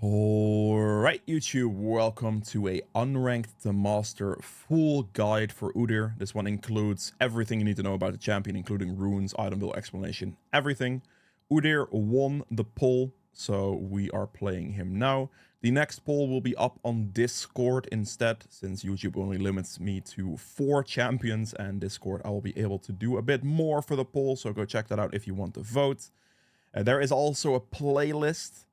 Alright YouTube, welcome to a Unranked to Master full guide for Udyr. This one includes everything you need to know about the champion, including runes, item build explanation, everything. Udyr won the poll, so we are playing him now. The next poll will be up on Discord instead, since YouTube only limits me to 4 champions, and Discord I will be able to do a bit more for the poll, so go check that out if you want to vote. There is also a playlist.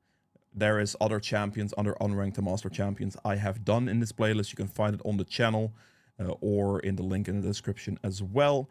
There is other champions under Unranked to Master champions I have done in this playlist. You can find it on the channel or in the link in the description as well.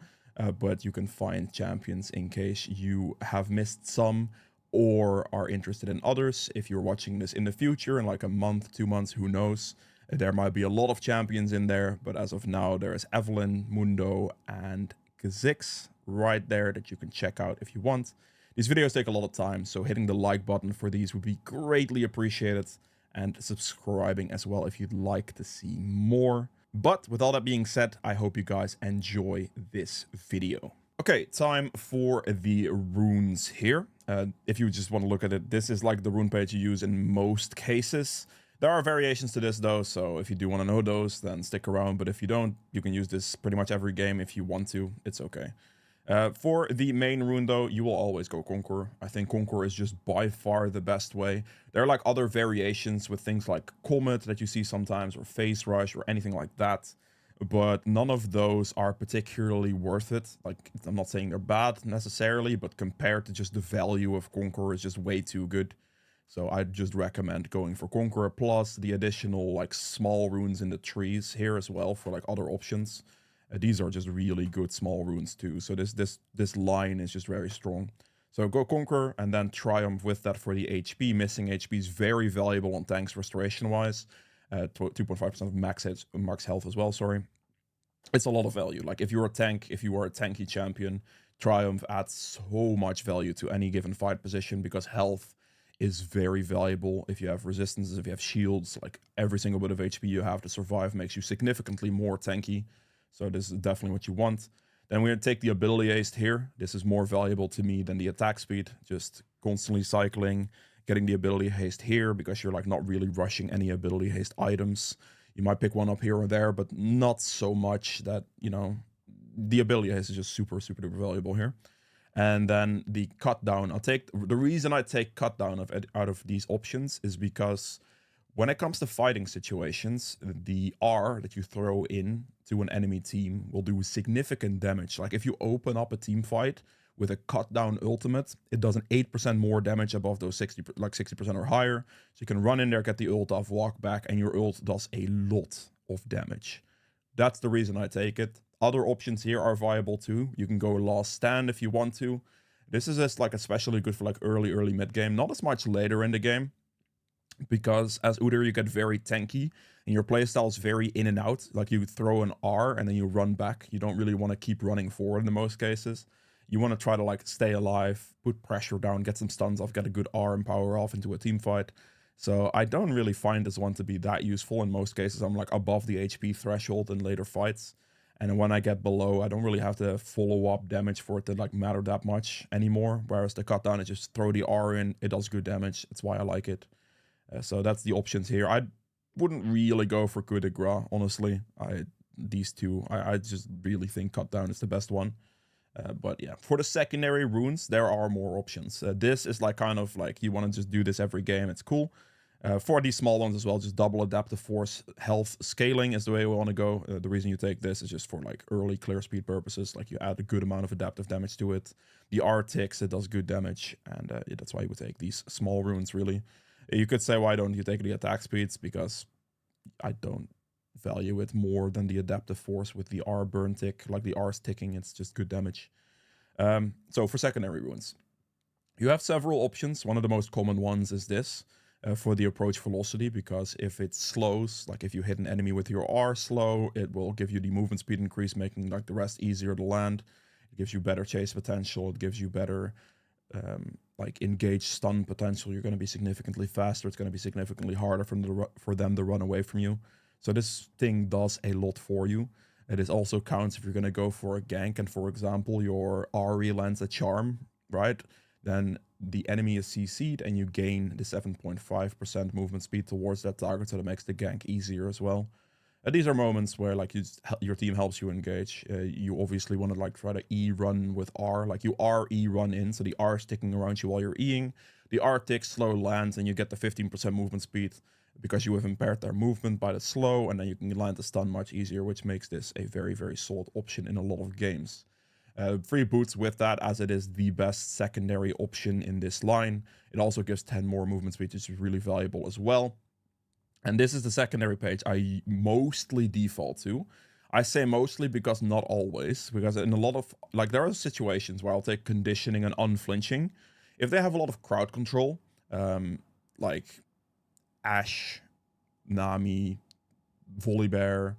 But you can find champions in case you have missed some or are interested in others. If you're watching this in the future, in like a month, 2 months, who knows? There might be a lot of champions in there, but as of now, there is Evelyn, Mundo, and Kha'Zix right there that you can check out if you want. These videos take a lot of time, so hitting the like button for these would be greatly appreciated, and subscribing as well if you'd like to see more. But with all that being said, I hope you guys enjoy this video. Okay, time for the runes here. If you just want to look at it, this is like the rune page you use in most cases. There are variations to this though, so if you do want to know those, then stick around. But if you don't, you can use this pretty much every game if you want to. It's okay. For the main rune though, you will always go Conqueror. I think Conqueror is just by far the best way. There are like other variations with things like Comet that you see sometimes, or Phase Rush, or anything like that. But none of those are particularly worth it. Like, I'm not saying they're bad necessarily, but compared to just the value of Conqueror is just way too good. So I'd just recommend going for Conqueror, plus the additional like small runes in the trees here as well for like other options. These are just really good small runes too. So this line is just very strong. So go Conquer and then Triumph with that for the HP. Missing HP is very valuable on tanks restoration wise. 2.5% of max health as well, sorry. It's a lot of value. Like if you're a tank, if you are a tanky champion, Triumph adds so much value to any given fight position because health is very valuable. If you have resistances, if you have shields, like every single bit of HP you have to survive makes you significantly more tanky. So this is definitely what you want. Then we're going to take the ability haste here. This is more valuable to me than the attack speed. Just constantly cycling, getting the ability haste here because you're like not really rushing any ability haste items. You might pick one up here or there, but not so much that, you know, the ability haste is just super, super duper valuable here. And then the cut down. The reason I take cut down out of these options is because when it comes to fighting situations, the R that you throw in to an enemy team will do significant damage. Like if you open up a team fight with a cut down ultimate, it does an 8% more damage above those 60% or higher. So you can run in there, get the ult off, walk back, and your ult does a lot of damage. That's the reason I take it. Other options here are viable too. You can go last stand if you want to. This is just like especially good for like early mid game, not as much later in the game. Because as Udyr you get very tanky and your playstyle is very in and out. Like you throw an R and then you run back. You don't really want to keep running forward in most cases. You want to try to like stay alive, put pressure down, get some stuns off, get a good R and power off into a team fight. So I don't really find this one to be that useful in most cases. I'm like above the HP threshold in later fights. And when I get below, I don't really have to follow up damage for it to like matter that much anymore. Whereas the cut down is just throw the R in, it does good damage. That's why I like it. So that's the options here. I wouldn't really go for coup de grace, honestly. These two, I just really think cut down is the best one. But yeah, for the secondary runes, there are more options. This is like kind of like you want to just do this every game. It's cool. For these small ones as well, just double adaptive force health scaling is the way we want to go. The reason you take this is just for like early clear speed purposes. Like you add a good amount of adaptive damage to it. The R ticks, it does good damage. And yeah, that's why you would take these small runes really. You could say, why don't you take the attack speeds? Because I don't value it more than the adaptive force with the R burn tick. Like the R's ticking, it's just good damage. So for secondary runes, you have several options. One of the most common ones is this for the approach velocity, because if it slows, like if you hit an enemy with your R slow, it will give you the movement speed increase, making like the rest easier to land. It gives you better chase potential. It gives you better like engage stun potential. You're going to be significantly faster. It's going to be significantly harder for them to run away from you. So this thing does a lot for you. It also counts if you're going to go for a gank and, for example, your Ari lands a charm, right? Then the enemy is CC'd and you gain the 7.5% movement speed towards that target, so that makes the gank easier as well. These are moments where like your team helps you engage. You obviously want to like try to E run with R, like you R E run in, so the R is sticking around you while you're Eing. The R ticks, slow lands, and you get the 15% movement speed because you have impaired their movement by the slow, and then you can land the stun much easier, which makes this a very, very solid option in a lot of games. Free boots with that, as it is the best secondary option in this line. It also gives 10 more movement speed, which is really valuable as well. And this is the secondary page I mostly default to. I say mostly because not always, because in a lot of, like, there are situations where I'll take conditioning and unflinching. If they have a lot of crowd control, like Ashe, Nami, Volibear,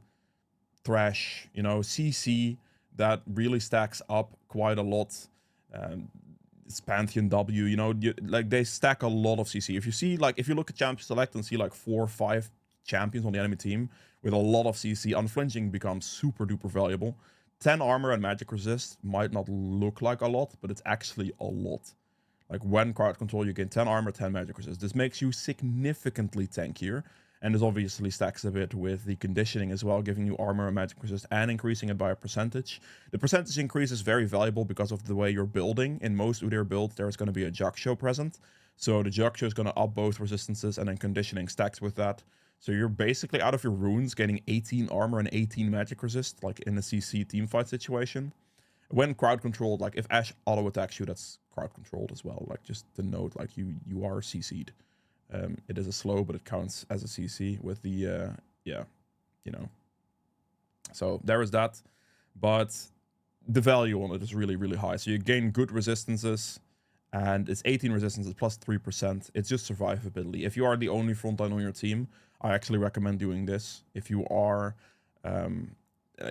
Thresh, you know, CC, that really stacks up quite a lot. It's Pantheon W, you know, like they stack a lot of CC. If you see, like, if you look at champion select and see like 4 or 5 champions on the enemy team with a lot of CC, unflinching becomes super duper valuable. 10 armor and magic resist might not look like a lot, but it's actually a lot. Like when crowd control, you gain 10 armor, 10 magic resist. This makes you significantly tankier. And this obviously stacks a bit with the conditioning as well, giving you armor and magic resist and increasing it by a percentage. The percentage increase is very valuable because of the way you're building. In most Udyr builds, there's going to be a Jaksho present. So the Jaksho is going to up both resistances, and then conditioning stacks with that. So you're basically out of your runes gaining 18 armor and 18 magic resist, like in a CC teamfight situation. When crowd controlled, like if Ashe auto attacks you, that's crowd controlled as well. Like just to note, like you are CC'd. It is a slow, but it counts as a CC with the, yeah, you know. So there is that. But the value on it is really, really high. So you gain good resistances, and it's 18 resistances plus 3%. It's just survivability. If you are the only frontline on your team, I actually recommend doing this. If you are,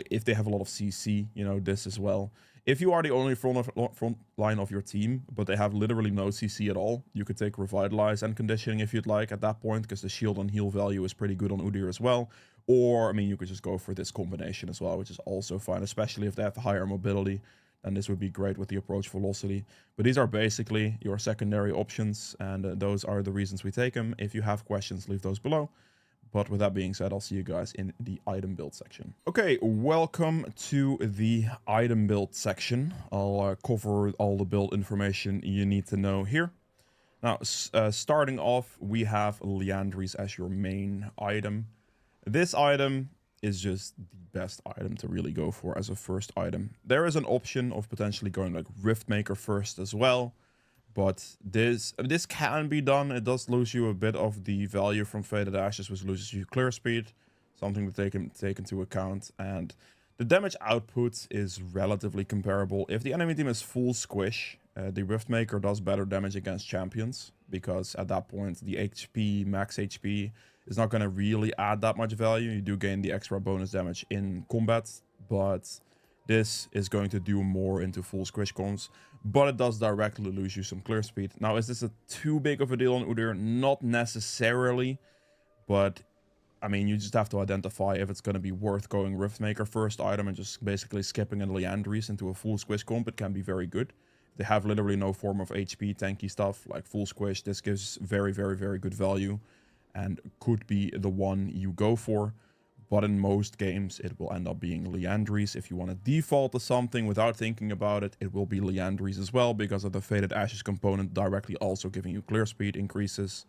if they have a lot of CC, you know, this as well. If you are the only front line of your team, but they have literally no CC at all, you could take Revitalize and Conditioning if you'd like at that point, because the shield and heal value is pretty good on Udyr as well. Or, I mean, you could just go for this combination as well, which is also fine, especially if they have higher mobility. Then this would be great with the approach velocity. But these are basically your secondary options, and those are the reasons we take them. If you have questions, leave those below. But with that being said, I'll see you guys in the item build section. Okay, welcome to the item build section. I'll cover all the build information you need to know here. Now, starting off, we have Liandry's as your main item. This item is just the best item to really go for as a first item. There is an option of potentially going like Riftmaker first as well. But this can be done. It does lose you a bit of the value from Faded Ashes, which loses you clear speed. Something to take into account. And the damage output is relatively comparable. If the enemy team is full squish, the Riftmaker does better damage against champions. Because at that point, the HP, max HP, is not going to really add that much value. You do gain the extra bonus damage in combat. But this is going to do more into full squish comms, but it does directly lose you some clear speed. Now, is this too big of a deal on Udyr? Not necessarily, but I mean, you just have to identify if it's going to be worth going Riftmaker first item and just basically skipping a Liandry's into a full squish comp. It can be very good. They have literally no form of HP, tanky stuff, like full squish. This gives very, very, very good value and could be the one you go for. But in most games, it will end up being Liandry's. If you want to default to something without thinking about it, it will be Liandry's as well, because of the Faded Ashes component directly also giving you clear speed increases,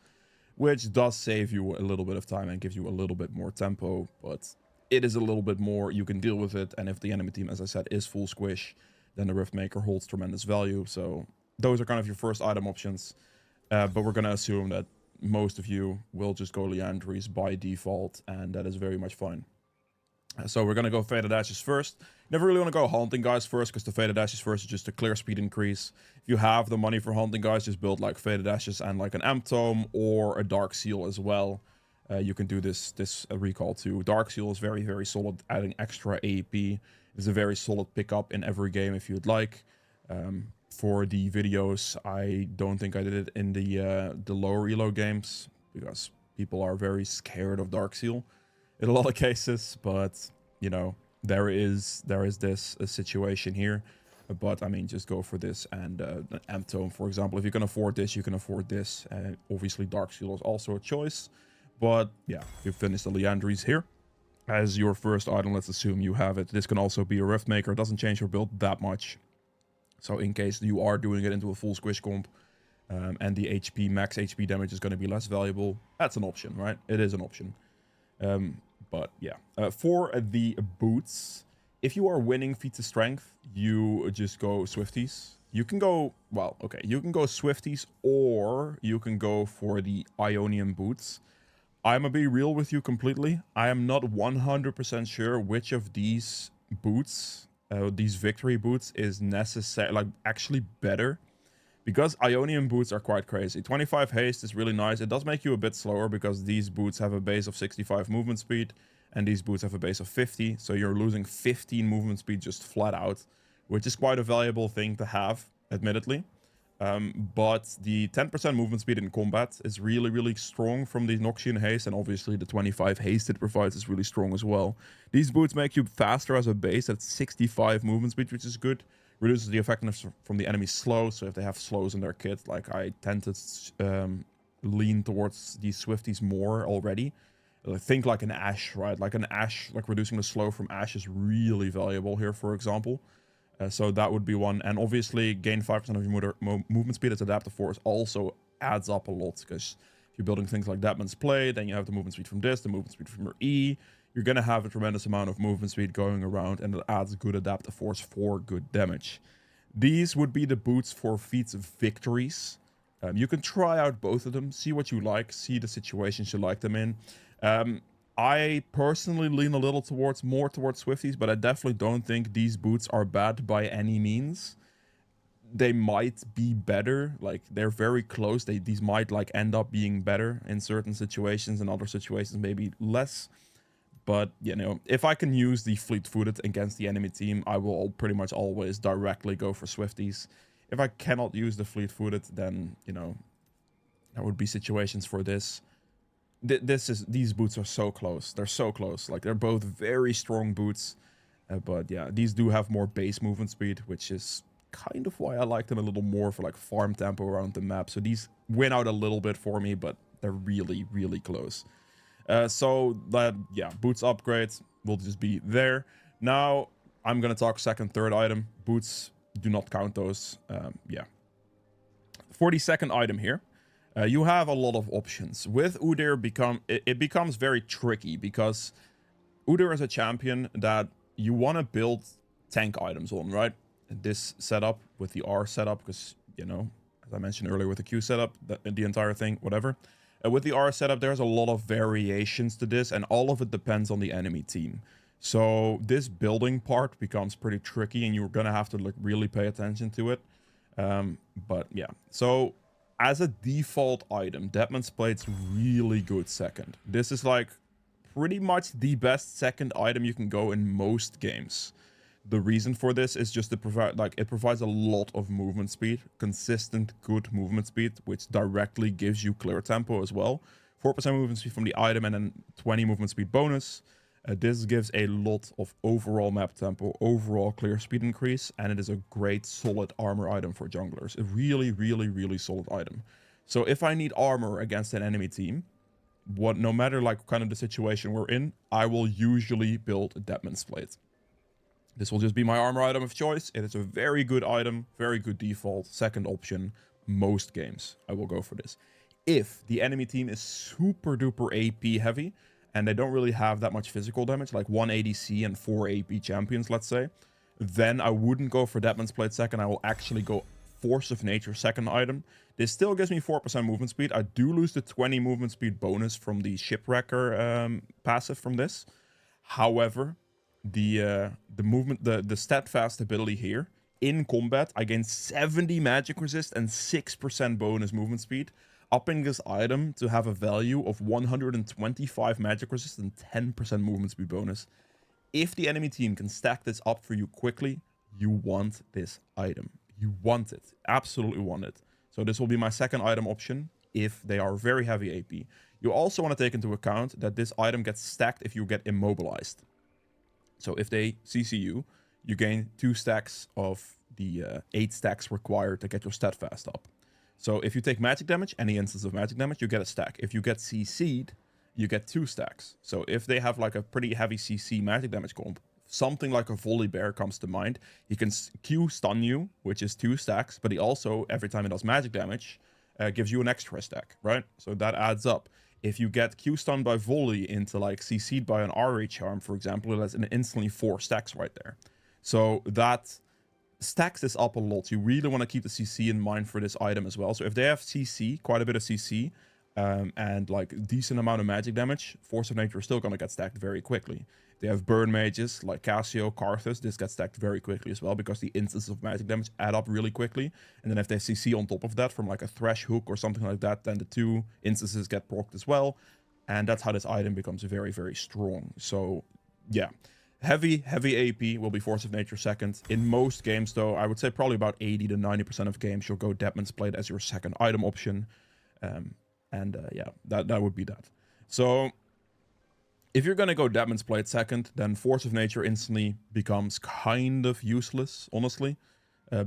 which does save you a little bit of time and gives you a little bit more tempo, but it is a little bit more, you can deal with it, and if the enemy team, as I said, is full squish, then the Riftmaker holds tremendous value. So those are kind of your first item options, but we're going to assume that most of you will just go Liandry's by default, and that is very much fine. So we're going to go Faded Ashes first. Never really want to go Haunting Guys first, because the Faded Ashes first is just a clear speed increase. If you have the money for Haunting Guys, just build like Faded Ashes and like an Amp Tome or a Dark Seal as well. You can do this recall too. Dark Seal is very, very solid, adding extra AEP. It's a very solid pickup in every game if you'd like. For the videos, I don't think I did it in the lower ELO games, because people are very scared of Dark Seal in a lot of cases, but you know, there is this situation here. But I mean, just go for this and Amtome, for example. If you can afford this, you can afford this. Obviously, Dark Seal is also a choice. But yeah, you finish the Leandries here. As your first item, let's assume you have it. This can also be a Rift Maker. It doesn't change your build that much. So in case you are doing it into a full squish comp, and the HP, max HP damage is going to be less valuable, that's an option, right? It is an option. But yeah, for the boots, if you are winning feats of strength, you just go Swifties. You can go, well, okay, you can go Swifties or you can go for the Ionian boots. I'm gonna be real with you completely. I am not 100% sure which of these boots, these victory boots, is necessary, like actually better. Because Ionian boots are quite crazy. 25 haste is really nice. It does make you a bit slower because these boots have a base of 65 movement speed and these boots have a base of 50. So you're losing 15 movement speed just flat out, which is quite a valuable thing to have, admittedly. But the 10% movement speed in combat is really, really strong from the Noxian haste, and obviously the 25 haste it provides is really strong as well. These boots make you faster as a base at 65 movement speed, which is good. Reduces the effectiveness from the enemy's slow, so if they have slows in their kit, like I tend to lean towards these Swifties more already. Think like an Ashe, right? Like an Ashe, like reducing the slow from Ashe is really valuable here, for example. So that would be one. And obviously, gain 5% of your movement speed as adaptive force also adds up a lot, because if you're building things like Deadman's Play, then you have the movement speed from this, the movement speed from your E. You're going to have a tremendous amount of movement speed going around, and it adds good adaptive force for good damage. These would be the boots for feats of victories. You can try out both of them, see what you like, see the situations you like them in. I personally lean a little more towards Swifties, but I definitely don't think these boots are bad by any means. They might be better, like they're very close. These might like end up being better in certain situations, and other situations maybe less. But, you know, if I can use the fleet-footed against the enemy team, I will pretty much always directly go for Swifties. If I cannot use the fleet-footed, then, you know, there would be situations for this. These boots are so close. They're so close. Like, they're both very strong boots. But, yeah, these do have more base movement speed, which is kind of why I like them a little more for, like, farm tempo around the map. So these win out a little bit for me, but they're really, really close. So that, yeah, boots upgrades will just be there. Now I'm gonna talk second, third item. Boots, do not count those. Yeah. For the second item here, you have a lot of options. With Udyr, it becomes very tricky, because Udyr is a champion that you want to build tank items on, right? This setup with the R setup, because, you know, as I mentioned earlier with the Q setup, the entire thing, whatever. With the R setup, there's a lot of variations to this, and all of it depends on the enemy team. So this building part becomes pretty tricky, and you're gonna have to like really pay attention to it. But yeah, so as a default item, Deadman's Plate's really good second. This is like pretty much the best second item you can go in most games. The reason for this is just to provide, like, it provides a lot of movement speed, consistent, good movement speed, which directly gives you clear tempo as well. 4% movement speed from the item and then 20 movement speed bonus. This gives a lot of overall map tempo, overall clear speed increase, and it is a great solid armor item for junglers. A really, really, really solid item. So if I need armor against an enemy team, no matter like kind of the situation we're in, I will usually build a Deadman's Plate. This will just be my armor item of choice. It is a very good item, very good default, second option. Most games, I will go for this. If the enemy team is super duper AP heavy, and they don't really have that much physical damage, like 1 ADC and 4 AP champions, let's say, then I wouldn't go for Deadman's Plate second. I will actually go Force of Nature second item. This still gives me 4% movement speed. I do lose the 20 movement speed bonus from the Shipwrecker passive from this. However, the steadfast ability here in combat, I gain 70 magic resist and 6% bonus movement speed, upping this item to have a value of 125 magic resist and 10% movement speed bonus. If the enemy team can stack this up for you quickly, you want this item. You want it. Absolutely want it. So this will be my second item option if they are very heavy AP. You also want to take into account that this item gets stacked if you get immobilized. So if they CC you, you gain 2 stacks of the 8 stacks required to get your steadfast up. So if you take magic damage, any instance of magic damage, you get a stack. If you get CC'd, you get 2 stacks. So if they have like a pretty heavy CC magic damage comp, something like a volley bear comes to mind. He can Q stun you, which is 2 stacks, but he also, every time he does magic damage, gives you an extra stack, right? So that adds up. If you get Q stunned by volley into like CC'd by an RA charm, for example, that's instantly 4 stacks right there. So that stacks this up a lot. You really want to keep the CC in mind for this item as well. So if they have CC, quite a bit of CC, and like decent amount of magic damage, Force of Nature is still going to get stacked very quickly. They have burn mages like Cassio, Karthus. This gets stacked very quickly as well because the instances of magic damage add up really quickly. And then if they have CC on top of that from like a Thresh hook or something like that, then the 2 instances get procced as well. And that's how this item becomes very, very strong. So yeah, heavy AP will be Force of Nature second. In most games though, I would say probably about 80 to 90% of games, you'll go Deadman's Blade as your second item option. Yeah, that would be that. So if you're going to go Deadman's Blade second, then Force of Nature instantly becomes kind of useless, honestly.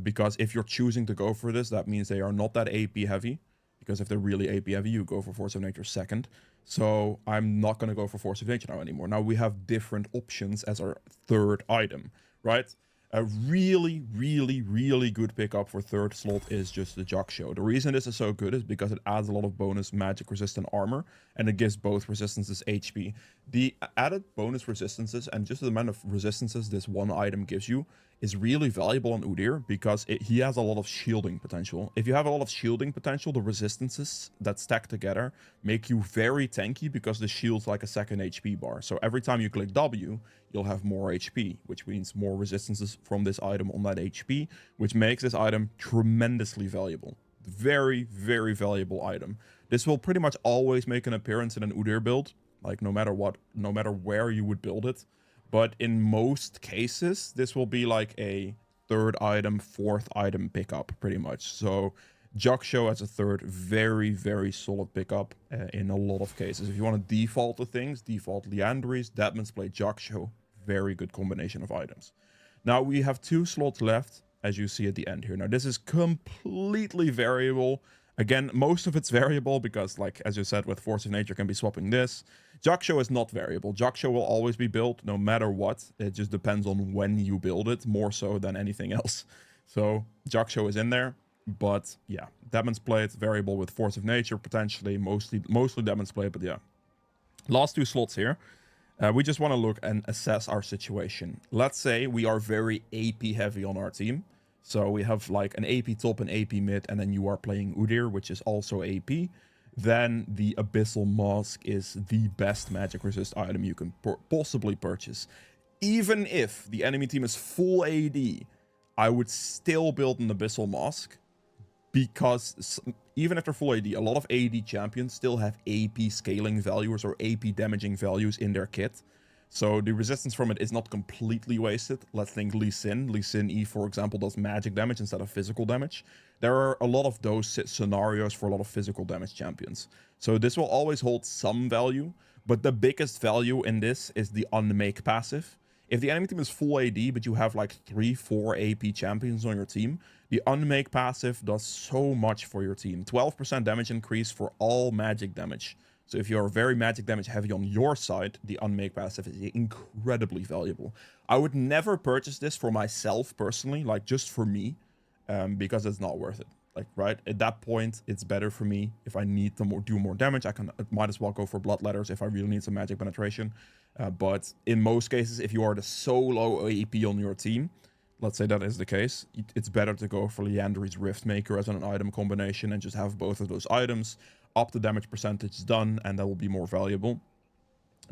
Because if you're choosing to go for this, that means they are not that AP heavy. Because if they're really AP heavy, you go for Force of Nature second. So I'm not going to go for Force of Nature now anymore. Now we have different options as our third item, right? A really, really, really good pickup for third slot is just the Jaksho. The reason this is so good is because it adds a lot of bonus magic resistant armor, and it gives both resistances HP. The added bonus resistances and just the amount of resistances this one item gives you is really valuable on Udyr because he has a lot of shielding potential. If you have a lot of shielding potential, the resistances that stack together make you very tanky because the shield's like a second HP bar. So every time you click W, you'll have more HP, which means more resistances from this item on that HP, which makes this item tremendously valuable. Very, very valuable item. This will pretty much always make an appearance in an Udyr build, like no matter what, no matter where you would build it. But in most cases, this will be like a third item, fourth item pickup, pretty much. So Jaksho as a third, very, very solid pickup in a lot of cases. If you want to default to things, default Liandry's, Deadman's Blade, Jaksho. Very good combination of items. Now we have 2 slots left, as you see at the end here. Now this is completely variable. Again, most of it's variable because, like, as you said, with Force of Nature can be swapping this. Jaksho is not variable. Jaksho will always be built no matter what. It just depends on when you build it, more so than anything else. So Jaksho is in there. But yeah, Deadman's Blade, variable with Force of Nature, potentially, mostly Deadman's Blade, but yeah. Last 2 slots here. We just want to look and assess our situation. Let's say we are very AP heavy on our team. So we have like an AP top and AP mid, and then you are playing Udyr, which is also AP. Then the Abyssal Mask is the best magic resist item you can possibly purchase. Even if the enemy team is full AD, I would still build an Abyssal Mask. Because even if they're full AD, a lot of AD champions still have AP scaling values or AP damaging values in their kit. So the resistance from it is not completely wasted. Let's think Lee Sin. Lee Sin E, for example, does magic damage instead of physical damage. There are a lot of those scenarios for a lot of physical damage champions. So this will always hold some value. But the biggest value in this is the unmake passive. If the enemy team is full AD, but you have like 3-4 AP champions on your team, the unmake passive does so much for your team. 12% damage increase for all magic damage. So if you're very magic damage heavy on your side, the unmake passive is incredibly valuable. I would never purchase this for myself personally, like just for me, because it's not worth it. Like, right, at that point, it's better for me. If I need to do more damage, I might as well go for Bloodletters if I really need some magic penetration. But in most cases, if you are the solo AP on your team, let's say that is the case, it's better to go for Liandry's Riftmaker as an item combination and just have both of those items, up the damage percentage done, and that will be more valuable.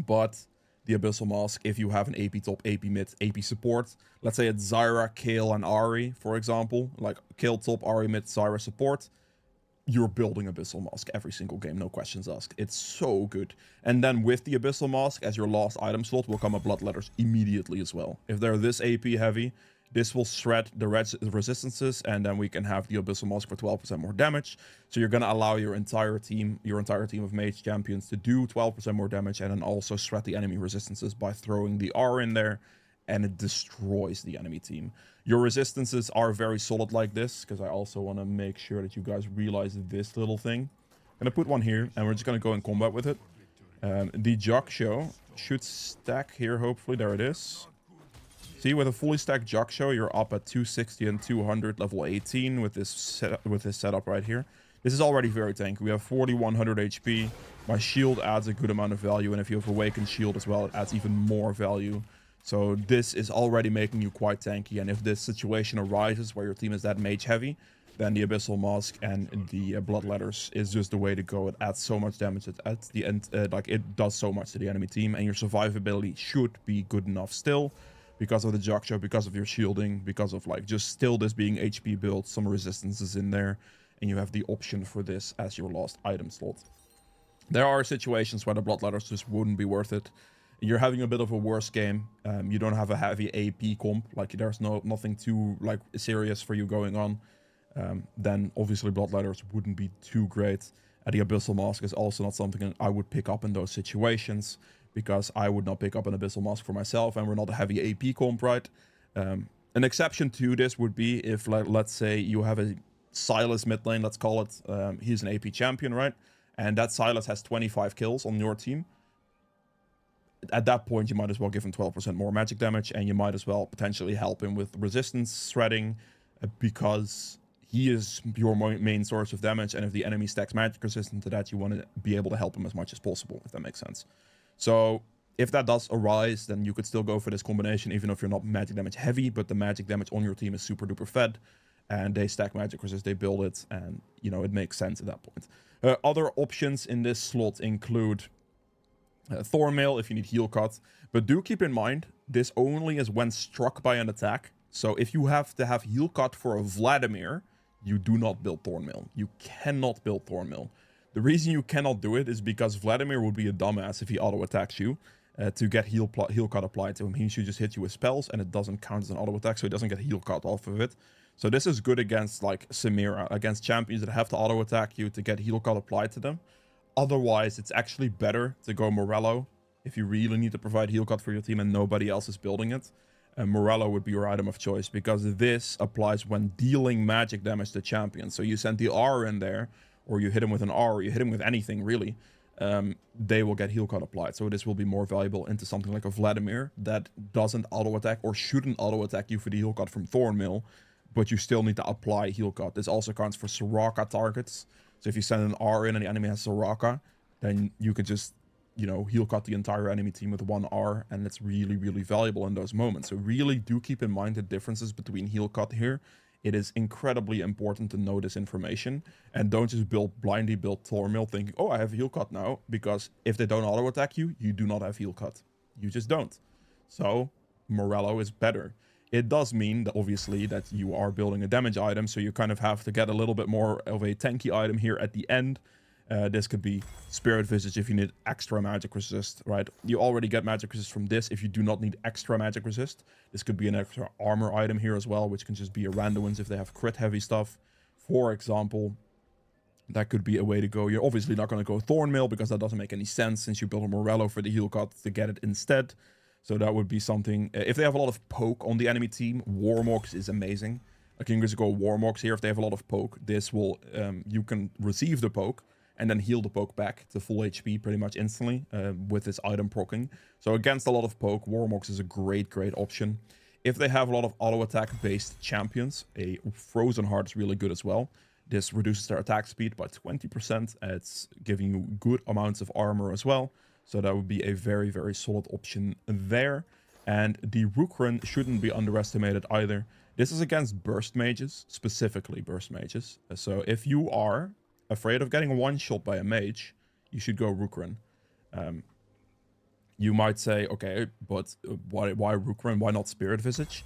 But the Abyssal Mask, if you have an AP top, AP mid, AP support, let's say it's Zyra, Kayle, and Ahri, for example, like Kayle top, Ahri mid, Zyra support, you're building Abyssal Mask every single game, no questions asked. It's so good. And then with the Abyssal Mask, as your last item slot, will come a Bloodletters immediately as well. If they're this AP heavy, this will shred the resistances, and then we can have the Abyssal Mask for 12% more damage. So you're going to allow your entire team of mage champions to do 12% more damage, and then also shred the enemy resistances by throwing the R in there. and it destroys the enemy team. Your resistances are very solid like this, because I also want to make sure that you guys realize this little thing. I'm going to put one here, and we're just going to go in combat with it. The Jaksho should stack here, hopefully. There it is. See, with a fully stacked Jaksho, you're up at 260 and 200, level 18 with this setup right here. This is already very tanky. We have 4100 HP. My shield adds a good amount of value, and if you have Awakened Shield as well, it adds even more value. So this is already making you quite tanky, and if this situation arises where your team is that mage heavy, then the Abyssal Mask and the Blood Letters is just the way to go. It adds so much damage at the end, like it does so much to the enemy team, and your survivability should be good enough still, because of the Jaksho, because of your shielding, because of like just still this being HP built, some resistances in there, and you have the option for this as your last item slot. There are situations where the Blood Letters just wouldn't be worth it. You're having a bit of a worse game. You don't have a heavy AP comp, like there's nothing too like serious for you going on. Then obviously Blood Letters wouldn't be too great. The Abyssal Mask is also not something I would pick up in those situations, because I would not pick up an Abyssal Mask for myself, and we're not a heavy AP comp, right? An exception to this would be if, let's say, you have a Silas mid lane, let's call it. He's an AP champion, right? And that Silas has 25 kills on your team. At that point, you might as well give him 12% more magic damage, and you might as well potentially help him with resistance shredding, because he is your main source of damage, and if the enemy stacks magic resistant to that, you want to be able to help him as much as possible, if that makes sense. So if that does arise, then you could still go for this combination, even if you're not magic damage heavy, but the magic damage on your team is super duper fed, and they stack magic resist, they build it, and, you know, it makes sense at that point. Other options in this slot include Thornmail if you need heal cut, but do keep in mind, this only is when struck by an attack. So if you have to have heal cut for a Vladimir, you do not build Thornmail. You cannot build Thornmail. The reason you cannot do it is because Vladimir would be a dumbass if he auto-attacks you to get heal cut applied to him. He should just hit you with spells, and it doesn't count as an auto-attack, so he doesn't get heal cut off of it. So this is good against, like, Samira, against champions that have to auto-attack you to get heal cut applied to them. Otherwise, it's actually better to go Morello if you really need to provide heal cut for your team and nobody else is building it. Morello would be your item of choice, because this applies when dealing magic damage to champions. So you send the R in there, or you hit him with an R, or you hit him with anything, really. They will get heal cut applied. So this will be more valuable into something like a Vladimir that doesn't auto-attack or shouldn't auto-attack you for the heal cut from Thornmail, but you still need to apply heal cut. This also counts for Soraka targets. So if you send an R in and the enemy has Soraka, then you could just, you know, heal cut the entire enemy team with one R, and it's really, really valuable in those moments. So really do keep in mind the differences between heal cut here. It is incredibly important to know this information, and don't just blindly build Thornmail thinking, oh, I have heal cut now, because if they don't auto attack you, you do not have heal cut. You just don't. So Morello is better. It does mean that obviously that you are building a damage item, so you kind of have to get a little bit more of a tanky item here at the end. This could be Spirit Visage if you need extra magic resist, right? You already get magic resist from this if you do not need extra magic resist. This could be an extra armor item here as well, which can just be a random ones if they have crit heavy stuff. For example, that could be a way to go. You're obviously not going to go Thornmail, because that doesn't make any sense since you build a Morello for the heal cut to get it instead. So that would be something. If they have a lot of poke on the enemy team, Warmox is amazing. I can just go Warmox here if they have a lot of poke. This will, you can receive the poke and then heal the poke back to full HP pretty much instantly with this item proccing. So against a lot of poke, Warmox is a great, great option. If they have a lot of auto attack based champions, a Frozen Heart is really good as well. This reduces their attack speed by 20%. It's giving you good amounts of armor as well. So that would be a very, very solid option there. And the Rune shouldn't be underestimated either. This is against burst mages, specifically burst mages. So if you are afraid of getting one shot by a mage, you should go Rune. You might say, okay, but why Rune? Why not Spirit Visage?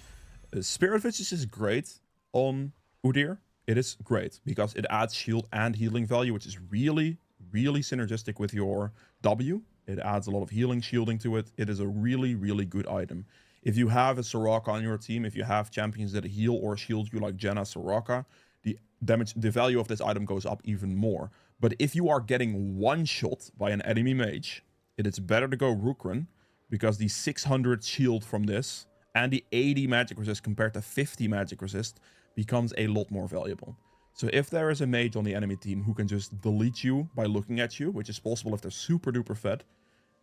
Spirit Visage is great on Udyr. It is great because it adds shield and healing value, which is really, really synergistic with your W. It adds a lot of healing shielding to it. It is a really, really good item. If you have a Soraka on your team, if you have champions that heal or shield you like Janna, Soraka, the value of this item goes up even more. But if you are getting one shot by an enemy mage, it is better to go Rune, because the 600 shield from this And the 80 magic resist compared to 50 magic resist becomes a lot more valuable. So if there is a mage on the enemy team who can just delete you by looking at you, which is possible if they're super duper fed,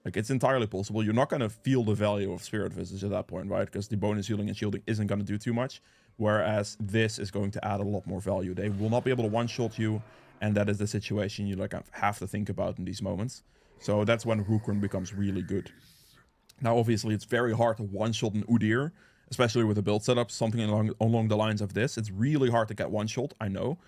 like it's entirely possible. You're not going to feel the value of Spirit Visage at that point, right? Because the bonus healing and shielding isn't going to do too much. Whereas this is going to add a lot more value. They will not be able to one-shot you. And that is the situation you like have to think about in these moments. So that's when rune becomes really good. Now, obviously, it's very hard to one-shot an Udyr, especially with a build setup, something along the lines of this. It's really hard to get one-shot, I know.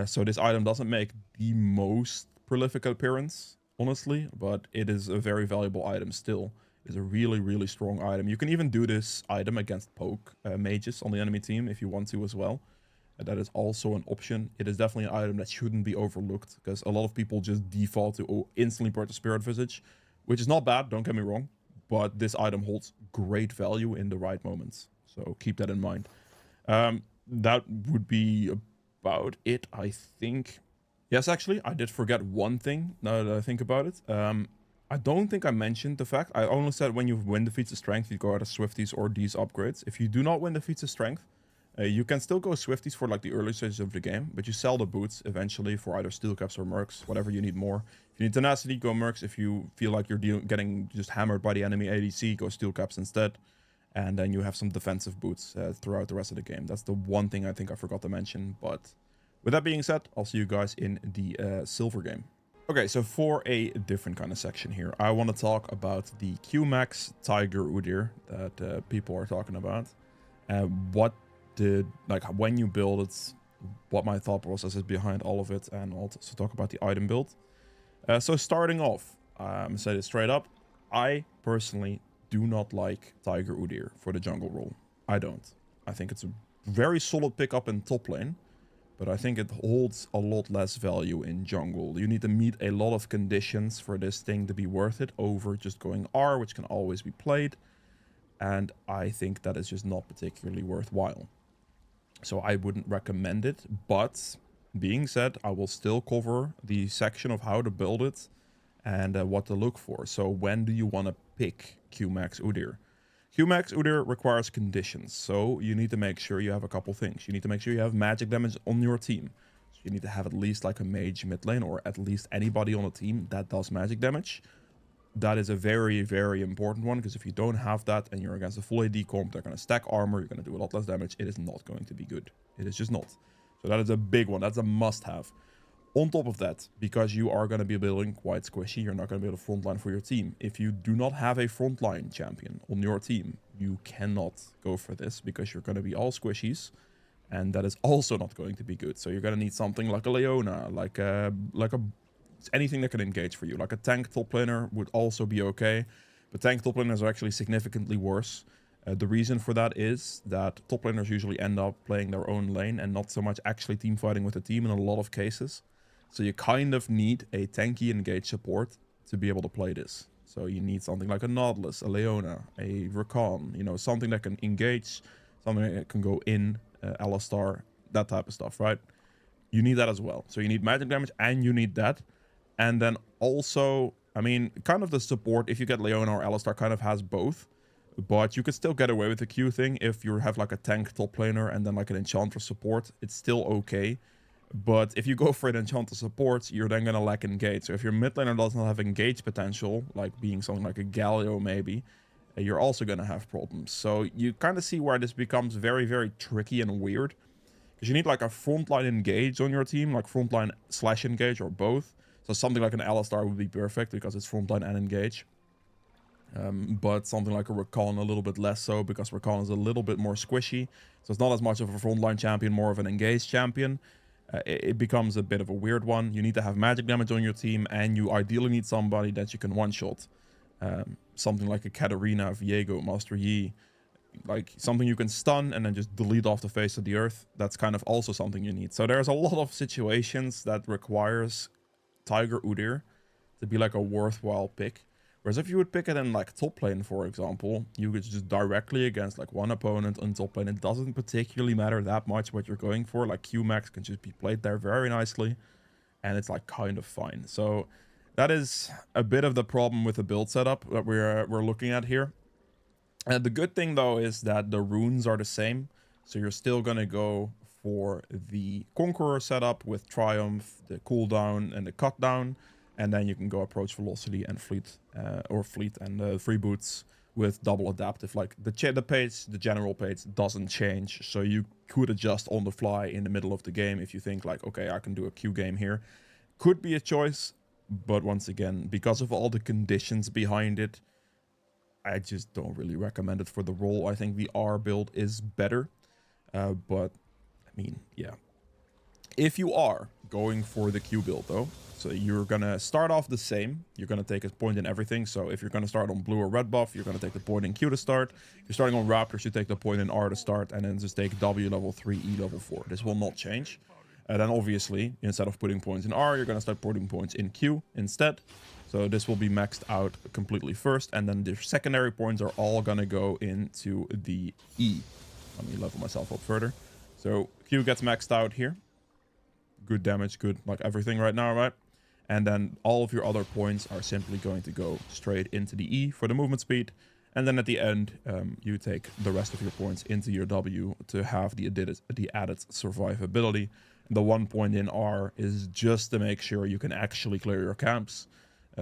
So this item doesn't make the most prolific appearance, honestly, but it is a very valuable item still. It's a really, really strong item. You can even do this item against poke mages on the enemy team if you want to as well. That is also an option. It is definitely an item that shouldn't be overlooked, because a lot of people just default to instantly purchase Spirit Visage, which is not bad, don't get me wrong, but this item holds great value in the right moments. So keep that in mind. That would be about it, I think. Yes, actually, I did forget one thing now that I think about it. I don't think I mentioned the fact. I only said when you win the feats of strength, you go out of Swifties or these upgrades. If you do not win the feats of strength, you can still go Swifties for like the early stages of the game, but you sell the boots eventually for either steel caps or mercs, whatever you need more. If you need tenacity, go mercs. If you feel like you're getting just hammered by the enemy ADC, go steel caps instead. And then you have some defensive boots throughout the rest of the game. That's the one thing I think I forgot to mention. But with that being said, I'll see you guys in the silver game. Okay, so for a different kind of section here, I want to talk about the Qmax Tiger Udyr that people are talking about. What did, like, when you build it, what my thought process is behind all of it, and also talk about the item build. So starting off, say it straight up, I personally do not like Tiger Udyr for the jungle role. I don't. I think it's a very solid pickup in top lane, but I think it holds a lot less value in jungle. You need to meet a lot of conditions for this thing to be worth it over just going R, which can always be played. And I think that is just not particularly worthwhile. So I wouldn't recommend it, but being said, I will still cover the section of how to build it and what to look for. So when do you want to pick Qmax Udyr? Qmax Udyr requires conditions, so you need to make sure you have a couple things. You need to make sure you have magic damage on your team. So you need to have at least like a mage mid lane, or at least anybody on a team that does magic damage. That is a very, very important one, because if you don't have that and you're against a full AD comp, they're going to stack armor, you're going to do a lot less damage. It is not going to be good. It is just not. So that is a big one. That's a must-have. On top of that, because you are going to be building quite squishy, you're not going to be able to frontline for your team. If you do not have a frontline champion on your team, you cannot go for this, because you're going to be all squishies, and that is also not going to be good. So you're going to need something like a Leona, like a anything that can engage for you. Like a tank top laner would also be okay, but tank top laners are actually significantly worse. The reason for that is that top laners usually end up playing their own lane and not so much actually team fighting with the team in a lot of cases. So you kind of need a tanky engage support to be able to play this. So you need something like a Nautilus, a Leona, a Rakan, you know, something that can engage, something that can go in, Alistar, that type of stuff, right? You need that as well. So you need magic damage and you need that. And then also, I mean, kind of the support, if you get Leona or Alistar, kind of has both. But you could still get away with the Q thing if you have like a tank top laner and then like an Enchantress support. It's still okay. But if you go for an Enchantress support, you're then going to lack engage. So if your mid laner does not have engage potential, like being something like a Galio maybe, you're also going to have problems. So you kind of see where this becomes very, very tricky and weird. Because you need like a frontline engage on your team, like frontline / engage or both. So something like an Alistar would be perfect because it's frontline and engage. But something like a Rakan a little bit less so, because Rakan is a little bit more squishy. So it's not as much of a frontline champion, more of an engaged champion. It becomes a bit of a weird one. You need to have magic damage on your team, and you ideally need somebody that you can one-shot. Something like a Katarina, Viego, Master Yi. Like something you can stun and then just delete off the face of the earth. That's kind of also something you need. So there's a lot of situations that requires Tiger Udyr to be like a worthwhile pick. Whereas if you would pick it in like top lane, for example, you could just directly against like one opponent on top lane. It doesn't particularly matter that much what you're going for. Like Qmax can just be played there very nicely, and it's like kind of fine. So that is a bit of the problem with the build setup that we're looking at here. The good thing though is that the runes are the same, so you're still gonna go for the Conqueror setup with Triumph, the cooldown and the cut down, and then you can go approach velocity and fleet, and freeboots with double adaptive. Like the page, the general page doesn't change, so you could adjust on the fly in the middle of the game if you think like, okay, I can do a Q game here. Could be a choice, but once again, because of all the conditions behind it, I just don't really recommend it for the role. I think the R build is better, but I mean, yeah. If you are going for the Q build though, so you're gonna start off the same. You're gonna take a point in everything. So if you're gonna start on blue or red buff, you're gonna take the point in Q to start. If you're starting on Raptors, you take the point in R to start, and then just take W level 3, E level 4. This will not change. And then obviously, instead of putting points in R, you're gonna start putting points in Q instead. So this will be maxed out completely first, and then the secondary points are all gonna go into the E. Let me level myself up further. So Q gets maxed out here. Good damage, good like everything right now, right? And then all of your other points are simply going to go straight into the E for the movement speed. And then at the end, you take the rest of your points into your W to have the added survivability. The 1 point in R is just to make sure you can actually clear your camps.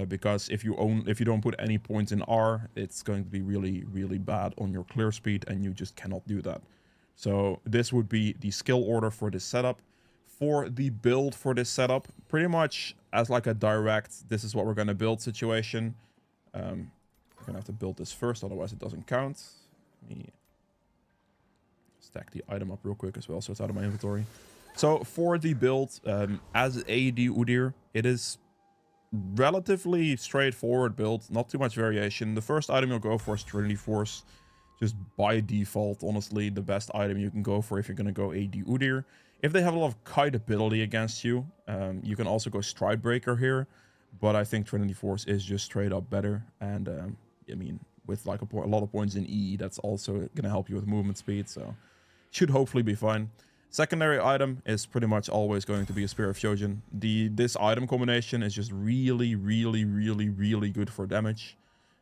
Because if you don't put any points in R, it's going to be really, really bad on your clear speed, and you just cannot do that. So this would be the skill order for this setup. For the build for this setup, pretty much as like a direct, this is what we're going to build situation. We're going to have to build this first, otherwise it doesn't count. Let me stack the item up real quick as well, so it's out of my inventory. So for the build, as AD Udyr, it is relatively straightforward build, not too much variation. The first item you'll go for is Trinity Force. Just by default, honestly, the best item you can go for if you're going to go AD Udyr. If they have a lot of kite ability against you, you can also go Stride Breaker here. But I think Trinity Force is just straight up better. And I mean, with like a lot of points in E, that's also going to help you with movement speed. So should hopefully be fine. Secondary item is pretty much always going to be a Spear of Shojin. This item combination is just really, really, really, really good for damage.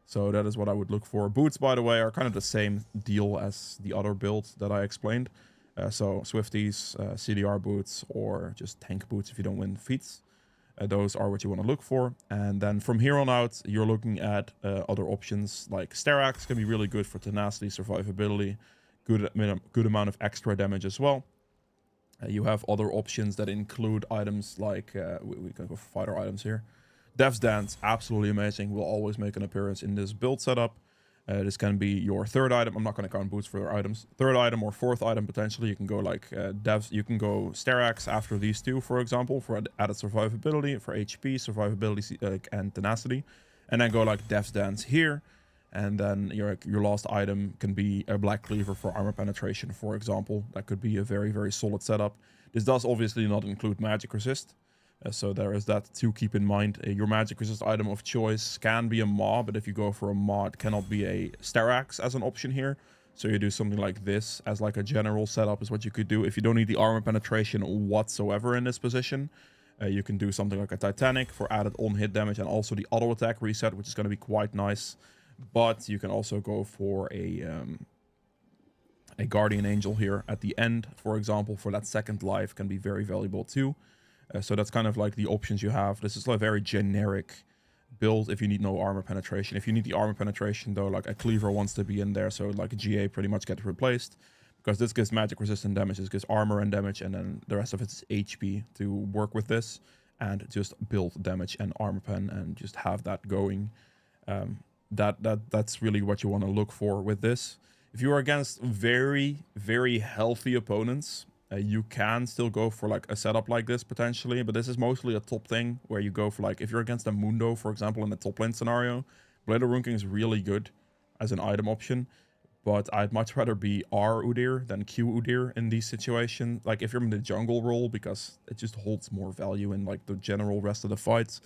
So that is what I would look for. Boots, by the way, are kind of the same deal as the other build that I explained. So Swifties, CDR boots, or just tank boots if you don't win feats. Those are what you want to look for. And then from here on out, you're looking at other options like Sterax can be really good for tenacity, survivability, good amount of extra damage as well. You have other options that include items like, we can go for fighter items here. Dev's Dance, absolutely amazing, will always make an appearance in this build setup. This can be your third item. I'm not going to count boots for your items. Third item or fourth item potentially. You can go like Devs. You can go Sterax after these two, for example, for added survivability, for HP, survivability, and tenacity. And then go like Dev's Dance here. And then your last item can be a Black Cleaver for armor penetration, for example. That could be a very, very solid setup. This does obviously not include magic resist. So there is that to keep in mind. Your magic resist item of choice can be a Maw, but if you go for a Maw, it cannot be a Sterax as an option here. So you do something like this as like a general setup is what you could do. If you don't need the armor penetration whatsoever in this position, you can do something like a Titanic for added on-hit damage and also the auto attack reset, which is going to be quite nice. But you can also go for a Guardian Angel here at the end, for example, for that second life can be very valuable too. So that's kind of like the options you have. This is like a very generic build if you need no armor penetration. If you need the armor penetration though, like a Cleaver wants to be in there, so like a GA pretty much gets replaced. Because this gives magic resistant damage, this gives armor and damage, and then the rest of it's HP to work with this. And just build damage and armor pen and just have that going. That's really what you want to look for with this. If you are against very, very healthy opponents, you can still go for like a setup like this potentially, but this is mostly a top thing where you go for like, if you're against a Mundo, for example, in the top lane scenario, Blade of Rune King is really good as an item option, but I'd much rather be R Udyr than Q Udyr in these situations. Like if you're in the jungle role, because it just holds more value in like the general rest of the fights.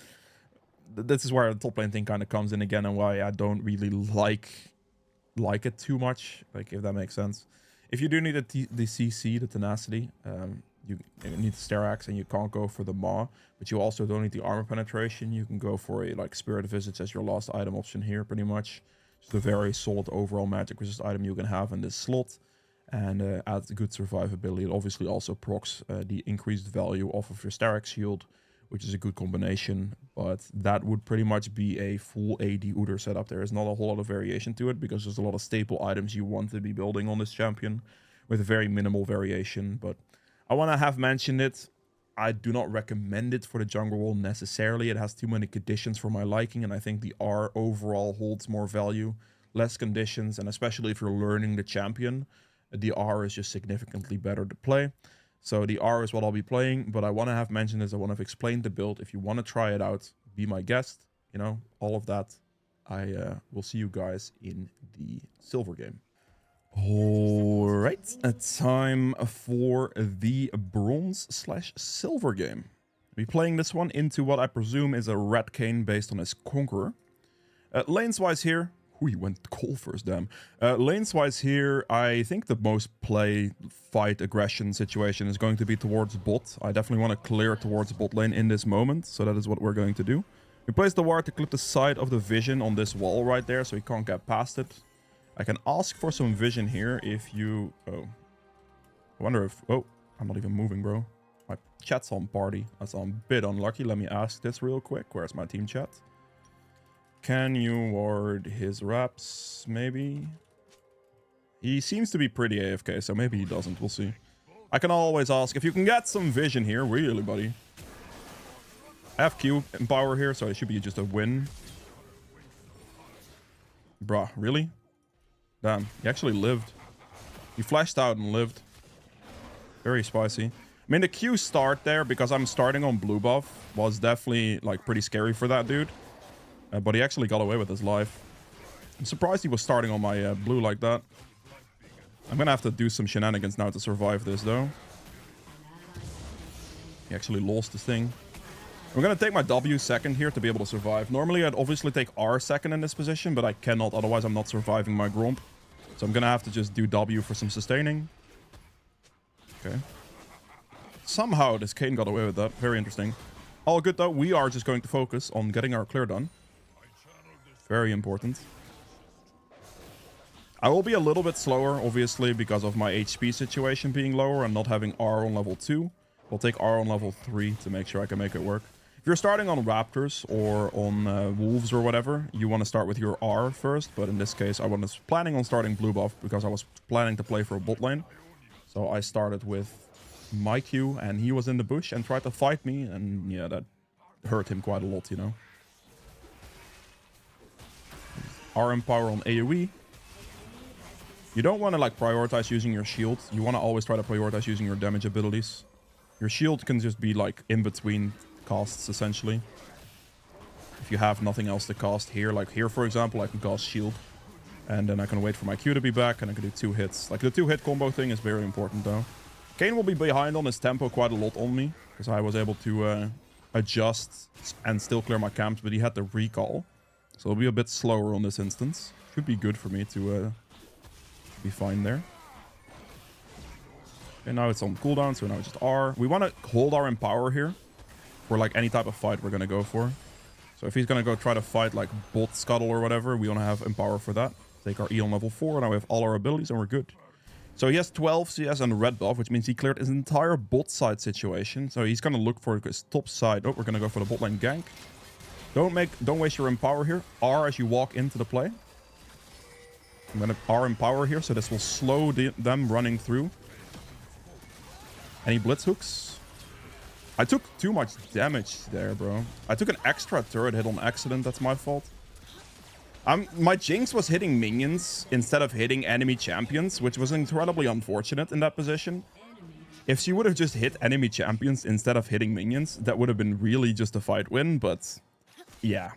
This is where the top lane thing kind of comes in again, and why I don't really like it too much, like if that makes sense. If you do need the CC, the tenacity, you need the Sterax and you can't go for the Maw, but you also don't need the armor penetration. You can go for a like Spirit Visage as your last item option here, pretty much. Just a very solid overall magic resist item you can have in this slot. And adds good survivability. It obviously also procs the increased value off of your Starek shield, which is a good combination. But that would pretty much be a full AD Udyr setup. There is not a whole lot of variation to it because there's a lot of staple items you want to be building on this champion with very minimal variation. But I want to have mentioned it. I do not recommend it for the jungle role necessarily. It has too many conditions for my liking, and I think the R overall holds more value, less conditions, and especially if you're learning the champion, the R is just significantly better to play. So the R is what I'll be playing, but I want to have mentioned this. I want to have explained the build. If you want to try it out, be my guest. You know, all of that. I will see you guys in the silver game. All right, time for the bronze/silver game. I'll be playing this one into what I presume is a red cane based on his Conqueror. Lanes-wise here, he went call first, damn. Lanes-wise here, I think the most play, fight, aggression situation is going to be towards bot. I definitely want to clear towards bot lane in this moment, so that is what we're going to do. We place the ward to clip the side of the vision on this wall right there, so he can't get past it. I can ask for some vision here if you... Oh. I wonder if... Oh, I'm not even moving, bro. My chat's on party. That's a bit unlucky. Let me ask this real quick. Where's my team chat? Can you ward his reps, maybe? He seems to be pretty AFK, so maybe he doesn't. We'll see. I can always ask if you can get some vision here. Really, buddy. I have Q and power here, so it should be just a win. Bruh, really? Damn, he actually lived. He flashed out and lived. Very spicy. I mean, the Q start there, because I'm starting on blue buff, was definitely, like, pretty scary for that dude. But he actually got away with his life. I'm surprised he was starting on my blue like that. I'm gonna have to do some shenanigans now to survive this, though. He actually lost the thing. I'm gonna take my W second here to be able to survive. Normally, I'd obviously take R second in this position, but I cannot. Otherwise, I'm not surviving my Gromp. So I'm gonna have to just do W for some sustaining. Okay. Somehow, this Kane got away with that. Very interesting. All good, though. We are just going to focus on getting our clear done. Very important. I will be a little bit slower, obviously, because of my HP situation being lower and not having R on level 2. We'll take R on level 3 to make sure I can make it work. If you're starting on Raptors or on Wolves or whatever, you want to start with your R first. But in this case, I was planning on starting blue buff because I was planning to play for a bot lane. So I started with my Q and he was in the bush and tried to fight me. And yeah, that hurt him quite a lot, you know. RM power on AoE. You don't want to like prioritize using your shield. You want to always try to prioritize using your damage abilities. Your shield can just be like in between casts essentially. If you have nothing else to cast here, like here for example, I can cast shield. And then I can wait for my Q to be back and I can do 2 hits. Like the 2-hit combo thing is very important though. Kane will be behind on his tempo quite a lot on me. Because I was able to adjust and still clear my camps, but he had the recall. So it'll be a bit slower on this instance. Should be good for me to be fine there. Okay, now it's on cooldown, so now it's just R. We want to hold our empower here for like any type of fight we're going to go for. So if he's going to go try to fight like bot scuttle or whatever, we want to have empower for that. Take our E on level 4, now we have all our abilities and we're good. So he has 12 CS and red buff, which means he cleared his entire bot side situation. So he's going to look for his top side. Oh, we're going to go for the bot lane gank. Don't waste your empower here. R as you walk into the play. I'm going to R empower here, so this will slow them running through. Any blitz hooks? I took too much damage there, bro. I took an extra turret hit on accident. That's my fault. My Jinx was hitting minions instead of hitting enemy champions, which was incredibly unfortunate in that position. If she would have just hit enemy champions instead of hitting minions, that would have been really just a fight win, but yeah.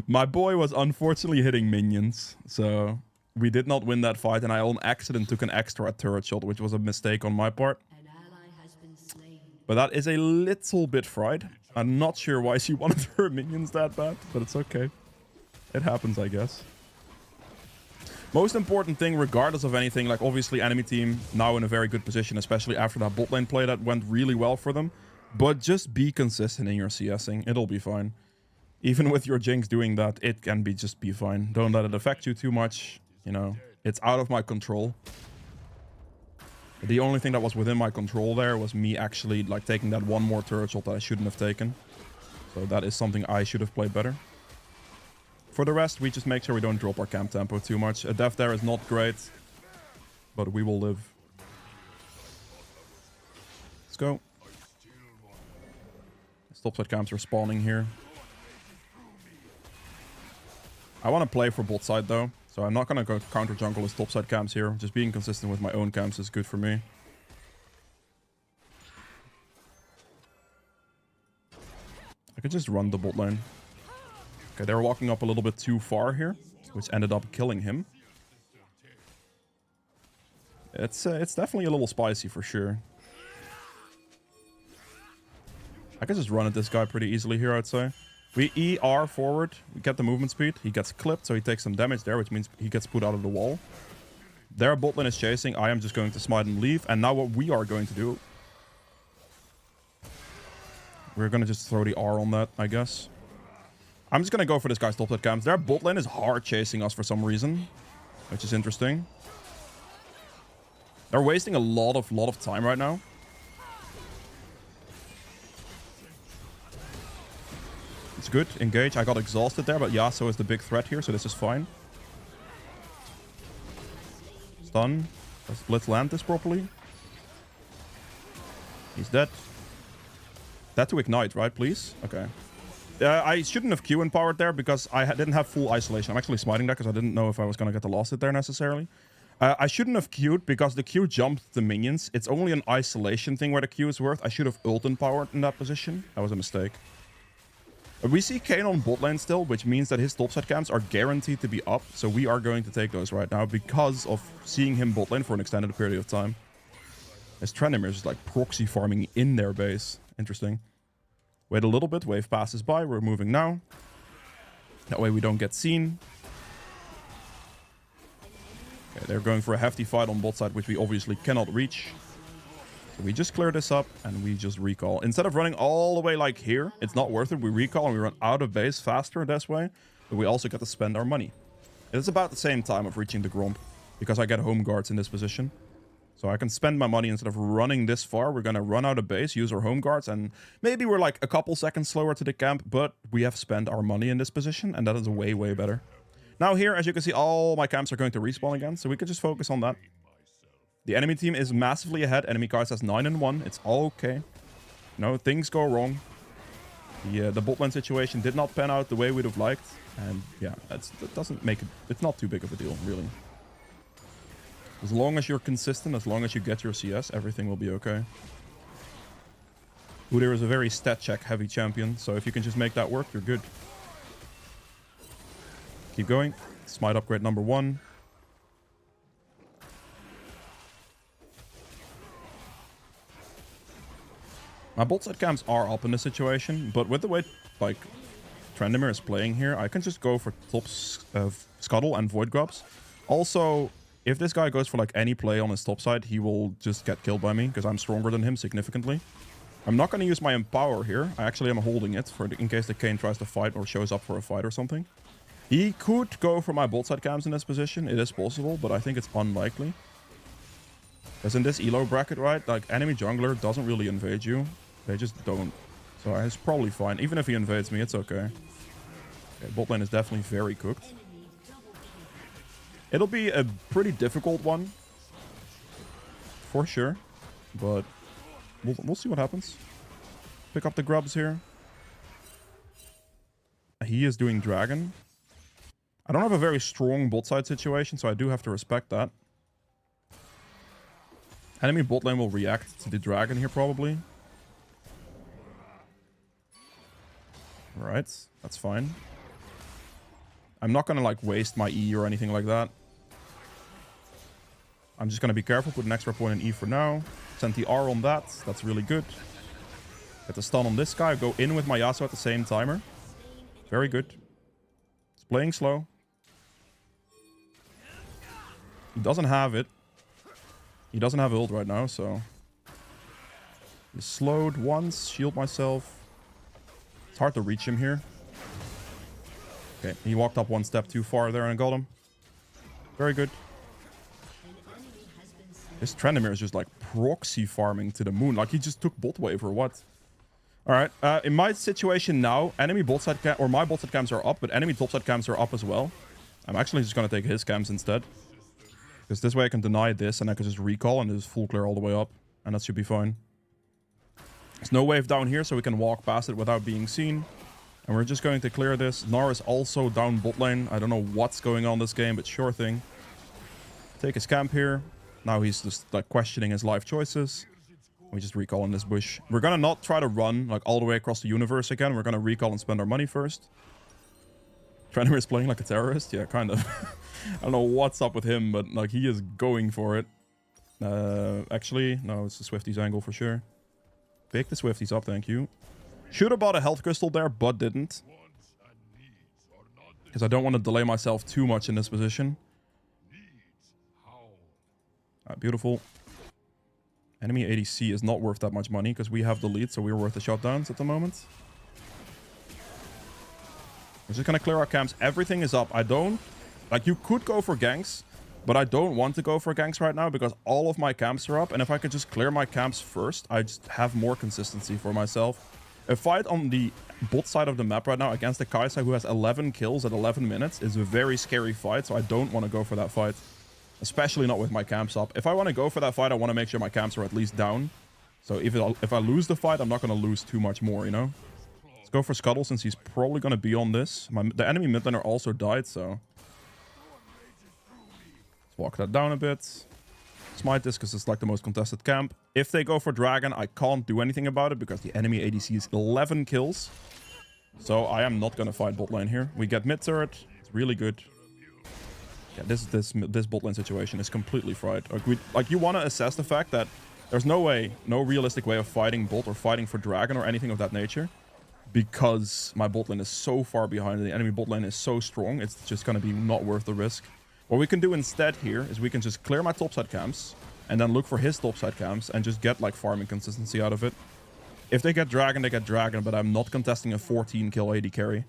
My boy was unfortunately hitting minions, so we did not win that fight, and I on accident took an extra turret shot, which was a mistake on my part. But that is a little bit fried. I'm not sure why she wanted her minions that bad, but it's okay. It happens, I guess. Most important thing, regardless of anything, like obviously enemy team now in a very good position, especially after that bot lane play that went really well for them. But just be consistent in your CSing. It'll be fine. Even with your Jinx doing that, it can just be fine. Don't let it affect you too much. You know, it's out of my control. The only thing that was within my control there was me actually like taking that one more turret shot that I shouldn't have taken. So that is something I should have played better. For the rest, we just make sure we don't drop our camp tempo too much. A death there is not great, but we will live. Let's go. Topside camps are spawning here. I want to play for bot side though, so I'm not going to go counter jungle as topside camps here. Just being consistent with my own camps is good for me. I could just run the bot lane. Okay, they're walking up a little bit too far here, which ended up killing him. It's definitely a little spicy for sure. I can just run at this guy pretty easily here, I'd say. We ER forward, we get the movement speed. He gets clipped, so he takes some damage there, which means he gets put out of the wall. Their bot lane is chasing. I am just going to smite and leave. And now what we are going to do... We're going to just throw the R on that, I guess. I'm just going to go for this guy's top side camps. Their bot lane is hard chasing us for some reason, which is interesting. They're wasting a lot of time right now. It's good. Engage. I got exhausted there, but Yasuo is the big threat here, so this is fine. Stun. Let's land this properly. He's dead. That to ignite, right, please? Okay. I shouldn't have Q empowered there because I didn't have full isolation. I'm actually smiting that because I didn't know if I was going to get the lost hit there necessarily. I shouldn't have Q'd because the Q jumped the minions. It's only an isolation thing where the Q is worth. I should have ult empowered in that position. That was a mistake. We see Kayn on bot lane still, which means that his topside camps are guaranteed to be up. So we are going to take those right now because of seeing him bot lane for an extended period of time. As Trendemir is just like proxy farming in their base. Interesting. Wait a little bit. Wave passes by. We're moving now. That way we don't get seen. Okay, they're going for a hefty fight on bot side, which we obviously cannot reach. So we just clear this up and we just recall. Instead of running all the way like here, it's not worth it. We recall and we run out of base faster this way. But we also get to spend our money. It's about the same time of reaching the Gromp because I get home guards in this position. So I can spend my money instead of running this far. We're going to run out of base, use our home guards, and maybe we're like a couple seconds slower to the camp, but we have spent our money in this position, and that is way, way better. Now here, as you can see, all my camps are going to respawn again, so we can just focus on that. The enemy team is massively ahead. Enemy cards has 9-1. It's all okay. No, things go wrong. The bot lane situation did not pan out the way we'd have liked, and yeah, that doesn't make it... It's not too big of a deal, really. As long as you're consistent, as long as you get your CS, everything will be okay. Udyr is a very stat check heavy champion, so if you can just make that work, you're good. Keep going. Smite upgrade number 1. My bot side camps are up in this situation, but with the way like Trendemir is playing here, I can just go for top Scuttle and Void Grubs. Also, if this guy goes for like any play on his top side, he will just get killed by me because I'm stronger than him significantly. I'm not going to use my Empower here. I actually am holding it for in case the Kayn tries to fight or shows up for a fight or something. He could go for my bot side camps in this position. It is possible, but I think it's unlikely. Because in this ELO bracket, right, like enemy jungler doesn't really invade you. They just don't. So it's probably fine. Even if he invades me, it's okay. Okay, bot lane is definitely very cooked. It'll be a pretty difficult one. For sure. But we'll see what happens. Pick up the grubs here. He is doing dragon. I don't have a very strong bot side situation, so I do have to respect that. Enemy bot lane will react to the dragon here, probably. Alright, that's fine. I'm not gonna, like, waste my E or anything like that. I'm just gonna be careful, put an extra point in E for now. Send the R on that, that's really good. Get the stun on this guy, go in with my Yasuo at the same timer. Very good. It's playing slow. He doesn't have it. He doesn't have ult right now, so... He's slowed once, shield myself. It's hard to reach him here. Okay, he walked up one step too far there and got him. Very good. This Trendemir is just like proxy farming to the moon. Like he just took bot wave or what? Alright, in my situation now, enemy bot side cam, or my bot side cams are up, but enemy top side cams are up as well. I'm actually just gonna take his cams instead. Because this way I can deny this and I can just recall and just full clear all the way up. And that should be fine. There's no wave down here, so we can walk past it without being seen. And we're just going to clear this. Gnar is also down bot lane. I don't know what's going on this game, but sure thing. Take his camp here. Now he's just like questioning his life choices. We just recall in this bush. We're gonna not try to run like all the way across the universe again. We're gonna recall and spend our money first. Trendemir is playing like a terrorist. Yeah, kind of. I don't know what's up with him, but like he is going for it. Actually, no, it's the Swifties angle for sure. Pick the Swifties up, thank you. Should have bought a health crystal there, but didn't. Because I don't want to delay myself too much in this position. Beautiful. Enemy ADC is not worth that much money because we have the lead, so we're worth the shutdowns at the moment. We're just going to clear our camps. Everything is up. I don't... Like, you could go for ganks, but I don't want to go for ganks right now because all of my camps are up. And if I could just clear my camps first, I just have more consistency for myself. A fight on the bot side of the map right now against the Kai'Sa who has 11 kills at 11 minutes is a very scary fight, so I don't want to go for that fight. Especially not with my camps up. If I want to go for that fight, I want to make sure my camps are at least down. So if I lose the fight, I'm not going to lose too much more, you know? Let's go for Scuttle since he's probably going to be on this. The enemy mid laner also died, so... Let's walk that down a bit. Smite this because it's like the most contested camp. If they go for Dragon, I can't do anything about it because the enemy ADC is 11 kills. So I am not going to fight bot lane here. We get mid turret. It's really good. Yeah, this bot lane situation is completely fried. Like you want to assess the fact that there's no realistic way of fighting bot or fighting for Dragon or anything of that nature. Because my bot lane is so far behind and the enemy bot lane is so strong, it's just going to be not worth the risk. What we can do instead here is we can just clear my topside camps and then look for his topside camps and just get like farming consistency out of it. If they get Dragon, they get Dragon, but I'm not contesting a 14 kill AD carry.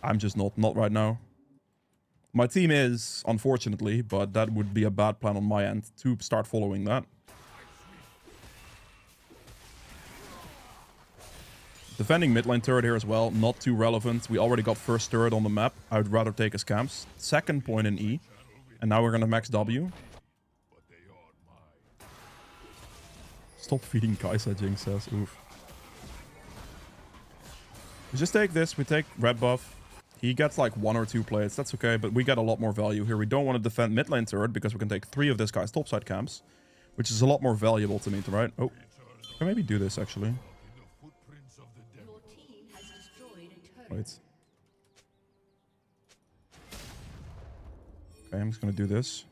I'm just not right now. My team is, unfortunately, but that would be a bad plan on my end to start following that. Defending mid lane turret here as well, not too relevant. We already got first turret on the map. I would rather take his camps. Second point in E. And now we're gonna max W. Stop feeding Kai'Sa, Jinx says. Oof. We just take this. We take red buff. He gets like 1 or 2 plates. That's okay, but we get a lot more value here. We don't want to defend mid lane turret because we can take 3 of this guy's topside camps, which is a lot more valuable to me, right? Oh, I can maybe do this actually. Wait. Okay, I'm just gonna do this.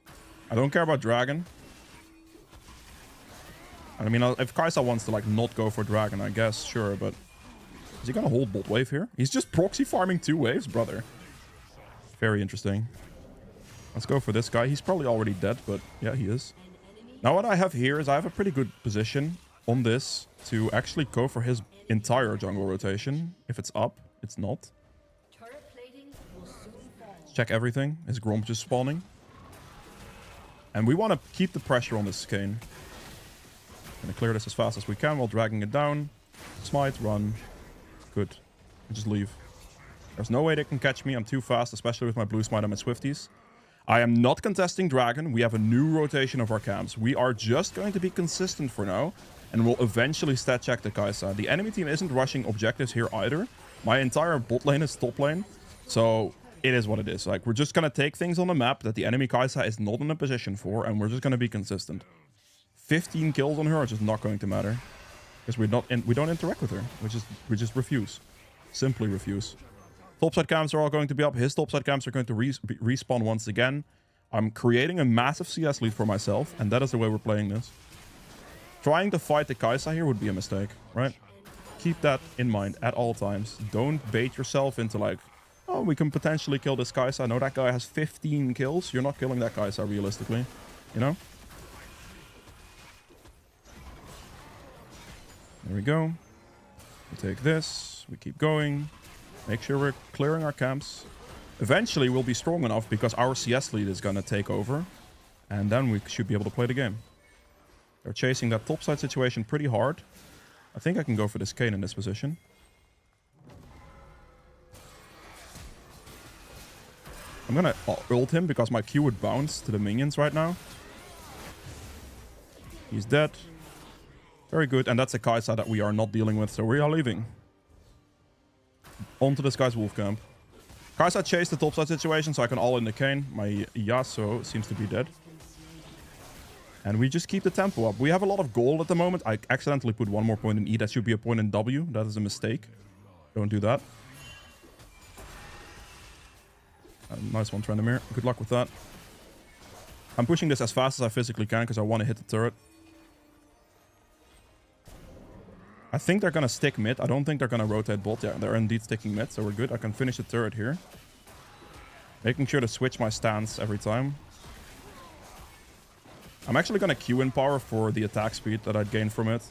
I don't care about Dragon. I mean, if Kai'Sa wants to like not go for Dragon, I guess, sure, but is he gonna hold bot wave here? He's just proxy farming 2 waves, brother. Very interesting. Let's go for this guy. He's probably already dead, but yeah, he is. Now what I have here is I have a pretty good position on this to actually go for his entire jungle rotation. If it's up, it's not. Let's check everything. Is Gromp just spawning? And we want to keep the pressure on this Kane. Gonna clear this as fast as we can while dragging it down. Smite, run. Good. Just leave. There's no way they can catch me. I'm too fast, especially with my blue smite and my Swifties. I am not contesting Dragon. We have a new rotation of our camps. We are just going to be consistent for now. And we'll eventually stat check the Kai'Sa. The enemy team isn't rushing objectives here either. My entire bot lane is top lane. So it is what it is. Like, we're just going to take things on the map that the enemy Kai'Sa is not in a position for. And we're just going to be consistent. 15 kills on her are just not going to matter. Because we don't interact with her. We just refuse. Simply refuse. Topside camps are all going to be up. His topside camps are going to respawn once again. I'm creating a massive CS lead for myself. And that is the way we're playing this. Trying to fight the Kai'Sa here would be a mistake, right? Keep that in mind at all times. Don't bait yourself into like, oh, we can potentially kill this Kai'Sa. No, that guy has 15 kills. You're not killing that Kai'Sa realistically, you know? There we go. We take this. We keep going. Make sure we're clearing our camps. Eventually, we'll be strong enough because our CS lead is going to take over. And then we should be able to play the game. They're chasing that topside situation pretty hard. I think I can go for this Kayn in this position. I'm going to ult him because my Q would bounce to the minions right now. He's dead. Very good. And that's a Kai'Sa that we are not dealing with, so we are leaving. Onto this guy's wolf camp. Kai'Sa chased the topside situation, so I can all in the Kayn. My Yasuo seems to be dead. And we just keep the tempo up. We have a lot of gold at the moment. I accidentally put one more point in E. That should be a point in W. That is a mistake. Don't do that. Nice one, Trendemir. Good luck with that. I'm pushing this as fast as I physically can because I want to hit the turret. I think they're going to stick mid. I don't think they're going to rotate bot. Yeah, they're indeed sticking mid, so we're good. I can finish the turret here. Making sure to switch my stance every time. I'm actually going to Q in power for the attack speed that I'd gain from it.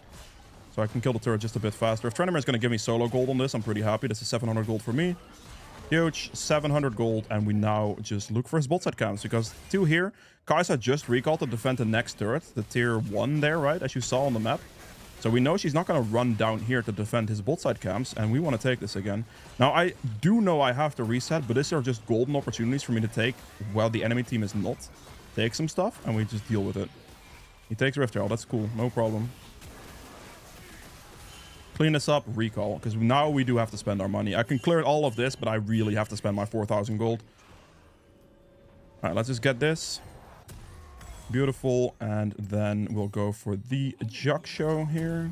So I can kill the turret just a bit faster. If Trendemir is going to give me solo gold on this, I'm pretty happy. This is 700 gold for me. Huge, 700 gold, and we now just look for his bot side camps, because 2 here. Kai'Sa just recalled to defend the next turret, the tier 1 there, right, as you saw on the map. So we know she's not going to run down here to defend his bot side camps, and we want to take this again. Now, I do know I have to reset, but these are just golden opportunities for me to take while the enemy team is not. Take some stuff, and we just deal with it. He takes Rift Herald, that's cool, no problem. Clean this up, recall, because now we do have to spend our money. I can clear all of this, but I really have to spend my 4,000 gold. All right, let's just get this. Beautiful, and then we'll go for the Jug Show here.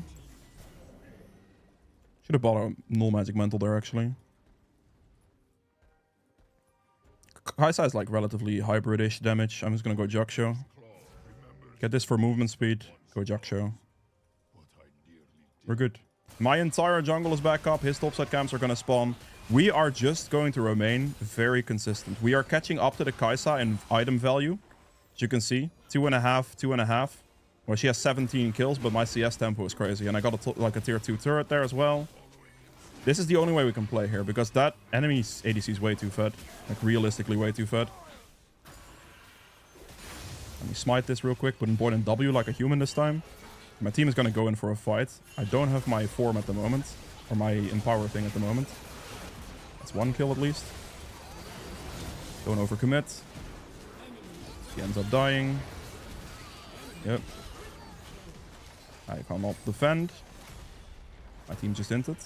Should have bought a null magic mantle there, actually. Kai'Sa is like relatively hybridish damage. I'm just gonna go Jug Show. Get this for movement speed. Go Jug Show. We're good. My entire jungle is back up. His topside camps are gonna spawn. We are just going to remain very consistent. We are catching up to the Kai'Sa in item value. As you can see, 2.5, 2.5. Well, she has 17 kills, but my CS tempo is crazy. And I got a tier 2 turret there as well. This is the only way we can play here, because that enemy's ADC is way too fed. Like, realistically way too fed. Let me smite this real quick. Put in point in W like a human this time. My team is going to go in for a fight. I don't have my form at the moment. Or my empower thing at the moment. That's 1 kill at least. Don't overcommit. He ends up dying. Yep. I cannot defend. My team just inted.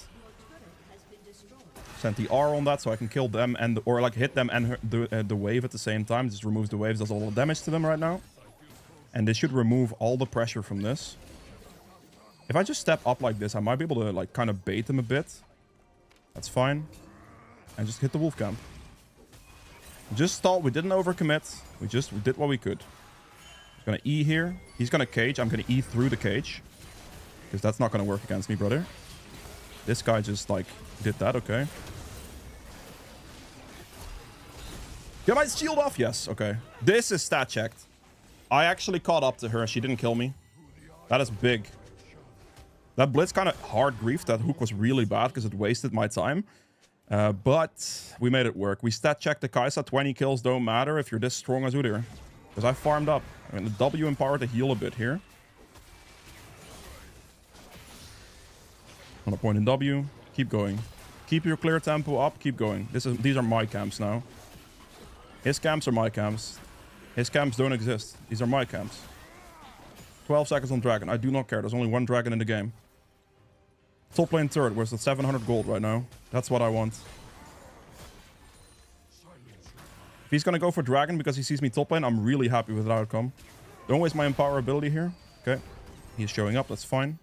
Sent the R on that so I can kill them and or like hit them and the wave at the same time. Just removes the waves, does a lot of damage to them right now. And this should remove all the pressure from this. If I just step up like this, I might be able to like kind of bait them a bit. That's fine. And just hit the wolf camp. Just stalled. We didn't overcommit. We did what we could. He's gonna E here. He's gonna cage. I'm gonna E through the cage. Because that's not gonna work against me, brother. This guy just like did that. Okay. Get my shield off. Yes. Okay. This is stat checked. I actually caught up to her. She didn't kill me. That is big. That blitz kind of hard grief. That hook was really bad because it wasted my time. But we made it work. We stat checked the Kai'Sa. 20 kills don't matter if you're this strong as Udyr. Because I farmed up. I'm going to W empower to heal a bit here. On a point in W. Keep going. Keep your clear tempo up. Keep going. These are my camps now. His camps are my camps. His camps don't exist. These are my camps. 12 seconds on dragon. I do not care. There's only 1 dragon in the game. Top lane turret. Where's the 700 gold right now? That's what I want. If he's gonna go for dragon because he sees me top lane, I'm really happy with the outcome. Don't waste my empower ability here. Okay. He's showing up. That's fine.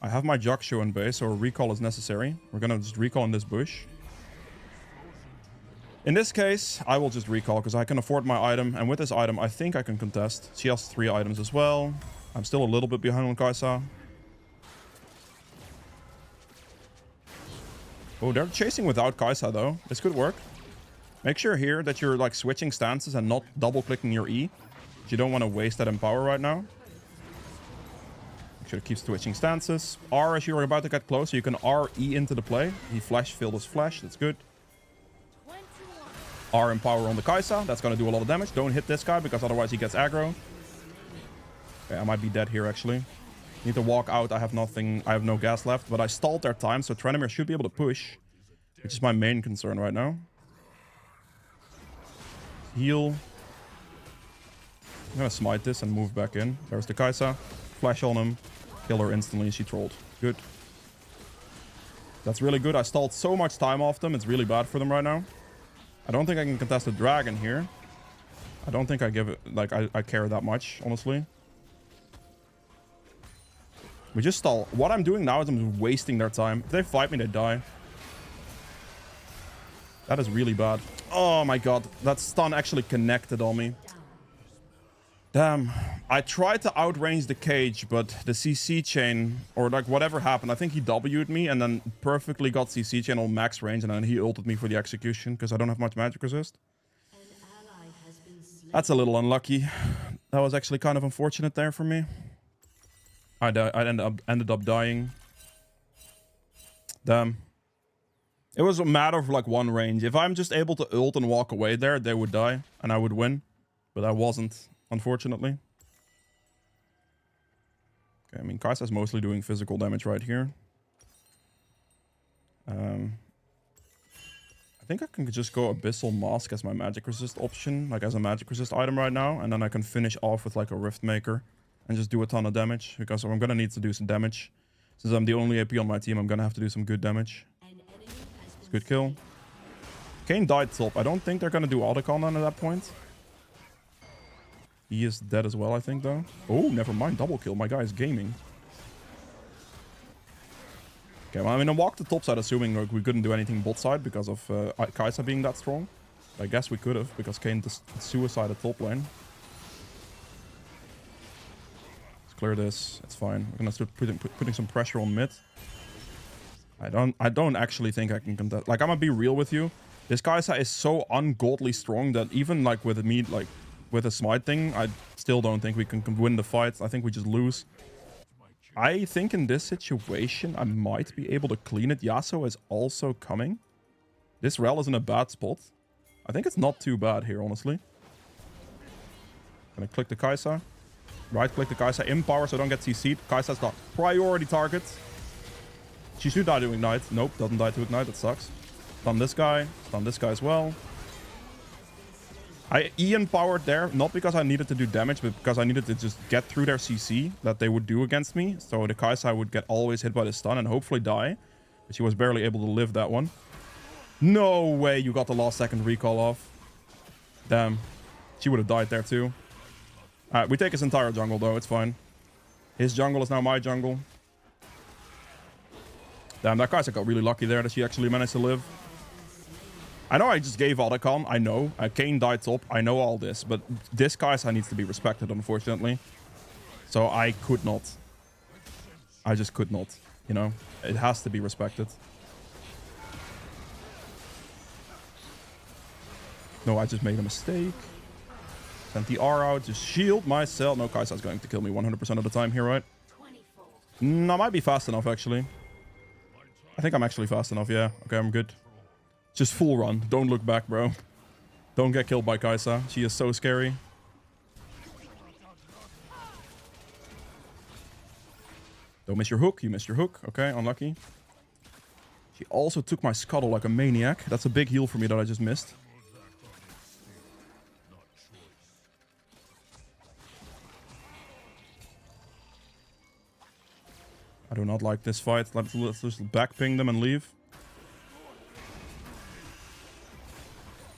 I have my Jug Show in base, so a recall is necessary. We're gonna just recall in this bush. In this case, I will just recall because I can afford my item. And with this item, I think I can contest. She has 3 items as well. I'm still a little bit behind on Kai'Sa. Oh, they're chasing without Kai'Sa though. This could work. Make sure here that you're like switching stances and not double clicking your E. You don't want to waste that empower right now. Make sure to keep switching stances. R as you're about to get closer, you can R E into the play. He flash filled his flash. That's good. RM power on the Kai'Sa. That's going to do a lot of damage. Don't hit this guy because otherwise he gets aggro. Okay, I might be dead here actually. Need to walk out. I have nothing. I have no gas left, but I stalled their time, so Tranimir should be able to push, which is my main concern right now. Heal. I'm gonna smite this and move back in. There's the Kai'Sa. Flash on him. Kill her instantly. She trolled. Good. That's really good. I stalled so much time off them. It's really bad for them right now. I don't think I can contest the dragon here. I don't think I give it, like, I care that much, honestly. We just stall. What I'm doing now is I'm just wasting their time. If they fight me, they die. That is really bad. Oh my god. That stun actually connected on me. Damn. I tried to outrange the cage, but the CC chain, or like whatever happened, I think he W'd me and then perfectly got CC chain on max range, and then he ulted me for the execution because I don't have much magic resist. That's a little unlucky. That was actually kind of unfortunate there for me. I ended up dying. Damn. It was a matter of like one range. If I'm just able to ult and walk away there, they would die and I would win. But I wasn't, unfortunately. Okay, I mean, Kai'Sa's mostly doing physical damage right here. I think I can just go Abyssal Mask as my magic resist option, like as a magic resist item right now. And then I can finish off with like a Rift Maker. And just do a ton of damage, because I'm gonna need to do some damage. Since I'm the only AP on my team, I'm gonna have to do some good damage. It's a good kill. Kayn died top. I don't think they're gonna do Autocon at that point. He is dead as well, I think, though. Oh, never mind. Double kill. My guy is gaming. Okay, well, I mean, I walked the top side, assuming like, we couldn't do anything bot side because of Kai'Sa being that strong. I guess we could have, because Kayn just suicided top lane. Clear this. It's fine. We're gonna start putting some pressure on mid. I don't actually think I can contest. Like, I'm gonna be real with you. This Kai'Sa is so ungodly strong that even like with me, like with a smite thing, I still don't think we can win the fight. I think we just lose. I think in this situation, I might be able to clean it. Yasuo is also coming. This rel is in a bad spot. I think it's not too bad here, honestly. Gonna click the Kai'Sa. Right-click the Kai'Sa in power so I don't get CC'd. Kai'Sa's got priority target. She should die to Ignite. Nope, doesn't die to Ignite. That sucks. Stun this guy. Stun this guy as well. I Ian powered there, not because I needed to do damage, but because I needed to just get through their CC that they would do against me. So the Kai'Sa would get always hit by the stun and hopefully die. But she was barely able to live that one. No way you got the last second recall off. Damn. She would have died there too. Alright, we take his entire jungle though, it's fine. His jungle is now my jungle. Damn, that Kai'Sa got really lucky there that she actually managed to live. I know I just gave Autocon, I know. Kayn died top, I know all this. But this Kai'Sa needs to be respected, unfortunately. So I could not. I just could not, you know. It has to be respected. No, I just made a mistake. Sent the R out to shield myself. No, Kai'Sa's going to kill me 100% of the time here, right? I might be fast enough, actually. I think I'm actually fast enough, yeah. Okay, I'm good. Just full run. Don't look back, bro. Don't get killed by Kai'Sa. She is so scary. Don't miss your hook. You missed your hook. Okay, unlucky. She also took my scuttle like a maniac. That's a big heal for me that I just missed. I do not like this fight. Let's just backping them and leave.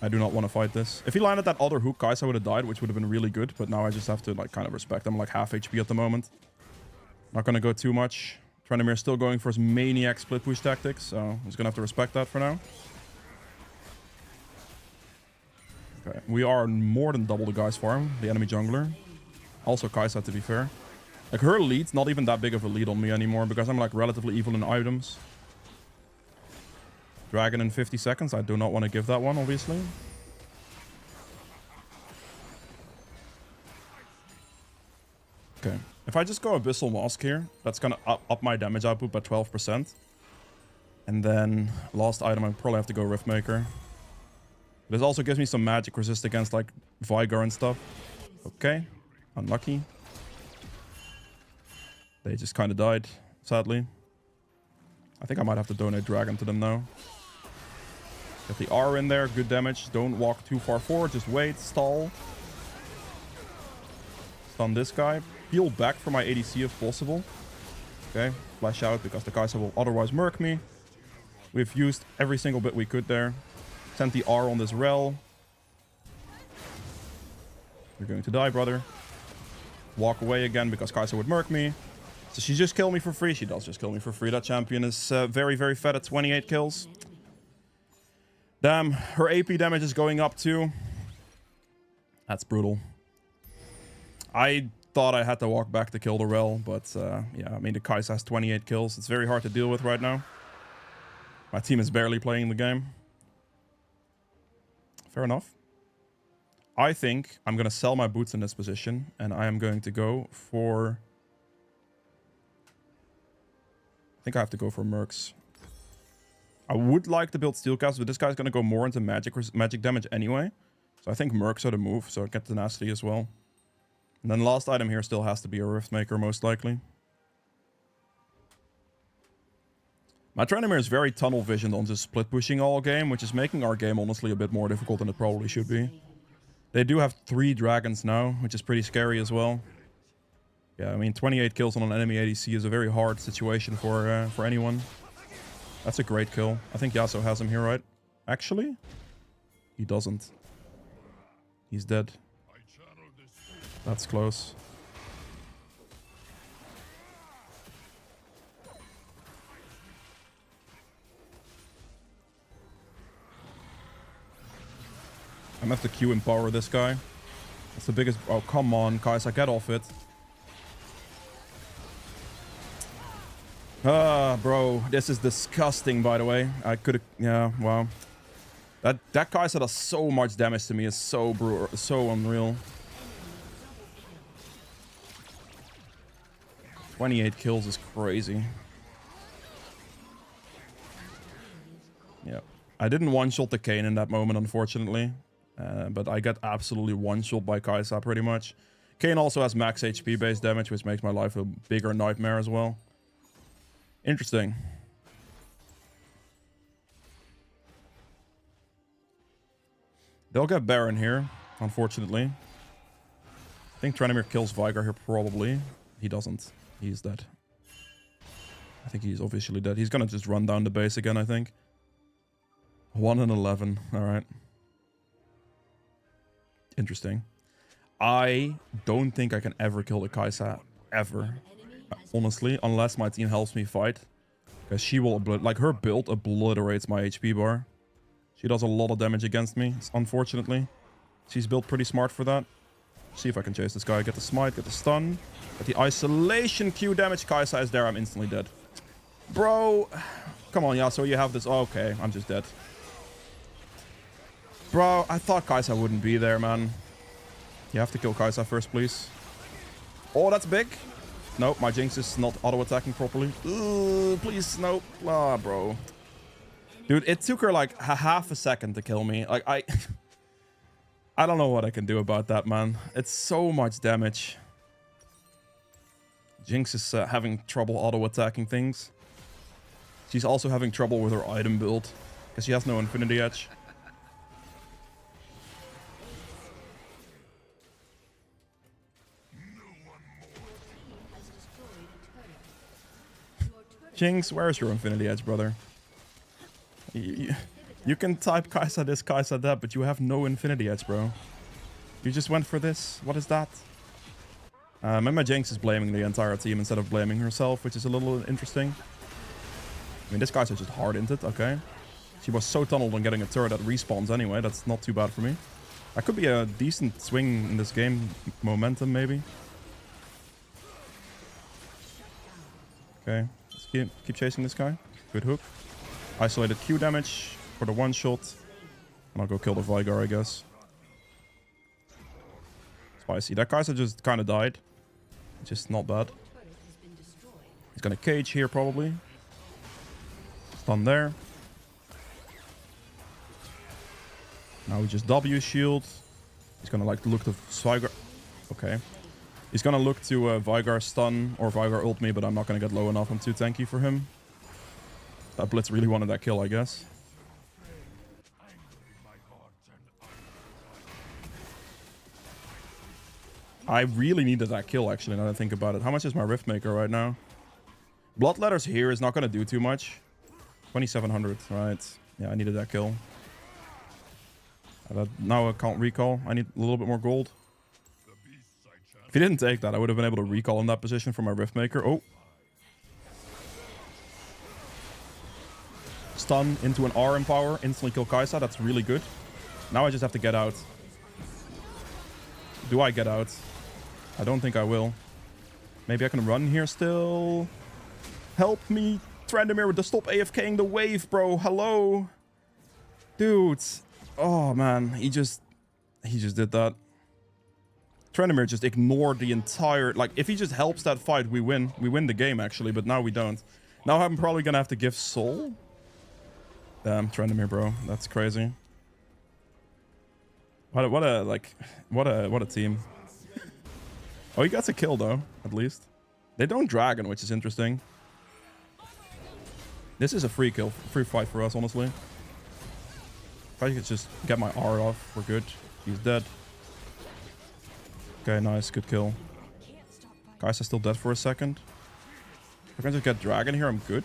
I do not want to fight this. If he landed that other hook, Kai'Sa would have died, which would have been really good. But now I just have to like kind of respect. I'm like half HP at the moment. Not going to go too much. Tranimir still going for his maniac split push tactics. So I'm just going to have to respect that for now. Okay. We are more than double the guy's farm. The enemy jungler. Also Kai'Sa, to be fair. Like, her lead's not even that big of a lead on me anymore because I'm, like, relatively evil in items. Dragon in 50 seconds. I do not want to give that one, obviously. Okay. If I just go Abyssal Mask here, that's going to up my damage output by 12%. And then, last item, I probably have to go Rift Maker. This also gives me some magic resist against like Vigar and stuff. Okay. Unlucky. They just kind of died, sadly. I think I might have to donate Dragon to them now. Get the R in there. Good damage. Don't walk too far forward. Just wait. Stall. Stun this guy. Peel back for my ADC if possible. Okay. Flash out because the Kai'Sa will otherwise murk me. We've used every single bit we could there. Sent the R on this rel. You're going to die, brother. Walk away again because Kai'Sa would murk me. So she just killed me for free. She does just kill me for free. That champion is very, very fed at 28 kills. Damn, her AP damage is going up too. That's brutal. I thought I had to walk back to kill the rel, but yeah, I mean, the Kai'Sa has 28 kills. It's very hard to deal with right now. My team is barely playing the game. Fair enough. I think I'm going to sell my boots in this position, and I am going to go for... I think I have to go for Mercs. I would like to build Steelcast, but this guy's going to go more into magic damage anyway. So I think Mercs are the move, so I get Tenacity as well. And then last item here still has to be a Riftmaker, most likely. My Tranimir is very tunnel visioned on just split pushing all game, which is making our game honestly a bit more difficult than it probably should be. They do have 3 dragons now, which is pretty scary as well. Yeah, I mean, 28 kills on an enemy ADC is a very hard situation for anyone. That's a great kill. I think Yasuo has him here, right? Actually, he doesn't. He's dead. That's close. I'm gonna have to Q empower this guy. That's the biggest... Oh, come on, Kai'Sa, get off it. Ah, bro, this is disgusting, by the way. I could've... Yeah, wow. That Kai'Sa does so much damage to me. It's so brutal, so unreal. 28 kills is crazy. Yeah. I didn't one-shot the Kayn in that moment, unfortunately. But I got absolutely one-shot by Kai'Sa, pretty much. Kayn also has max HP based damage, which makes my life a bigger nightmare as well. Interesting. They'll get Baron here, unfortunately. I think Tranimir kills Vigar here, probably. He doesn't. He's dead. I think he's officially dead. He's gonna just run down the base again, I think. 1 and 11. Alright. Interesting. I don't think I can ever kill the Kai'Sa. Ever. Honestly, unless my team helps me fight. Because she will... Like, her build obliterates my HP bar. She does a lot of damage against me, unfortunately. She's built pretty smart for that. See if I can chase this guy. Get the smite, get the stun. Get the isolation Q damage. Kai'Sa is there. I'm instantly dead. Bro. Come on, Yasuo. You have this. Oh, okay. I'm just dead. Bro, I thought Kai'Sa wouldn't be there, man. You have to kill Kai'Sa first, please. Oh, that's big. Nope, my Jinx is not auto-attacking properly. Ooh, please, nope. Ah, bro. Dude, it took her like half a second to kill me. Like, I don't know what I can do about that, man. It's so much damage. Jinx is having trouble auto-attacking things. She's also having trouble with her item build. Because she has no Infinity Edge. Jinx, where's your Infinity Edge, brother? You can type Kai'Sa this, Kai'Sa that, but you have no Infinity Edge, bro. You just went for this? What is that? Maybe Jinx is blaming the entire team instead of blaming herself, which is a little interesting. I mean, this guy's just hard into it, okay. She was so tunneled on getting a turret that respawns anyway. That's not too bad for me. That could be a decent swing in this game. Momentum, maybe. Okay. Keep chasing this guy. Good hook. Isolated Q damage for the one shot. And I'll go kill the Vigar, I guess. Spicy. That Kai'Sa just kind of died. Just not bad. He's gonna cage here, probably. Stun there. Now we just W shield. He's gonna like look to Svigar. Okay. He's gonna look to Vygar stun or Vygar ult me, but I'm not gonna get low enough. I'm too tanky for him. That Blitz really wanted that kill, I guess. I really needed that kill, actually, now that I think about it. How much is my Riftmaker right now? Bloodletters here is not going to do too much. 2,700, right. Yeah, I needed that kill. Now I can't recall. I need a little bit more gold. If he didn't take that, I would have been able to recall in that position for my Riftmaker. Oh. Stun into an R empower. Instantly kill Kai'Sa. That's really good. Now I just have to get out. Do I get out? I don't think I will. Maybe I can run here still. Help me, Trandamir, with the stop AFKing the wave, bro. Hello. Dude. Oh, man. He just did that. Trandamir just ignored the entire... Like, if he just helps that fight, we win. We win the game, actually, but now we don't. Now I'm probably gonna have to give Soul. Damn, Trandamir, bro. That's crazy. What a team. Oh, he gets a kill, though, at least. They don't Dragon, which is interesting. This is a free kill. Free fight for us, honestly. If I could just get my R off, we're good. He's dead. Okay, nice. Good kill. Kai'Sa's still dead for a second. If I can just get Dragon here, I'm good.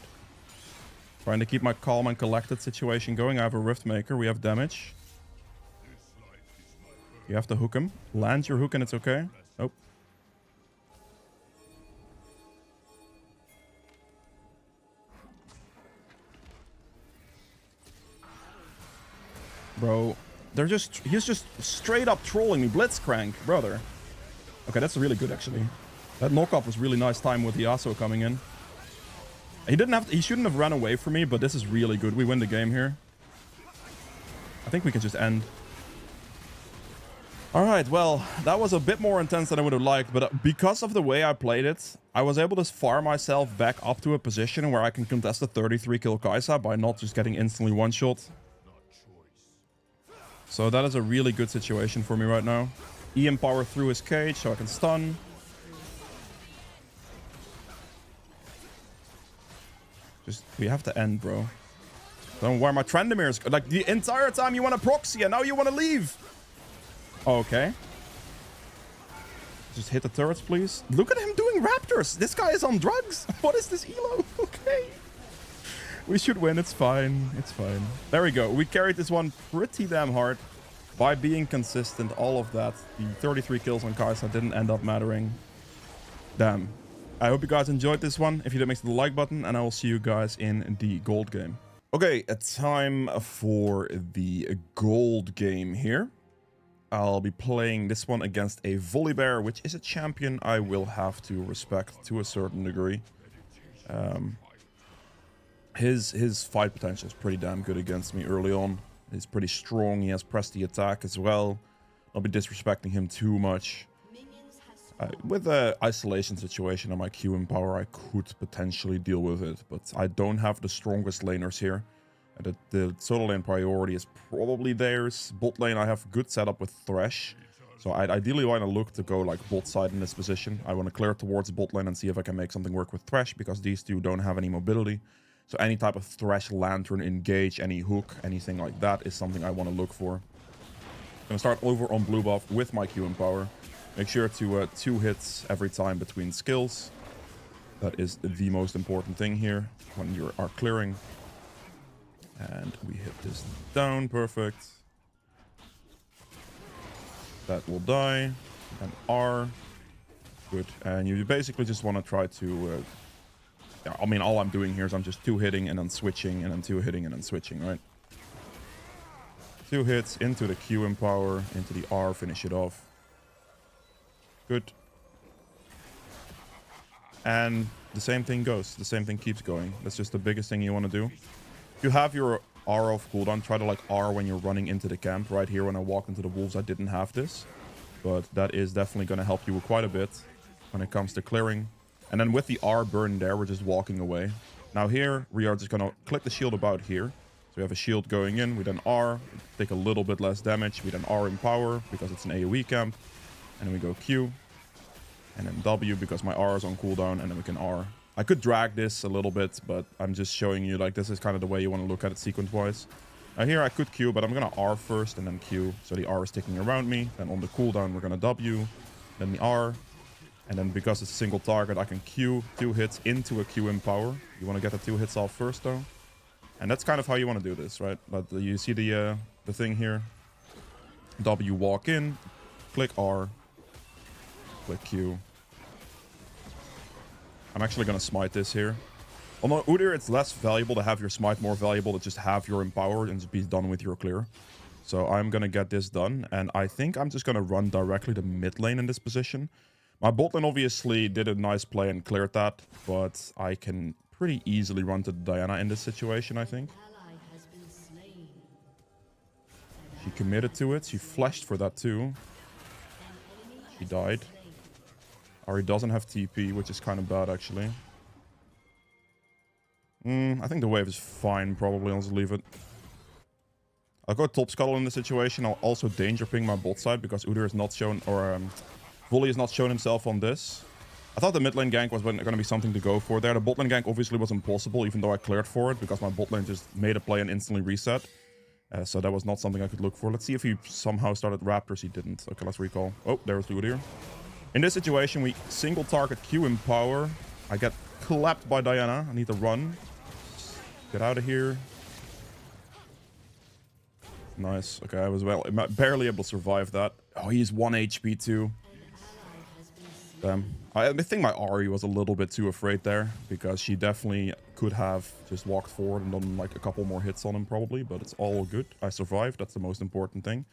Trying to keep my calm and collected situation going. I have a Riftmaker. We have damage. You have to hook him. Land your hook and it's okay. Nope. Bro, he's just straight up trolling me. Blitzcrank, brother. Okay, that's really good, actually. That knockup was really nice time with Yasuo coming in. He shouldn't have run away from me, but this is really good. We win the game here. I think we can just end. All right, well, that was a bit more intense than I would have liked, but because of the way I played it, I was able to fire myself back up to a position where I can contest a 33 kill Kai'Sa by not just getting instantly one-shot. So that is a really good situation for me right now. EM power through his cage so I can stun. We have to end, bro. Don't worry, my Trandamir's... Like, the entire time you want to proxy and now you want to leave. Okay. Just hit the turrets, please. Look at him doing raptors. This guy is on drugs. What is this ELO? Okay. We should win. It's fine. It's fine. There we go. We carried this one pretty damn hard. By being consistent, all of that. The 33 kills on Kai'Sa didn't end up mattering. Damn. I hope you guys enjoyed this one. If you did, make sure the like button. And I will see you guys in the gold game. Okay, a time for the gold game here. I'll be playing this one against a Volibear, which is a champion I will have to respect to a certain degree. His fight potential is pretty damn good against me early on. He's pretty strong. He has pressed the attack as well. I'll be disrespecting him too much. With the isolation situation on my Q and power, I could potentially deal with it, but I don't have the strongest laners here. The solo lane priority is probably theirs. Bot lane, I have good setup with Thresh. So I'd ideally want to look to go like bot side in this position. I want to clear towards bot lane and see if I can make something work with Thresh, because these two don't have any mobility. So any type of Thresh, Lantern, Engage, any hook, anything like that is something I want to look for. I'm going to start over on blue buff with my Q and power. Make sure to 2 hits every time between skills. That is the most important thing here when you are clearing. And we hit this down. Perfect. That will die. And R. Good. And you basically just want to try to... yeah, I mean, all I'm doing here is I'm just 2 hitting and then switching and then 2 hitting and then switching, right? 2 hits into the Q and power, into the R, finish it off. Good. And the same thing goes. The same thing keeps going. That's just the biggest thing you want to do. If you have your R off cooldown, try to like R when you're running into the camp. Right here when I walked into the wolves, I didn't have this. But that is definitely going to help you quite a bit when it comes to clearing. And then with the R burn there, we're just walking away. Now here, we are just going to click the shield about here. So we have a shield going in, we then R, take a little bit less damage, we then R in power because it's an AoE camp, and then we go Q, and then W because my R is on cooldown, and then we can R. I could drag this a little bit, but I'm just showing you, like, this is kind of the way you want to look at it sequence-wise. Now here I could Q, but I'm going to R first and then Q, so the R is sticking around me. Then on the cooldown we're going to W, then the R, and then because it's a single target I can Q 2 hits into a Q in power. You want to get the 2 hits off first though. And that's kind of how you want to do this, right? But you see the thing here. W walk in, click R, click Q. I'm actually going to smite this here. On Udyr, it's less valuable to have your smite, more valuable to just have your empower and just be done with your clear. So I'm going to get this done, and I think I'm just going to run directly to mid lane in this position. My bot lane obviously did a nice play and cleared that, but I can pretty easily run to Diana in this situation, I think. She committed to it. She flashed for that too. She died. Ahri doesn't have TP, which is kind of bad, actually. I think the wave is fine, probably. I'll just leave it. I'll go top scuttle in this situation. I'll also danger ping my bot side because Udyr is not shown, or Volley has not shown himself on this. I thought the mid lane gank was going to be something to go for there. The bot lane gank obviously was impossible, even though I cleared for it, because my bot lane just made a play and instantly reset. So that was not something I could look for. Let's see if he somehow started Raptors. He didn't. Okay, let's recall. Oh, there's the Udyr. In this situation, we single target Q in power. I get clapped by Diana. I need to run. Get out of here. Nice. Okay, I was barely able to survive that. Oh, he's 1 HP too. Damn. I think my Ahri was a little bit too afraid there, because she definitely could have just walked forward and done like a couple more hits on him probably, but it's all good. I survived. That's the most important thing.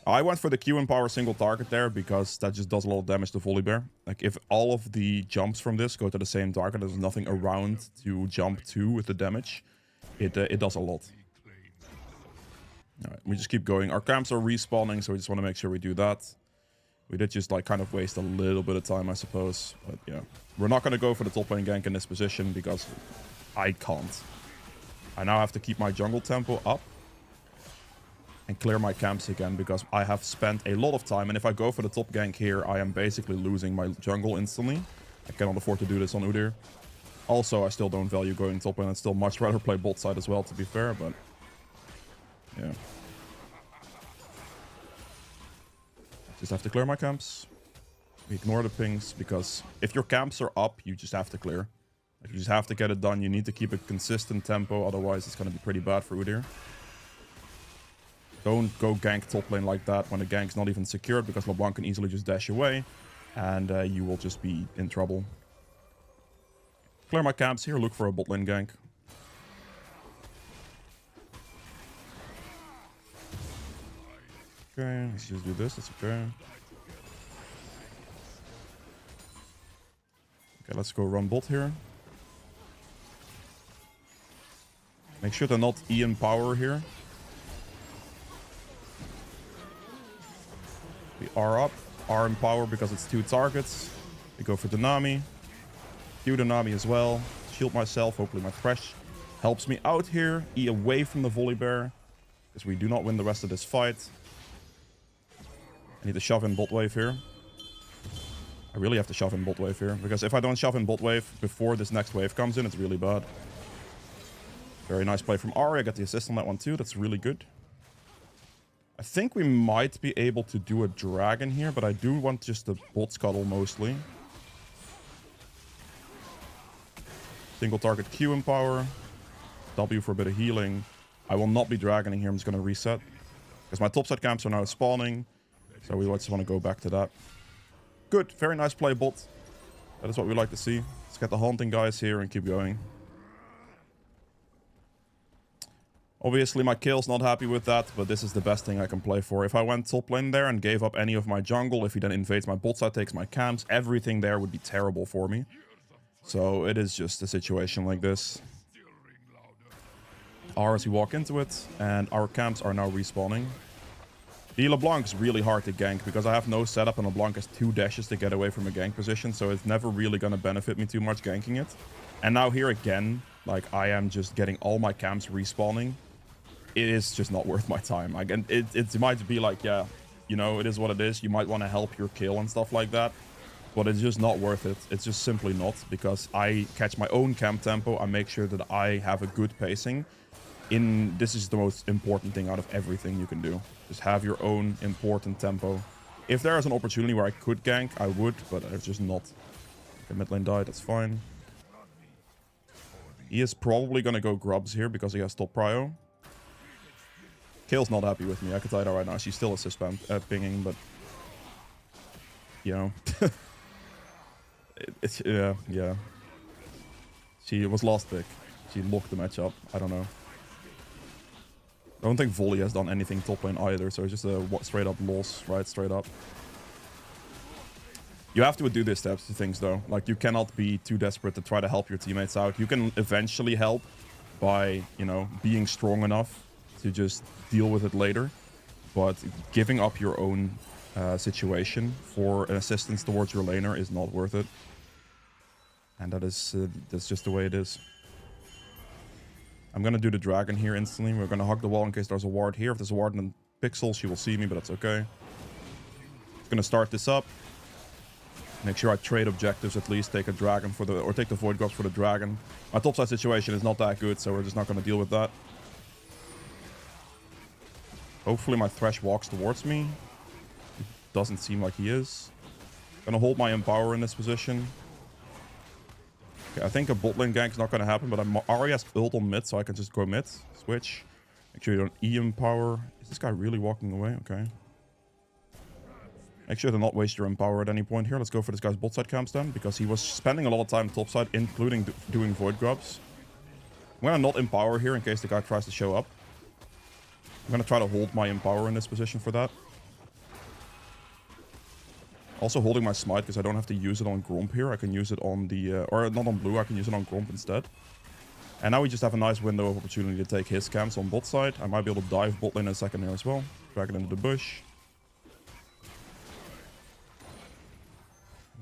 I went for the Q and power single target there because that just does a lot of damage to Volibear. Like, if all of the jumps from this go to the same target, there's nothing around to jump to with the damage. It does a lot. Alright, we just keep going. Our camps are respawning, so we just want to make sure we do that. We did just like kind of waste a little bit of time, I suppose. But yeah, we're not going to go for the top lane gank in this position because I can't. I now have to keep my jungle tempo up and clear my camps again because I have spent a lot of time. And if I go for the top gank here, I am basically losing my jungle instantly. I cannot afford to do this on Udyr. Also, I still don't value going top lane. I'd still much rather play bot side as well, to be fair, but yeah. Just have to clear my camps. Ignore the pings, because if your camps are up, you just have to clear. Like, you just have to get it done. You need to keep a consistent tempo, otherwise it's going to be pretty bad for Udyr. Don't go gank top lane like that when the gank's not even secured, because LeBlanc can easily just dash away, and you will just be in trouble. Clear my camps here, look for a bot lane gank. Okay, let's just do this, that's okay. Okay, let's go run bot here. Make sure to not E in power here. We are up, R in power because it's 2 targets. We go for Dynami. Q Dynami as well. Shield myself, hopefully my Thresh helps me out here. E away from the Volibear, because we do not win the rest of this fight. I need to shove in bot wave here. I really have to shove in bot wave here, because if I don't shove in bot wave before this next wave comes in, it's really bad. Very nice play from Ahri. I got the assist on that one too. That's really good. I think we might be able to do a dragon here, but I do want just the bot scuttle mostly. Single target Q in power. W for a bit of healing. I will not be dragoning here. I'm just going to reset, because my topside camps are now spawning. So we just want to go back to that. Good. Very nice play, bot. That is what we like to see. Let's get the haunting guys here and keep going. Obviously, my kill's not happy with that, but this is the best thing I can play for. If I went top lane there and gave up any of my jungle, if he then invades my bot side, takes my camps, everything there would be terrible for me. So it is just a situation like this. As we walk into it, and our camps are now respawning. The LeBlanc is really hard to gank because I have no setup, and LeBlanc has 2 dashes to get away from a gank position, so it's never really going to benefit me too much ganking it. And now here again, like, I am just getting all my camps respawning. it is just not worth my time. Like, and it might be like, yeah, you know, it is what it is. You might want to help your kill and stuff like that, but it's just not worth it. It's just simply not, because I catch my own camp tempo. I make sure that I have a good pacing. This is the most important thing out of everything you can do. Just have your own important tempo. If there is an opportunity where I could gank, I would, but it's just not. Okay, mid lane died, that's fine. He is probably gonna go grubs here because he has top prio. Kale's not happy with me, I can tell you that right now. She's still assist pinging, but... You know. Yeah. She was last pick. She locked the match up. I don't know. I don't think Volley has done anything top lane either, so it's just a straight up loss, right? Straight up. You have to do these steps to things though. Like, you cannot be too desperate to try to help your teammates out. You can eventually help by, you know, being strong enough to just deal with it later. But giving up your own situation for an assistance towards your laner is not worth it. And that's just the way it is. I'm gonna do the dragon here instantly. We're gonna hug the wall in case there's a ward here. If there's a ward in the pixel, she will see me, but that's okay. Gonna start this up. Make sure I trade objectives at least. Take a dragon for the... Or take the void grubs for the dragon. My topside situation is not that good, so we're just not gonna deal with that. Hopefully my Thresh walks towards me. It doesn't seem like he is. Gonna hold my Empower in this position. Okay, I think a bot lane gank is not going to happen, but Ahri has ult on mid, so I can just go mid. Switch. Make sure you don't E-Empower. Is this guy really walking away? Okay. Make sure to not waste your Empower at any point here. Let's go for this guy's bot side camps then, because he was spending a lot of time topside, including doing void grubs. I'm going to not Empower here in case the guy tries to show up. I'm going to try to hold my Empower in this position for that. Also holding my smite because I don't have to use it on Gromp here. I can use it on the... or not on blue, I can use it on Gromp instead. And now we just have a nice window of opportunity to take his camps on bot side. I might be able to dive bot lane in a second here as well. Drag it into the bush.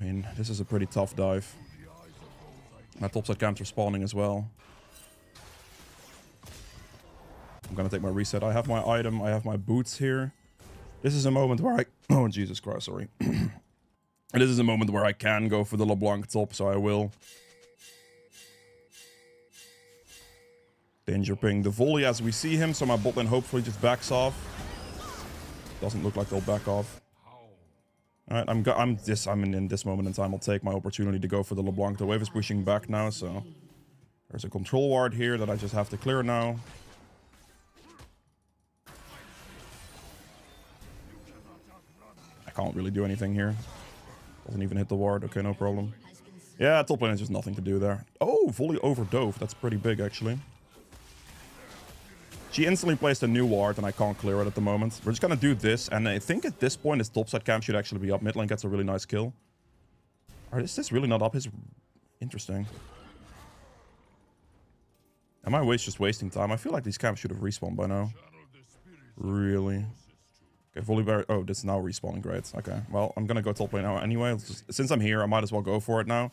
I mean, this is a pretty tough dive. My topside camps are spawning as well. I'm gonna take my reset. I have my item, I have my boots here. This is a moment where I... Oh, Jesus Christ, sorry. This is a moment where I can go for the LeBlanc top, so I will. Danger ping the volley as we see him, so my bot lane hopefully just backs off. Doesn't look like they'll back off. Alright, I'm in this moment in time. I'll take my opportunity to go for the LeBlanc. The wave is pushing back now, so... There's a control ward here that I just have to clear now. I can't really do anything here. Doesn't even hit the ward. Okay, no problem. Yeah, top lane is just nothing to do there. Oh, volley over Dove. That's pretty big, actually. She instantly placed a new ward, and I can't clear it at the moment. We're just gonna do this, and I think at this point, his topside camp should actually be up. Mid lane gets a really nice kill. Alright, is this really not up? Interesting. Am I just wasting time? I feel like these camps should have respawned by now. Really? Okay, Volibear. Oh, this is now respawning. Great. Okay. Well, I'm gonna go top lane now anyway. Since I'm here, I might as well go for it now.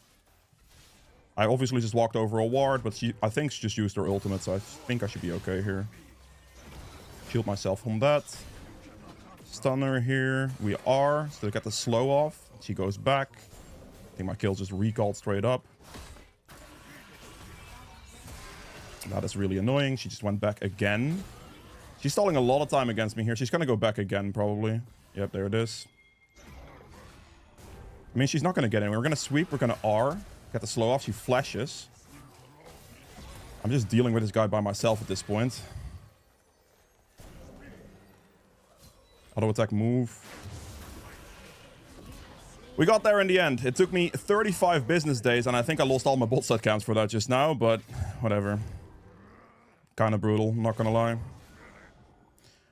I obviously just walked over a ward, but I think she just used her ultimate, so I think I should be okay here. Shield myself from that. Stunner here. We are. Still get the slow off. She goes back. I think my kill just recalled straight up. That is really annoying. She just went back again. She's stalling a lot of time against me here. She's gonna go back again, probably. Yep, there it is. I mean, she's not gonna get in. We're gonna sweep. We're gonna R. Get the slow off. She flashes. I'm just dealing with this guy by myself at this point. Auto attack move. We got there in the end. It took me 35 business days, and I think I lost all my bot side camps for that just now, but whatever. Kind of brutal, I'm not gonna lie.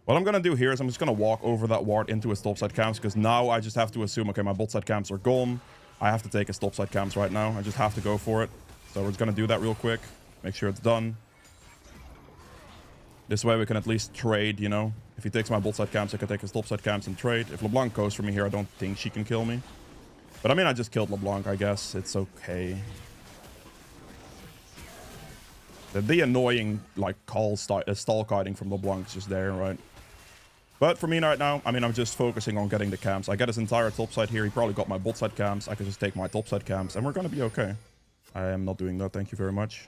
What I'm gonna do here is I'm just gonna walk over that ward into his topside camps, because now I just have to assume, okay, my bot side camps are gone. I have to take his topside camps right now. I just have to go for it. So we're just gonna do that real quick. Make sure it's done. This way we can at least trade, you know. If he takes my bot side camps, I can take his topside camps and trade. If LeBlanc goes for me here, I don't think she can kill me. But I mean, I just killed LeBlanc, I guess. It's okay. The annoying, like, stall kiting from LeBlanc is just there, right? But for me right now, I mean, I'm just focusing on getting the camps. I get his entire top side here. He probably got my bot side camps. I can just take my top side camps, and we're gonna be okay. I am not doing that, thank you very much.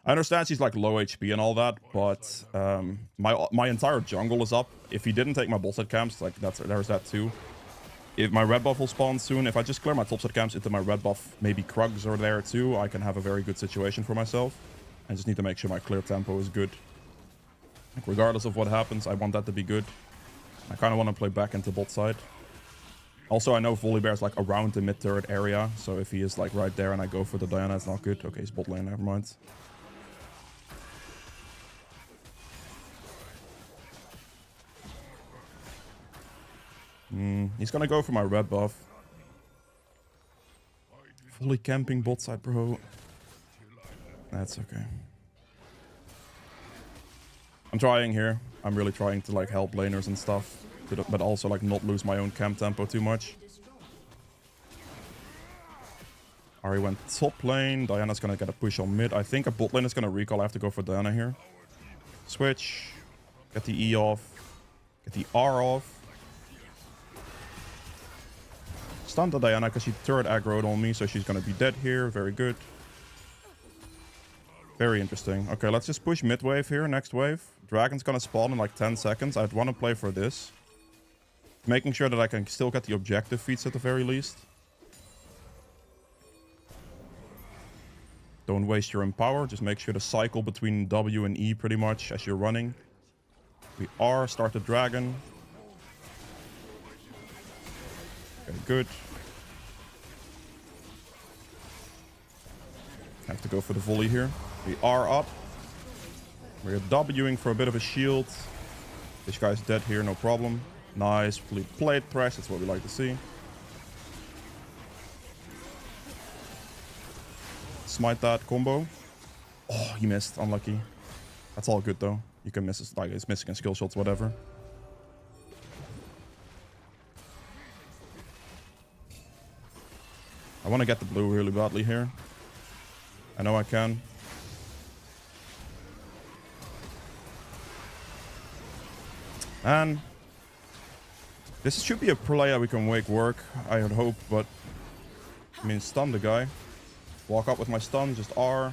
I understand she's like low HP and all that, but my entire jungle is up. If he didn't take my bot side camps, like there's that too. If my red buff will spawn soon, if I just clear my top side camps into my red buff, maybe Krugs are there too, I can have a very good situation for myself. I just need to make sure my clear tempo is good. Like, regardless of what happens, I want that to be good. I kind of want to play back into bot side. Also, I know Volibear's like around the mid turret area, so if he is like right there and I go for the Diana, it's not good. Okay, he's bot lane, never mind. He's gonna go for my red buff. Fully camping bot side, bro. That's okay. I'm trying here. I'm really trying to like help laners and stuff, but also like not lose my own camp tempo too much. Ahri went top lane. Diana's gonna get a push on mid. I think a bot lane is gonna recall. I have to go for Diana here. Switch. Get the E off. Get the R off. Stunned the Diana because she turret aggroed on me, so she's gonna be dead here. Very good. Very interesting. Okay, let's just push mid wave here, next wave. Dragon's gonna spawn in like 10 seconds. I'd want to play for this. Making sure that I can still get the objective feats at the very least. Don't waste your empower. Just make sure to cycle between W and E pretty much as you're running. We are start the dragon. Okay, good. Have to go for the volley here. We are up. We're Wing for a bit of a shield. This guy's dead here, no problem. Nice, fully plate press. That's what we like to see. Smite that combo. Oh, he missed. Unlucky. That's all good though. You can miss it, like it's missing in skill shots, whatever. I want to get the blue really badly here. I know I can. And this should be a play we can make work, I would hope, but I mean, stun the guy. Walk up with my stun, just R.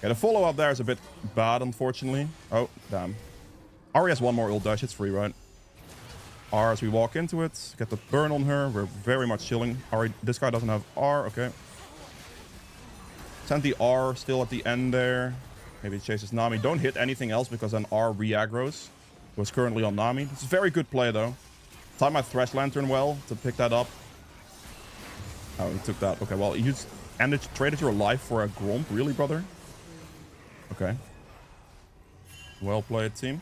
Yeah, the follow-up there is a bit bad, unfortunately. Oh, damn. Ahri has one more ult dash, it's free, right? R as we walk into it, get the burn on her, we're very much chilling. Ahri, this guy doesn't have R, okay. Send the R still at the end there. Maybe it chases Nami. Don't hit anything else because then R re-aggros. Was currently on Nami. It's a very good play though. Timed my Thresh Lantern well to pick that up. Oh, he took that. Okay, well, you traded your life for a Gromp? Really, brother? Okay. Well played, team.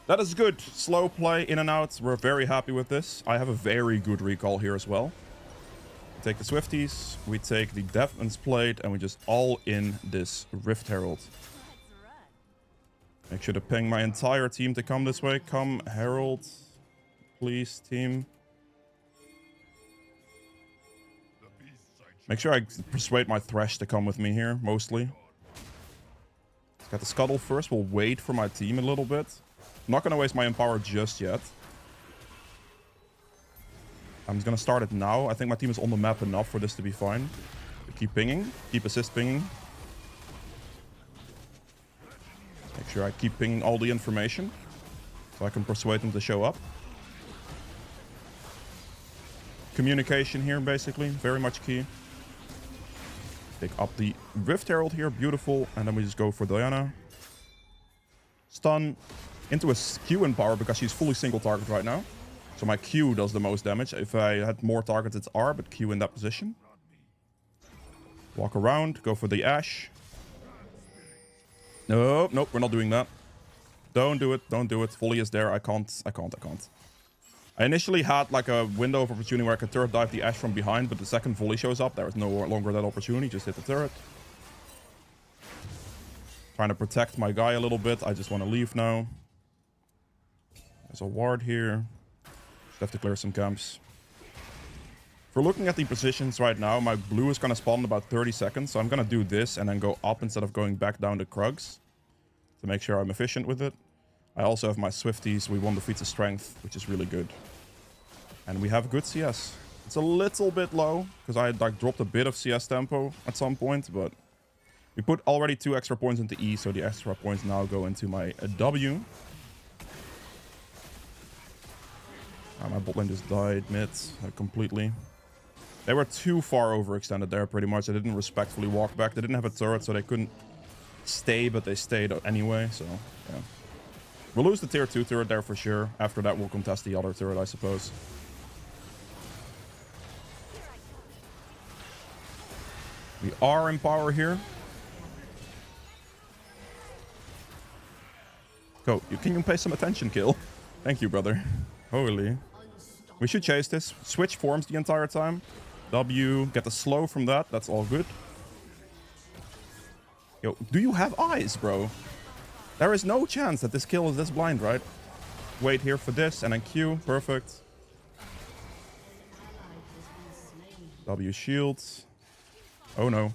That is good. Slow play, in and out. We're very happy with this. I have a very good recall here as well. We take the Swifties, we take the Deathman's Plate, and we just all in this Rift Herald. Make sure to ping my entire team to come this way. Come, Herald. Please, team. Make sure I persuade my Thresh to come with me here, mostly. Let's get the Scuttle first. We'll wait for my team a little bit. I'm not going to waste my Empower just yet. I'm just going to start it now. I think my team is on the map enough for this to be fine. Keep pinging. Keep assist pinging. Make sure I keep pinging all the information so I can persuade them to show up. Communication here, basically. Very much key. Pick up the Rift Herald here. Beautiful. And then we just go for Diana. Stun into a Q in power because she's fully single target right now. So my Q does the most damage. If I had more targets, it's R, but Q in that position. Walk around. Go for the Ashe. Nope, nope, we're not doing that. Don't do it, don't do it. Volley is there. I can't. I initially had like a window of opportunity where I could turret dive the Ashe from behind, but the second volley shows up. There is no longer that opportunity. Just hit the turret. Trying to protect my guy a little bit. I just want to leave now. There's a ward here. Just have to clear some camps. For looking at the positions right now, my blue is going to spawn in about 30 seconds. So I'm going to do this and then go up instead of going back down the Krugs to make sure I'm efficient with it. I also have my Swifties. We won defeats of strength, which is really good. And we have good CS. It's a little bit low because I like dropped a bit of CS tempo at some point, but we put already 2 extra points into E, so the extra points now go into my W. My bot lane just died mid completely. They were too far overextended there, pretty much. They didn't respectfully walk back. They didn't have a turret, so they couldn't stay, but they stayed anyway, so yeah. We'll lose the tier 2 turret there for sure. After that, we'll contest the other turret, I suppose. We are in power here. Go. Can you pay some attention, Kill? Thank you, brother. Holy. We should chase this. Switch forms the entire time. W. Get the slow from that. That's all good. Yo, do you have eyes, bro? There is no chance that this kill is this blind, right? Wait here for this and then Q. Perfect. W shields. Oh no.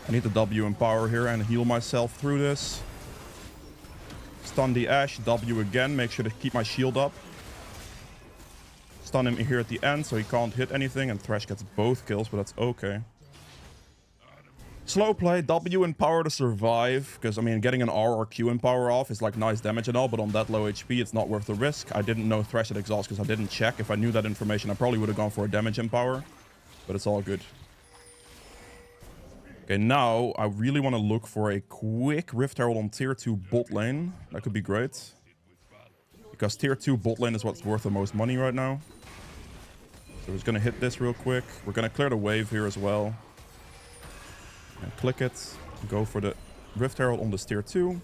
I need the W in power here and heal myself through this. Stun the Ashe. W again. Make sure to keep my shield up. Stun him here at the end so he can't hit anything. And Thresh gets both kills, but that's okay. Slow play. W in power to survive. Because, I mean, getting an R or Q in power off is like nice damage and all. But on that low HP, it's not worth the risk. I didn't know Thresh had exhaust because I didn't check. If I knew that information, I probably would have gone for a damage in power. But it's all good. Okay, now I really want to look for a quick Rift Herald on tier 2 bot lane. That could be great. Because tier 2 bot lane is what's worth the most money right now. So we're just going to hit this real quick. We're going to clear the wave here as well. And click it. Go for the Rift Herald on this tier 2.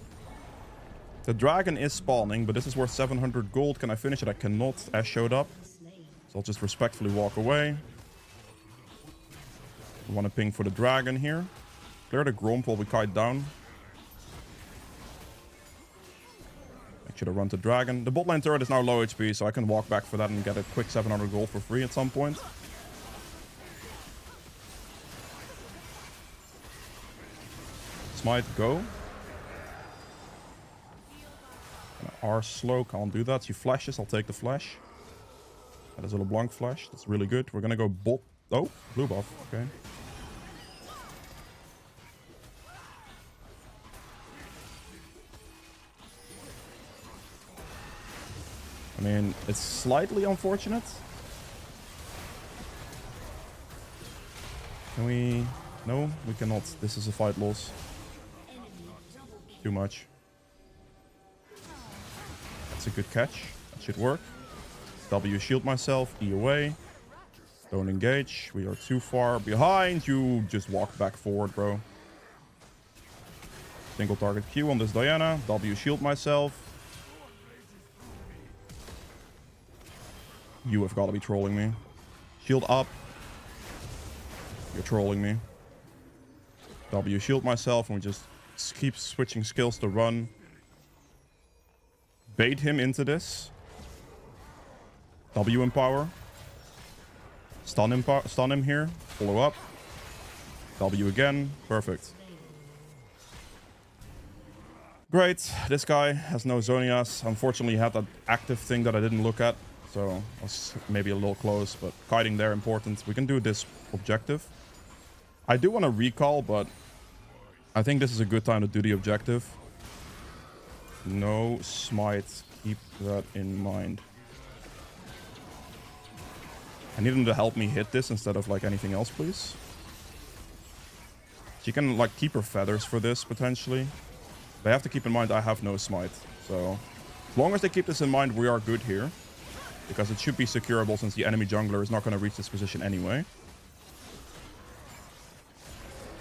The dragon is spawning, but this is worth 700 gold. Can I finish it? I cannot. Ashe showed up. So I'll just respectfully walk away. We want to ping for the dragon here. Clear the Gromp while we kite down. Make sure to run the dragon. The bot lane turret is now low HP, so I can walk back for that and get a quick 700 gold for free at some point. Smite, go. R slow, can't do that. She flashes, I'll take the flash. That is a LeBlanc flash. That's really good. We're gonna go bot. Oh, blue buff. Okay. I mean, it's slightly unfortunate. Can we... No, we cannot. This is a fight loss. Too much. That's a good catch. That should work. W shield myself. E away. Don't engage. We are too far behind. You just walk back forward, bro. Single target Q on this Diana. W shield myself. You have got to be trolling me. Shield up. You're trolling me. W shield myself and we just keep switching skills to run. Bait him into this. W empower. Stun him here. Follow up. W again. Perfect. Great. This guy has no Zonias. Unfortunately, he had that active thing that I didn't look at. So I was maybe a little close, but kiting there important. We can do this objective. I do want to recall, but I think this is a good time to do the objective. No smite. Keep that in mind. I need him to help me hit this instead of like anything else, please. She can like keep her feathers for this potentially. They have to keep in mind I have no smite. So as long as they keep this in mind, we are good here. Because it should be securable since the enemy jungler is not going to reach this position anyway.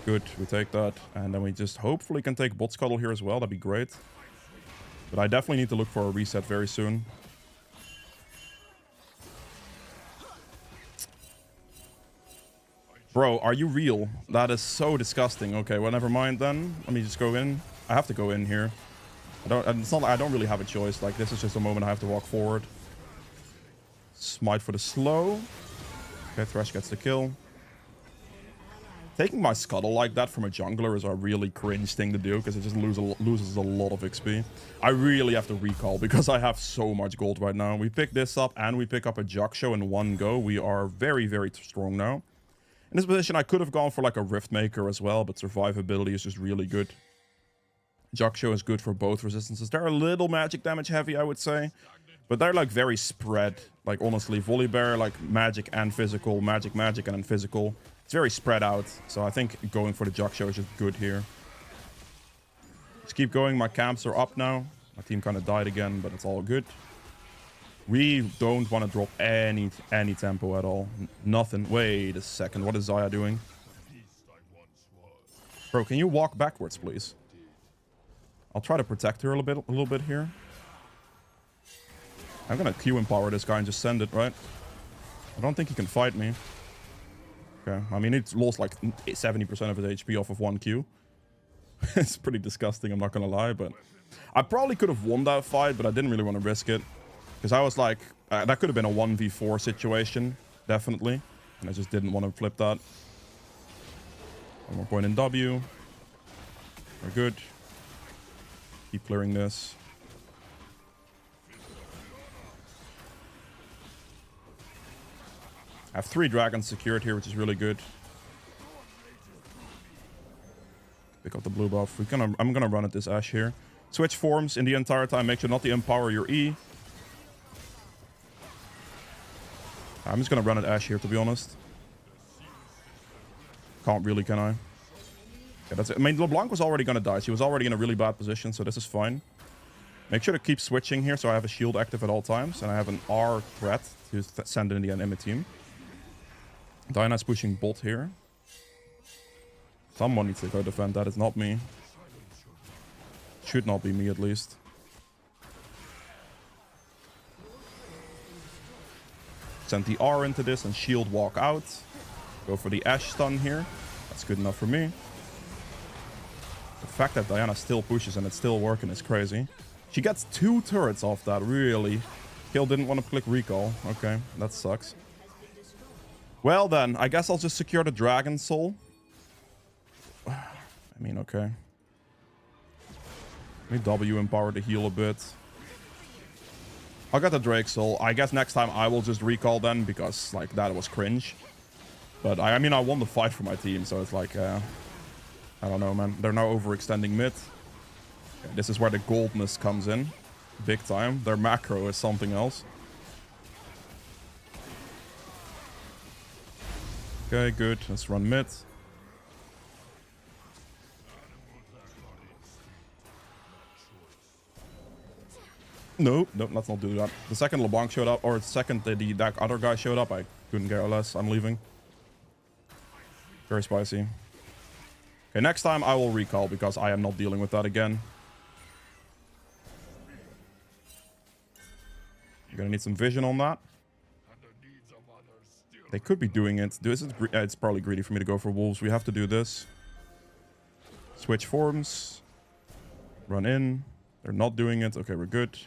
Good, we take that. And then we just hopefully can take bot scuttle here as well. That'd be great. But I definitely need to look for a reset very soon. Bro, are you real? That is so disgusting. Okay, well, never mind then. Let me just go in. I have to go in here. I don't really have a choice. Like, this is just a moment I have to walk forward. Smite for the slow. Okay, Thresh gets the kill. Taking my scuttle like that from a jungler is a really cringe thing to do because it just loses a lot of XP. I really have to recall because I have so much gold right now. We pick this up and we pick up a Jaksho in one go. We are very, very strong now. In this position, I could have gone for like a Rift Maker as well, but survivability is just really good. Jaksho is good for both resistances. They're a little magic damage heavy, I would say. But they're like very spread. Like honestly, Volibear, like magic and physical, magic, and then physical. It's very spread out. So I think going for the Jaksho is just good here. Just keep going. My camps are up now. My team kind of died again, but it's all good. We don't want to drop any tempo at all. Nothing. Wait a second. What is Xayah doing? Bro, can you walk backwards, please? I'll try to protect her a little bit here. I'm gonna Q empower this guy and just send it, right? I don't think he can fight me. Okay, I mean, it's lost like 70% of his HP off of one Q. It's pretty disgusting, I'm not gonna lie, but... I probably could have won that fight, but I didn't really want to risk it. Because I was like... that could have been a 1v4 situation, definitely. And I just didn't want to flip that. One more point in W. We're good. Keep clearing this. I have 3 dragons secured here, which is really good. Pick up the blue buff. I'm gonna run at this Ashe here. Switch forms in the entire time. Make sure not to empower your E. I'm just gonna run at Ashe here, to be honest. Can't really, can I? Okay, that's it. I mean, LeBlanc was already gonna die. She was already in a really bad position, so this is fine. Make sure to keep switching here, so I have a shield active at all times, and I have an R threat to send in the enemy team. Diana's pushing bot here. Someone needs to go defend that. It's not me. Should not be me, at least. Send the R into this and shield walk out. Go for the Ashe stun here. That's good enough for me. The fact that Diana still pushes and it's still working is crazy. She gets 2 turrets off that, really. Kill didn't want to click recall. Okay, that sucks. Well then, I guess I'll just secure the Dragon Soul. I mean, okay. Let me W empower to heal a bit. I'll get the Drake Soul. I guess next time I will just recall then, because like that was cringe. But I mean, I won the fight for my team, so it's like, I don't know, man. They're now overextending mid. Okay, this is where the goldness comes in. Big time. Their macro is something else. Okay, good. Let's run mid. Nope, let's not do that. The second LeBlanc showed up, or the second that other guy showed up, I couldn't care less. I'm leaving. Very spicy. Okay, next time I will recall because I am not dealing with that again. You're gonna need some vision on that. They could be doing it. It's probably greedy for me to go for wolves. We have to do this. Switch forms. Run in. They're not doing it. Okay, we're good.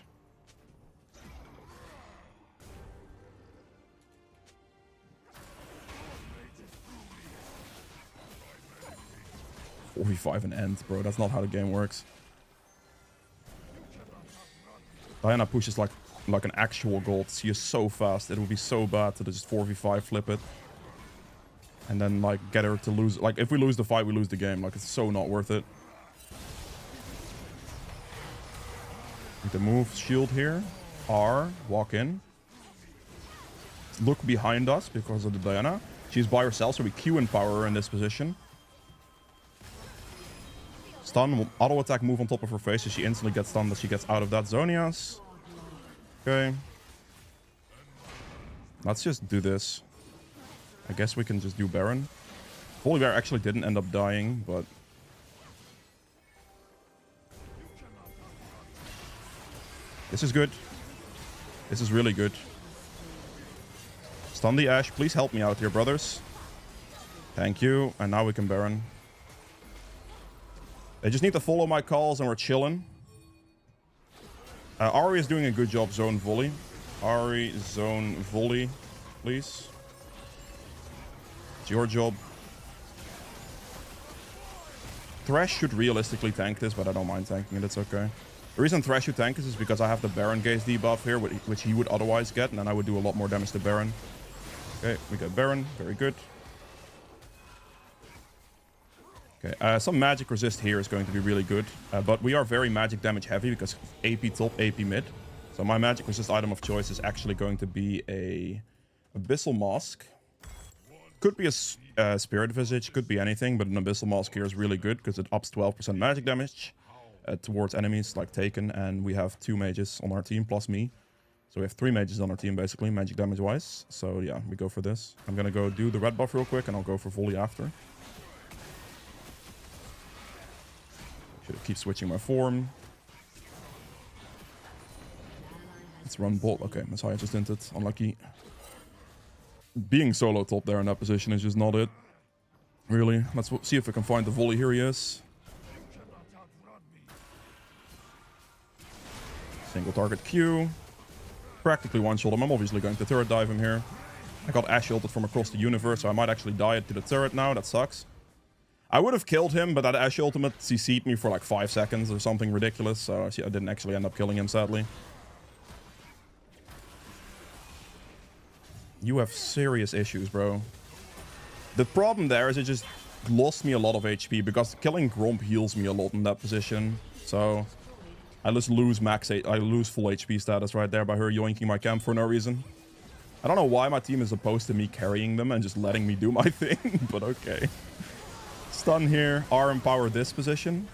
$45 and end, bro. That's not how the game works. Diana pushes like an actual gold. She is so fast. It would be so bad to just 4v5 flip it. And then like get her to lose. Like if we lose the fight, we lose the game. Like it's so not worth it. Need to move shield here. R, walk in. Look behind us because of the Diana. She's by herself, so we Q empower her in this position. Stun, auto attack move on top of her face, so she instantly gets stunned as she gets out of that Zonias. Okay. Let's just do this. I guess we can just do Baron. Volibear actually didn't end up dying, but... This is good. This is really good. Stun the Ashe. Please help me out here, brothers. Thank you. And now we can Baron. They just need to follow my calls and we're chilling. Ari is doing a good job zone volley. Ari, zone volley, please. It's your job. Thresh should realistically tank this, but I don't mind tanking it. It's okay. The reason Thresh should tank this is because I have the Baron gaze debuff here, which he would otherwise get, and then I would do a lot more damage to Baron. Okay, we got Baron. Very good. Okay, some magic resist here is going to be really good, but we are very magic damage heavy because AP top, AP mid. So my magic resist item of choice is actually going to be a Abyssal Mask. Could be a Spirit Visage, could be anything, but an Abyssal Mask here is really good because it ups 12% magic damage towards enemies like Taken, and we have 2 mages on our team plus me. So we have 3 mages on our team basically, magic damage wise. So yeah, we go for this. I'm gonna go do the red buff real quick and I'll go for volley after. Should keep switching my form. Let's run bolt. Okay, that's how I just entered. Unlucky. Being solo top there in that position is just not it. Really. Let's see if we can find the volley. Here he is. Single target Q. Practically one-shot him. I'm obviously going to turret dive him here. I got Ash ulted from across the universe, so I might actually die to the turret now. That sucks. I would have killed him, but that Ash ultimate CC'd me for like 5 seconds or something ridiculous, so I didn't actually end up killing him, sadly. You have serious issues, bro. The problem there is it just lost me a lot of HP, because killing Gromp heals me a lot in that position, so I just lose I lose full HP status right there by her yoinking my camp for no reason. I don't know why my team is opposed to me carrying them and just letting me do my thing, but okay. Stun here, R empower this position.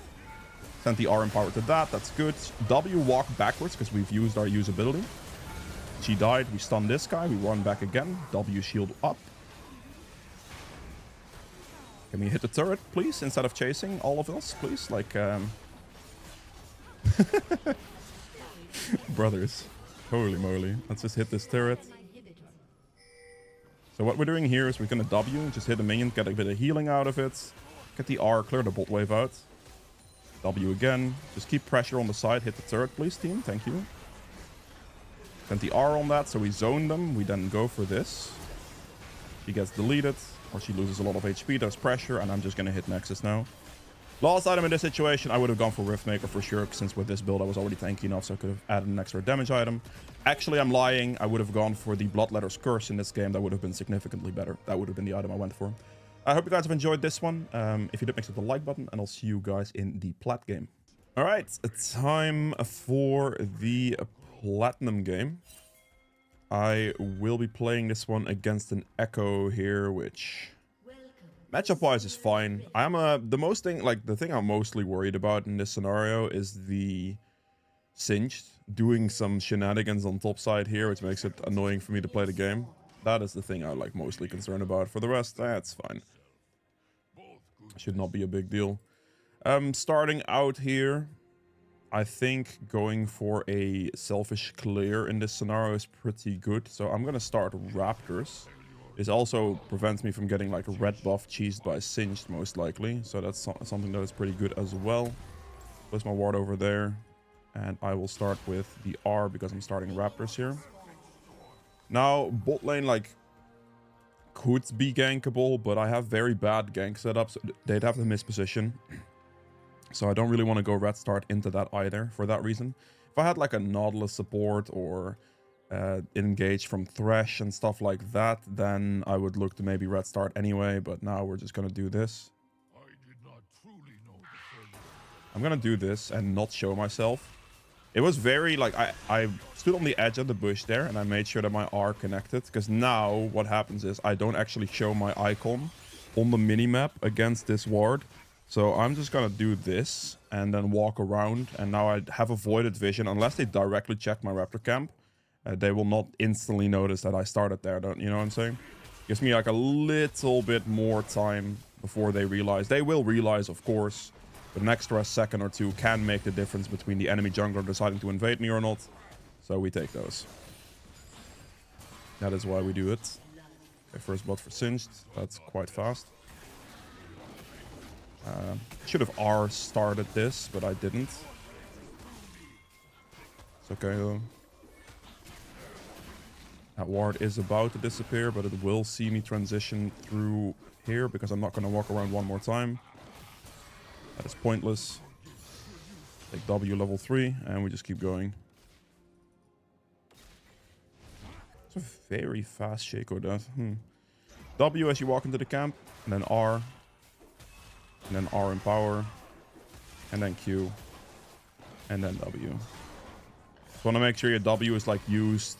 Send the R empower to that, that's good. W walk backwards because we've used our usability. She died, we stun this guy, we run back again. W shield up. Can we hit the turret, please, instead of chasing all of us, please? Like, brothers. Holy moly. Let's just hit this turret. So what we're doing here is we're gonna W, just hit a minion, get a bit of healing out of it. Get the R, clear the bot wave out. W again. Just keep pressure on the side. Hit the turret, please, team. Thank you. Send the R on that, so we zone them. We then go for this. She gets deleted, or she loses a lot of HP. There's pressure, and I'm just gonna hit Nexus now. Last item in this situation, I would have gone for Riftmaker for sure, since with this build I was already tanky enough, so I could have added an extra damage item. Actually, I'm lying. I would have gone for the Bloodletter's Curse in this game. That would have been significantly better. That would have been the item I went for. I hope you guys have enjoyed this one. If you did, make sure to like button, and I'll see you guys in the plat game. All right, it's time for the platinum game. I will be playing this one against an Echo here, which matchup wise is fine. The thing I'm mostly worried about in this scenario is the Singed doing some shenanigans on top side here, which makes it annoying for me to play the game. That is the thing I'm like mostly concerned about. For the rest, that's fine. Should not be a big deal. Starting out here, I think going for a selfish clear in this scenario is pretty good. So I'm gonna start Raptors. This also prevents me from getting like a red buff cheesed by Singed most likely. So that's something that is pretty good as well. Place my ward over there. And I will start with the R because I'm starting Raptors here. Now, bot lane, like, could be gankable, but I have very bad gank setups. They'd have to miss position. So I don't really want to go red start into that either for that reason. If I had like a Nautilus support or engage from Thresh and stuff like that, then I would look to maybe red start anyway, but now we're just going to do this. I'm going to do this and not show myself. It was very, like, I stood on the edge of the bush there, and I made sure that my R connected, because now what happens is I don't actually show my icon on the minimap against this ward. So I'm just gonna do this, and then walk around, and now I have avoided vision. Unless they directly check my Raptor camp, they will not instantly notice that I started there, you know what I'm saying? Gives me, like, a little bit more time before they realize. They will realize, of course. But an extra second or two can make the difference between the enemy jungler deciding to invade me or not. So we take those. That is why we do it. Okay, first blood for Singed. That's quite fast. Should have R started this, but I didn't. It's okay though. That ward is about to disappear, but it will see me transition through here because I'm not going to walk around one more time. That is pointless. Take W level 3, and we just keep going. It's a very fast Shaco death. W as you walk into the camp, and then R. And then R in power. And then Q. And then W. Just want to make sure your W is like used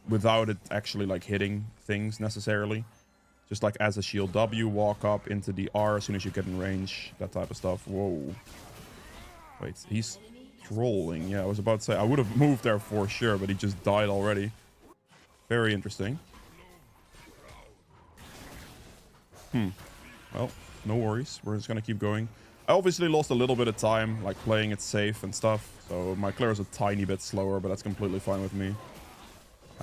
without it actually like hitting things necessarily. Just like as a shield. W, walk up into the R as soon as you get in range. That type of stuff. Whoa. Wait, he's trolling. Yeah, I was about to say, I would have moved there for sure, but he just died already. Very interesting. Well, no worries. We're just going to keep going. I obviously lost a little bit of time, like playing it safe and stuff. So my clear is a tiny bit slower, but that's completely fine with me.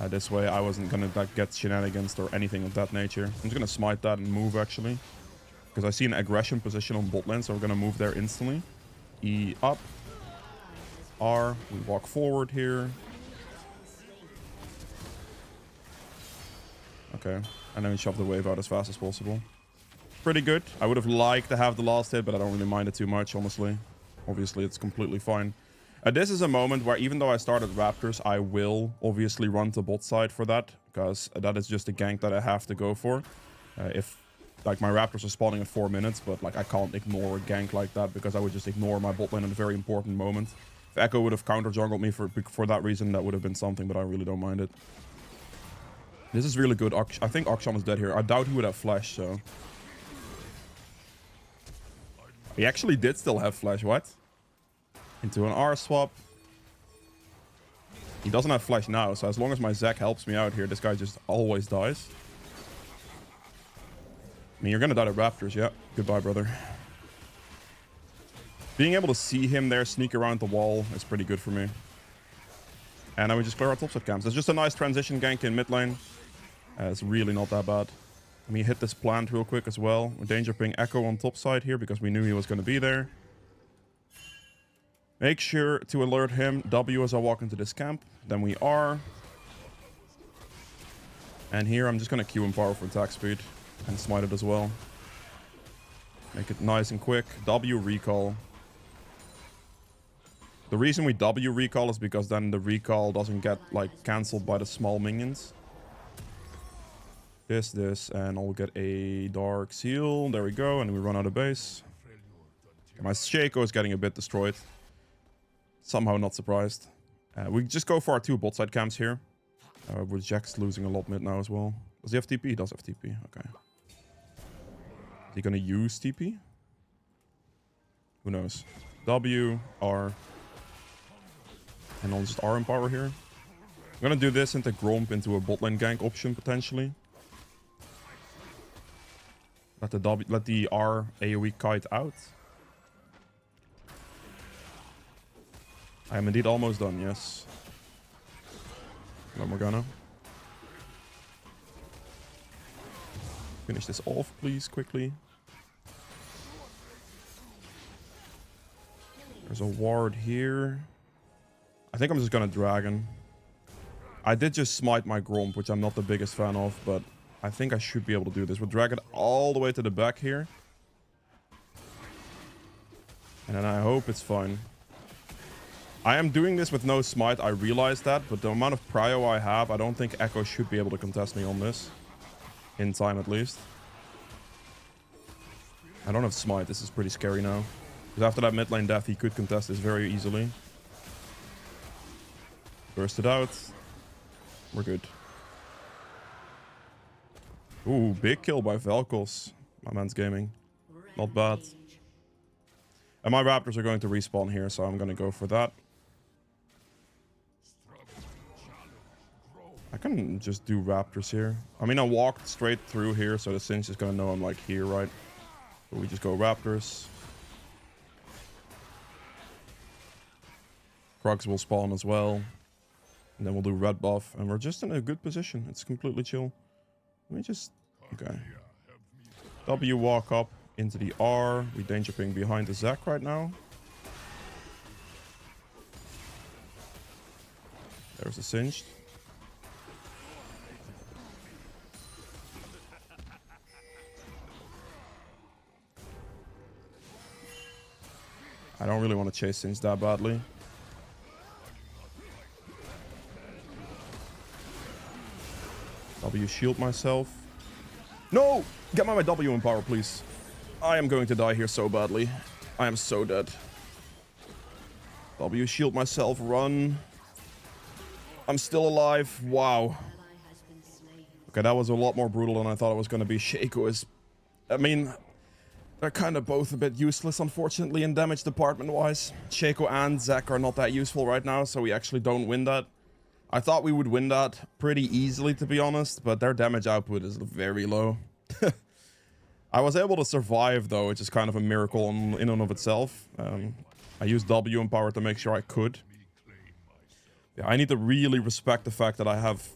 This way, I wasn't going to like, get shenanigans or anything of that nature. I'm just going to smite that and move, actually. Because I see an aggression position on bot lane, so we're going to move there instantly. E up. R. We walk forward here. Okay. And then we shove the wave out as fast as possible. Pretty good. I would have liked to have the last hit, but I don't really mind it too much, honestly. Obviously, it's completely fine. This is a moment where even though I started Raptors, I will obviously run to bot side for that. Because that is just a gank that I have to go for. If like my Raptors are spawning at 4 minutes, but like I can't ignore a gank like that because I would just ignore my bot lane at a very important moment. If Echo would have counter jungled me for that reason, that would have been something, but I really don't mind it. This is really good. I think Akshan is dead here. I doubt he would have flash, so... He actually did still have flash, what? Into an R swap. He doesn't have flash now, so as long as my Zac helps me out here, this guy just always dies. I mean, you're gonna die to Raptors, yeah. Goodbye, brother. Being able to see him there sneak around the wall is pretty good for me. And then we just clear our topside camps. It's just a nice transition gank in mid lane. It's really not that bad. Let me hit this plant real quick as well. We're danger ping Echo on top side here because we knew he was going to be there. Make sure to alert him. W as I walk into this camp. Then we are. And here I'm just going to Q him power for attack speed. And smite it as well. Make it nice and quick. W recall. The reason we W recall is because then the recall doesn't get like cancelled by the small minions. This, and I'll get a Dark Seal. There we go, and we run out of base. My Shaco is getting a bit destroyed. Somehow not surprised. We just go for our 2 bot side camps here. With Jax losing a lot mid now as well. Does he have TP? He does have TP, okay. Is he gonna use TP? Who knows? W, R. And I'll just R in power here. I'm gonna do this into Gromp into a bot lane gank option, potentially. Let the R AoE kite out. I am indeed almost done, yes. No Morgana. Finish this off, please, quickly. There's a ward here. I think I'm just gonna Dragon. I did just smite my Gromp, which I'm not the biggest fan of, but I think I should be able to do this. We'll drag it all the way to the back here. And then I hope it's fine. I am doing this with no smite, I realize that, but the amount of prio I have, I don't think Echo should be able to contest me on this. In time, at least. I don't have smite, this is pretty scary now. Because after that mid lane death, he could contest this very easily. Burst it out. We're good. Ooh, big kill by Velkos. My man's gaming. Not bad. And my Raptors are going to respawn here, so I'm going to go for that. I can just do Raptors here. I mean, I walked straight through here, so the Singe is going to know I'm like here, right? So we just go Raptors. Krugs will spawn as well. And then we'll do red buff. And we're just in a good position. It's completely chill. Let me just... Okay. W walk up into the R. We danger ping behind the Zac right now. There's a singed. I don't really want to chase singed that badly. W shield myself. No! Get my W in power, please. I am going to die here so badly. I am so dead. W shield myself, run. I'm still alive. Wow. Okay, that was a lot more brutal than I thought it was going to be. Shaco is... I mean, they're kind of both a bit useless, unfortunately, in damage department-wise. Shaco and Zac are not that useful right now, so we actually don't win that. I thought we would win that pretty easily, to be honest, but their damage output is very low. I was able to survive, though, which is kind of a miracle in and of itself. I used W in power to make sure I could. Yeah, I need to really respect the fact that I have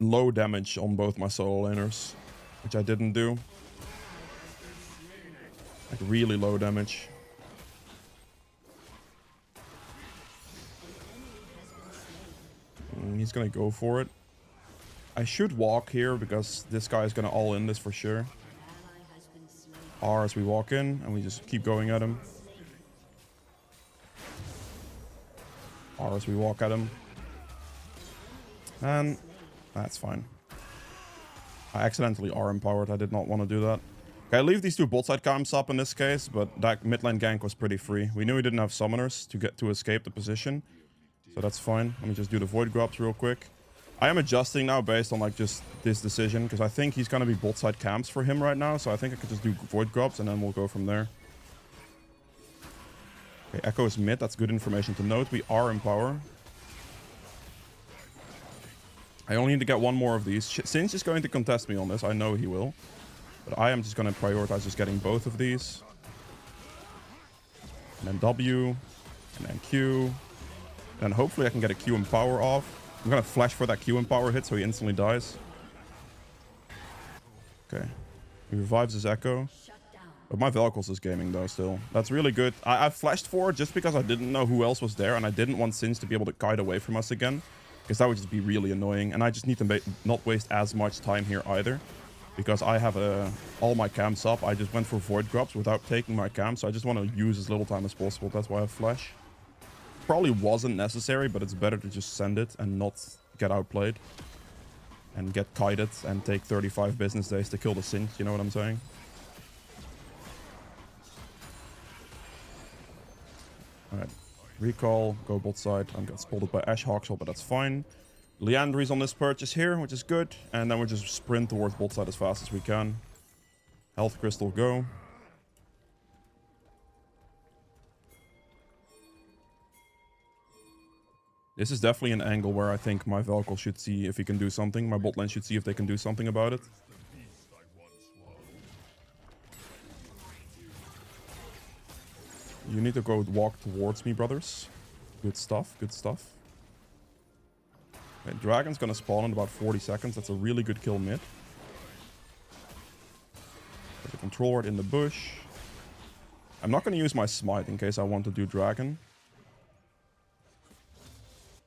low damage on both my solo laners, which I didn't do. Like, really low damage. He's gonna go for it. I should walk here because this guy is gonna all in this for sure. R as we walk in, and we just keep going at him. R as we walk at him. And that's fine. I accidentally R empowered. I did not want to do that. Okay, I leave these two bot side camps up in this case, but that mid lane gank was pretty free. We knew we didn't have summoners to escape the position. So that's fine. Let me just do the void grubs real quick. I am adjusting now based on like just this decision because I think he's gonna be bot side camps for him right now. So I think I could just do void grubs and then we'll go from there. Okay, Echo is mid. That's good information to note. We are in power. I only need to get one more of these. Singe is going to contest me on this. I know he will. But I am just going to prioritize just getting both of these. And then W. And then Q. And hopefully I can get a Q and power off. I'm going to flash for that Q and power hit so he instantly dies. Okay. He revives his Echo. But my Vel'Koz is gaming though still. That's really good. I flashed for it just because I didn't know who else was there. And I didn't want Singe to be able to kite away from us again. Because that would just be really annoying. And I just need to not waste as much time here either. Because I have all my camps up. I just went for void grubs without taking my camp. So I just want to use as little time as possible. That's why I flash. Probably wasn't necessary, but it's better to just send it and not get outplayed. And get kited and take 35 business days to kill the Singe. You know what I'm saying? Alright. Recall, go bot side. I'm getting spotted by Ashe Hawkshaw, but that's fine. Liandry's on this purchase here, which is good. And then we just sprint towards bot side as fast as we can. Health crystal, go. This is definitely an angle where I think my Vel'Koz should see if he can do something. My bot lane should see if they can do something about it. You need to go walk towards me, brothers. Good stuff, good stuff. Okay, Dragon's gonna spawn in about 40 seconds. That's a really good kill mid. There's a control ward in the bush. I'm not gonna use my smite in case I want to do Dragon.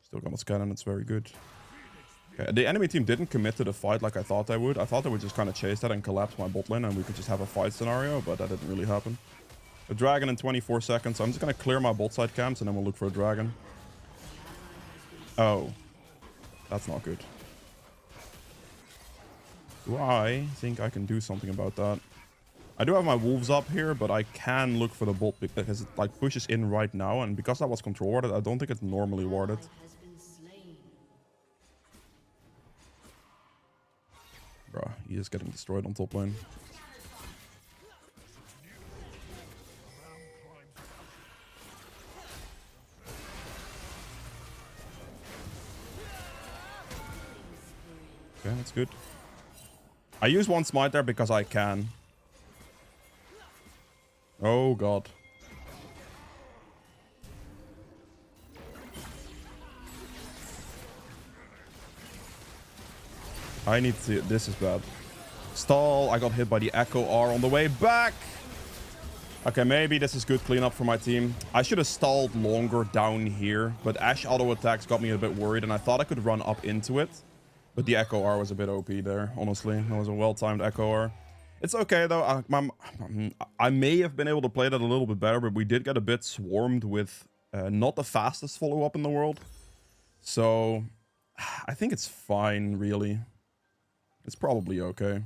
Still gonna scan and it's very good. Okay, the enemy team didn't commit to the fight like I thought they would. I thought they would just kind of chase that and collapse my bot lane and we could just have a fight scenario, but that didn't really happen. A dragon in 24 seconds. So I'm just going to clear my bot side camps and then we'll look for a dragon. Oh. That's not good. Do I think I can do something about that? I do have my wolves up here, but I can look for the bot because it like pushes in right now. And because that was control warded, I don't think it's normally warded. Bruh, he is getting destroyed on top lane. Okay, that's good. I use one smite there because I can. Oh god. I need to... This is bad. Stall. I got hit by the Echo R on the way back. Okay, maybe this is good cleanup for my team. I should have stalled longer down here, but Ashe auto attacks got me a bit worried, and I thought I could run up into it. But the Echo R was a bit OP there, honestly. That was a well-timed Echo R. It's okay, though. I may have been able to play that a little bit better, but we did get a bit swarmed with not the fastest follow-up in the world. So, I think it's fine, really. It's probably okay.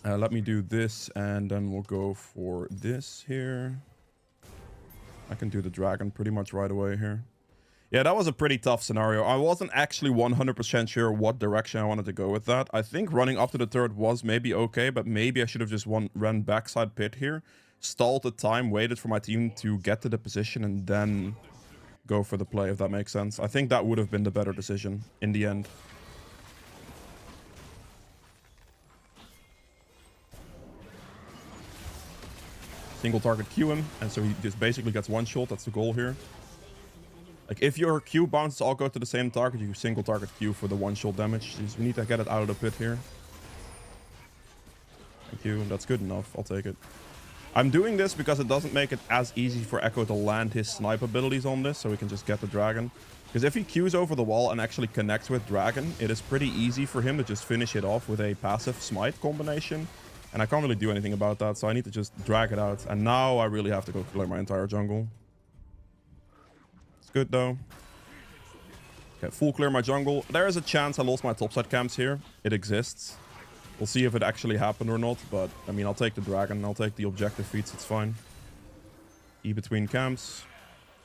Let me do this, and then we'll go for this here. I can do the dragon pretty much right away here. Yeah, that was a pretty tough scenario. I wasn't actually 100% sure what direction I wanted to go with that. I think running up to the turret was maybe okay, but maybe I should have just ran backside pit here, stalled the time, waited for my team to get to the position, and then go for the play, if that makes sense. I think that would have been the better decision in the end. Single target Q him, and so he just basically gets one shot. That's the goal here. Like, if your Q bounces all go to the same target, you single target Q for the one shot damage. Just, we need to get it out of the pit here. Thank you. That's good enough. I'll take it. I'm doing this because it doesn't make it as easy for Echo to land his snipe abilities on this, so we can just get the dragon. Because if he Qs over the wall and actually connects with dragon, it is pretty easy for him to just finish it off with a passive smite combination. And I can't really do anything about that, so I need to just drag it out. And now I really have to go clear my entire jungle. It's good, though. Okay, full clear my jungle. There is a chance I lost my topside camps here. It exists. We'll see if it actually happened or not, but, I mean, I'll take the dragon. I'll take the objective feats. It's fine. E between camps.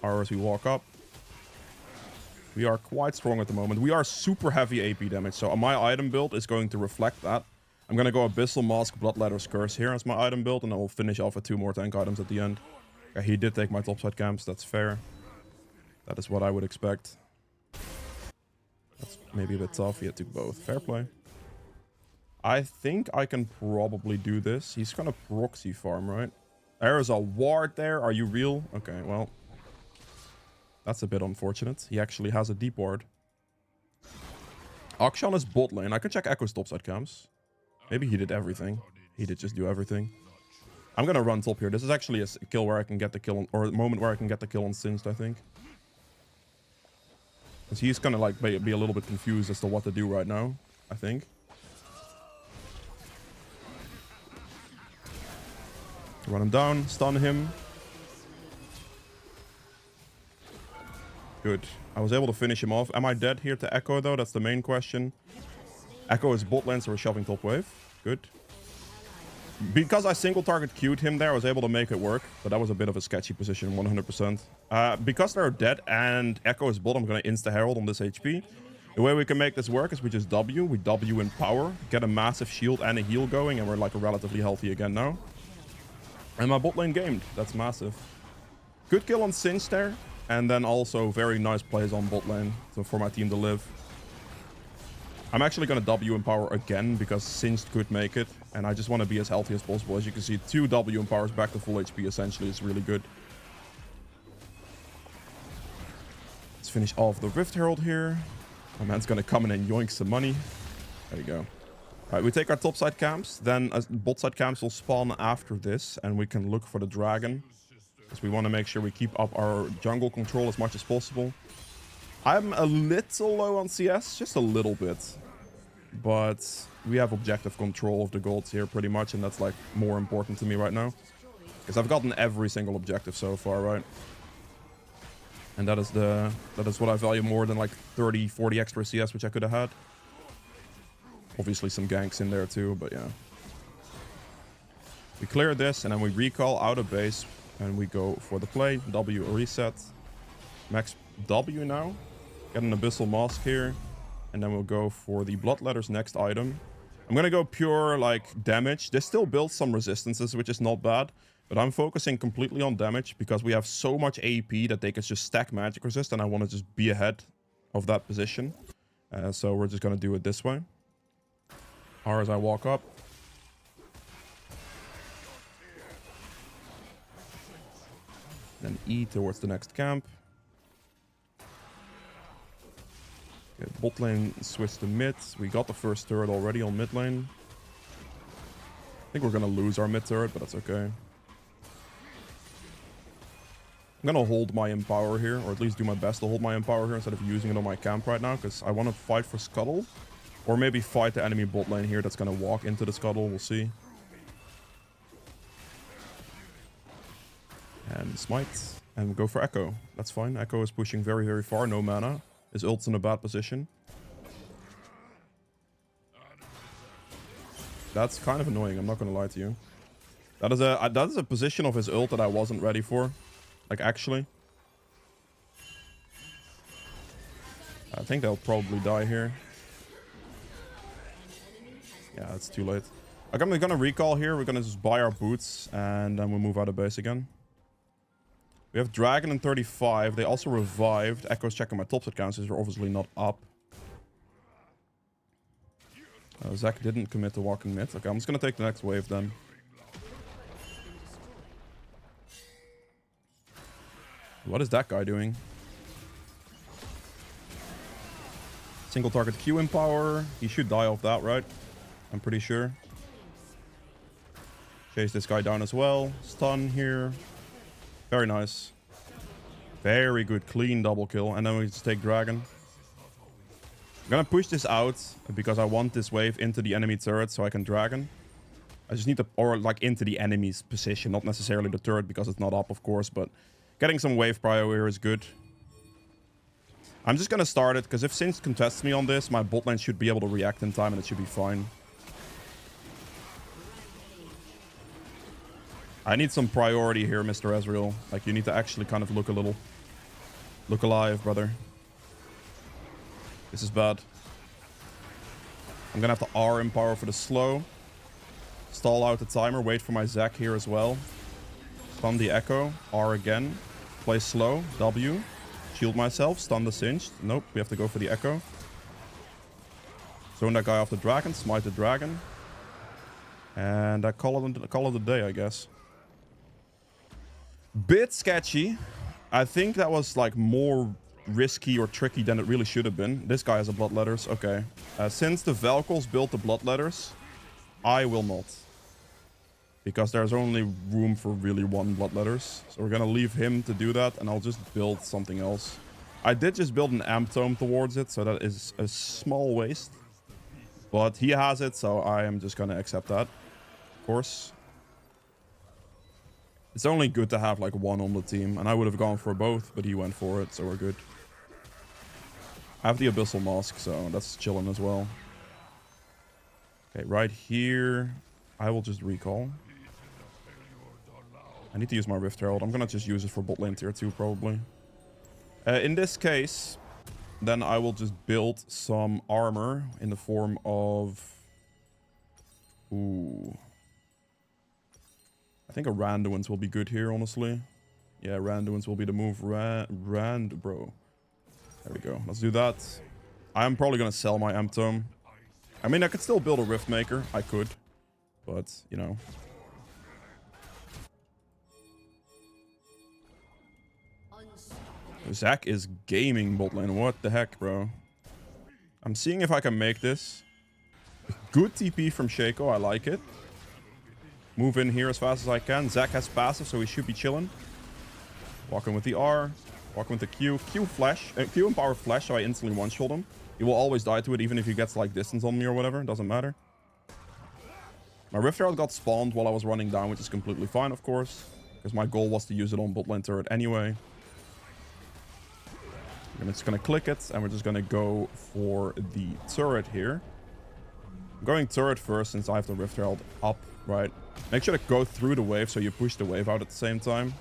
R as we walk up. We are quite strong at the moment. We are super heavy AP damage, so my item build is going to reflect that. I'm going to go Abyssal Mask, Bloodletter's Curse here as my item build, and then we'll finish off with 2 more tank items at the end. Okay, he did take my topside camps. That's fair. That is what I would expect. That's maybe a bit tough. He took both. Fair play. I think I can probably do this. He's going to proxy farm, right? There is a ward there. Are you real? Okay, well. That's a bit unfortunate. He actually has a deep ward. Akshan is bot lane. I can check Echo's topside camps. Maybe he did everything. He did just do everything. I'm gonna run top here. This is actually a kill where I can get the kill on, or a moment where I can get the kill on Singed, I think. Because he's gonna like be a little bit confused as to what to do right now, I think. Run him down, stun him. Good. I was able to finish him off. Am I dead here to Echo though? That's the main question. Echo is bot lane, so we're shoving top wave. Good. Because I single target Q'd him there, I was able to make it work. But that was a bit of a sketchy position, 100%. Because they're dead and Echo is bot, I'm going to insta-herald on this HP. The way we can make this work is we just W. We W in power, get a massive shield and a heal going, and we're like relatively healthy again now. And my bot lane gamed. That's massive. Good kill on Singed there. And then also very nice plays on bot lane for my team to live. I'm actually going to W in power again because Singed could make it. And I just want to be as healthy as possible. As you can see, 2 W in powers back to full HP essentially is really good. Let's finish off the Rift Herald here. My man's going to come in and yoink some money. There you go. Alright, we take our topside camps. Then bot side camps will spawn after this. And we can look for the dragon. Because we want to make sure we keep up our jungle control as much as possible. I'm a little low on CS, just a little bit. But we have objective control of the golds here pretty much, and that's like more important to me right now. Because I've gotten every single objective so far, right? And that is what I value more than like 30, 40 extra CS, which I could have had. Obviously some ganks in there too, but yeah. We clear this, and then we recall out of base, and we go for the play. W reset. Max W now. Get an Abyssal Mask here. And then we'll go for the Bloodletter's next item. I'm going to go pure, like, damage. This still builds some resistances, which is not bad. But I'm focusing completely on damage because we have so much AP that they can just stack magic resist. And I want to just be ahead of that position. So we're just going to do it this way. R as I walk up. Then E towards the next camp. Okay, bot lane switch to mid. We got the first turret already on mid lane. I think we're gonna lose our mid turret, but that's okay. I'm gonna hold my Empower here, or at least do my best to hold my Empower here instead of using it on my camp right now, because I want to fight for Scuttle. Or maybe fight the enemy bot lane here that's gonna walk into the Scuttle, we'll see. And Smite. And go for Echo. That's fine. Echo is pushing very, very far, no mana. His ult's in a bad position. That's kind of annoying, I'm not gonna lie to you. That is a position of his ult that I wasn't ready for. Like, actually. I think they'll probably die here. Yeah, it's too late. Okay, I'm gonna recall here. We're gonna just buy our boots, and then we'll move out of base again. We have Dragon in 35. They also revived. Echo's checking my topside counts, so they're obviously not up. Zac didn't commit to walking mid. Okay, I'm just gonna take the next wave then. What is that guy doing? Single target Q Empower. He should die off that, right? I'm pretty sure. Chase this guy down as well. Stun here. Very nice. Very good. Clean double kill. And then we just take Dragon. I'm gonna push this out because I want this wave into the enemy turret so I can Dragon. I just need to, or like into the enemy's position, not necessarily the turret because it's not up, of course, but getting some wave prio here is good. I'm just gonna start it because if Singed contests me on this, my bot lane should be able to react in time and it should be fine. I need some priority here, Mr. Ezreal. Like, you need to actually kind of look alive, brother. This is bad. I'm gonna have to R Empower for the slow. Stall out the timer, wait for my Zac here as well. Stun the Echo, R again. Play slow, W. Shield myself, stun the Singed. Nope, we have to go for the Echo. Zone that guy off the Dragon, smite the Dragon. And I call it a day, I guess. Bit sketchy. I think that was like more risky or tricky than it really should have been. This guy has a Bloodletters. Okay. Since the Velkos built the Bloodletters, I will not. Because there's only room for really one Bloodletters. So we're gonna leave him to do that, and I'll just build something else. I did just build an Amp Tome towards it, so that is a small waste. But he has it, so I am just gonna accept that. Of course. It's only good to have like one on the team, and I would have gone for both, but he went for it, so we're good. I have the Abyssal Mask, so that's chilling as well. Okay, right here, I will just recall. I need to use my Rift Herald. I'm gonna just use it for bot lane tier 2, probably. In this case, then I will just build some armor in the form of... Ooh... I think a Randuin's will be good here, honestly. Yeah, Randuin's will be the move. Rand, bro. There we go. Let's do that. I'm probably going to sell my Amp Tome. I mean, I could still build a Rift Maker. I could. But, you know. Zac is gaming bot lane. What the heck, bro? I'm seeing if I can make this. Good TP from Shaco. I like it. Move in here as fast as I can. Zac has passive, so he should be chilling. Walking with the R. Walking with the Q. Q flash. Q Empower flash, so I instantly one-shot him. He will always die to it, even if he gets like distance on me or whatever. Doesn't matter. My Rift Herald got spawned while I was running down, which is completely fine, of course. Because my goal was to use it on bot lane turret anyway. I'm just gonna click it, and we're just gonna go for the turret here. I'm going turret first, since I have the Rift Herald up, right? Make sure to go through the wave, so you push the wave out at the same time.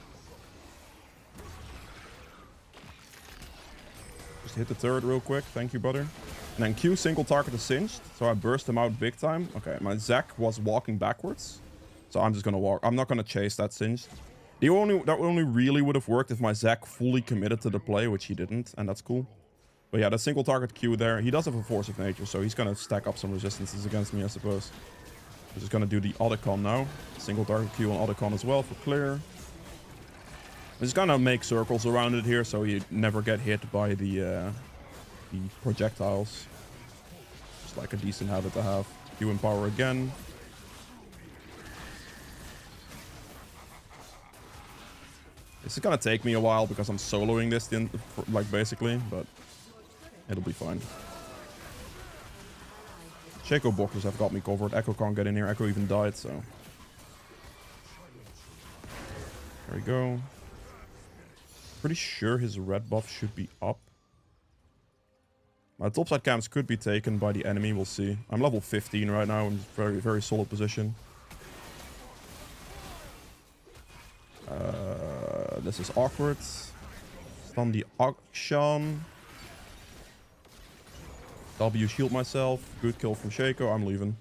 Just hit the turret real quick. Thank you, brother. And then Q single target the Singed, so I burst him out big time. Okay, my Zac was walking backwards, so I'm just gonna walk. I'm not gonna chase that Singed. That only really would have worked if my Zac fully committed to the play, which he didn't, and that's cool. But yeah, the single target Q there, he does have a Force of Nature, so he's gonna stack up some resistances against me, I suppose. I'm just gonna do the Otacon now. Single target Q on Otacon as well for clear. I'm just gonna make circles around it here, so you never get hit by the projectiles. Just like a decent habit to have. Q Empower again. This is gonna take me a while because I'm soloing this, like, basically, but it'll be fine. Shaco boxers have got me covered. Echo can't get in here. Echo even died, so... There we go. Pretty sure his red buff should be up. My topside camps could be taken by the enemy. We'll see. I'm level 15 right now. I'm in a very, very solid position. This is awkward. Stun the auction. W shield myself. Good kill from Shaco. I'm leaving.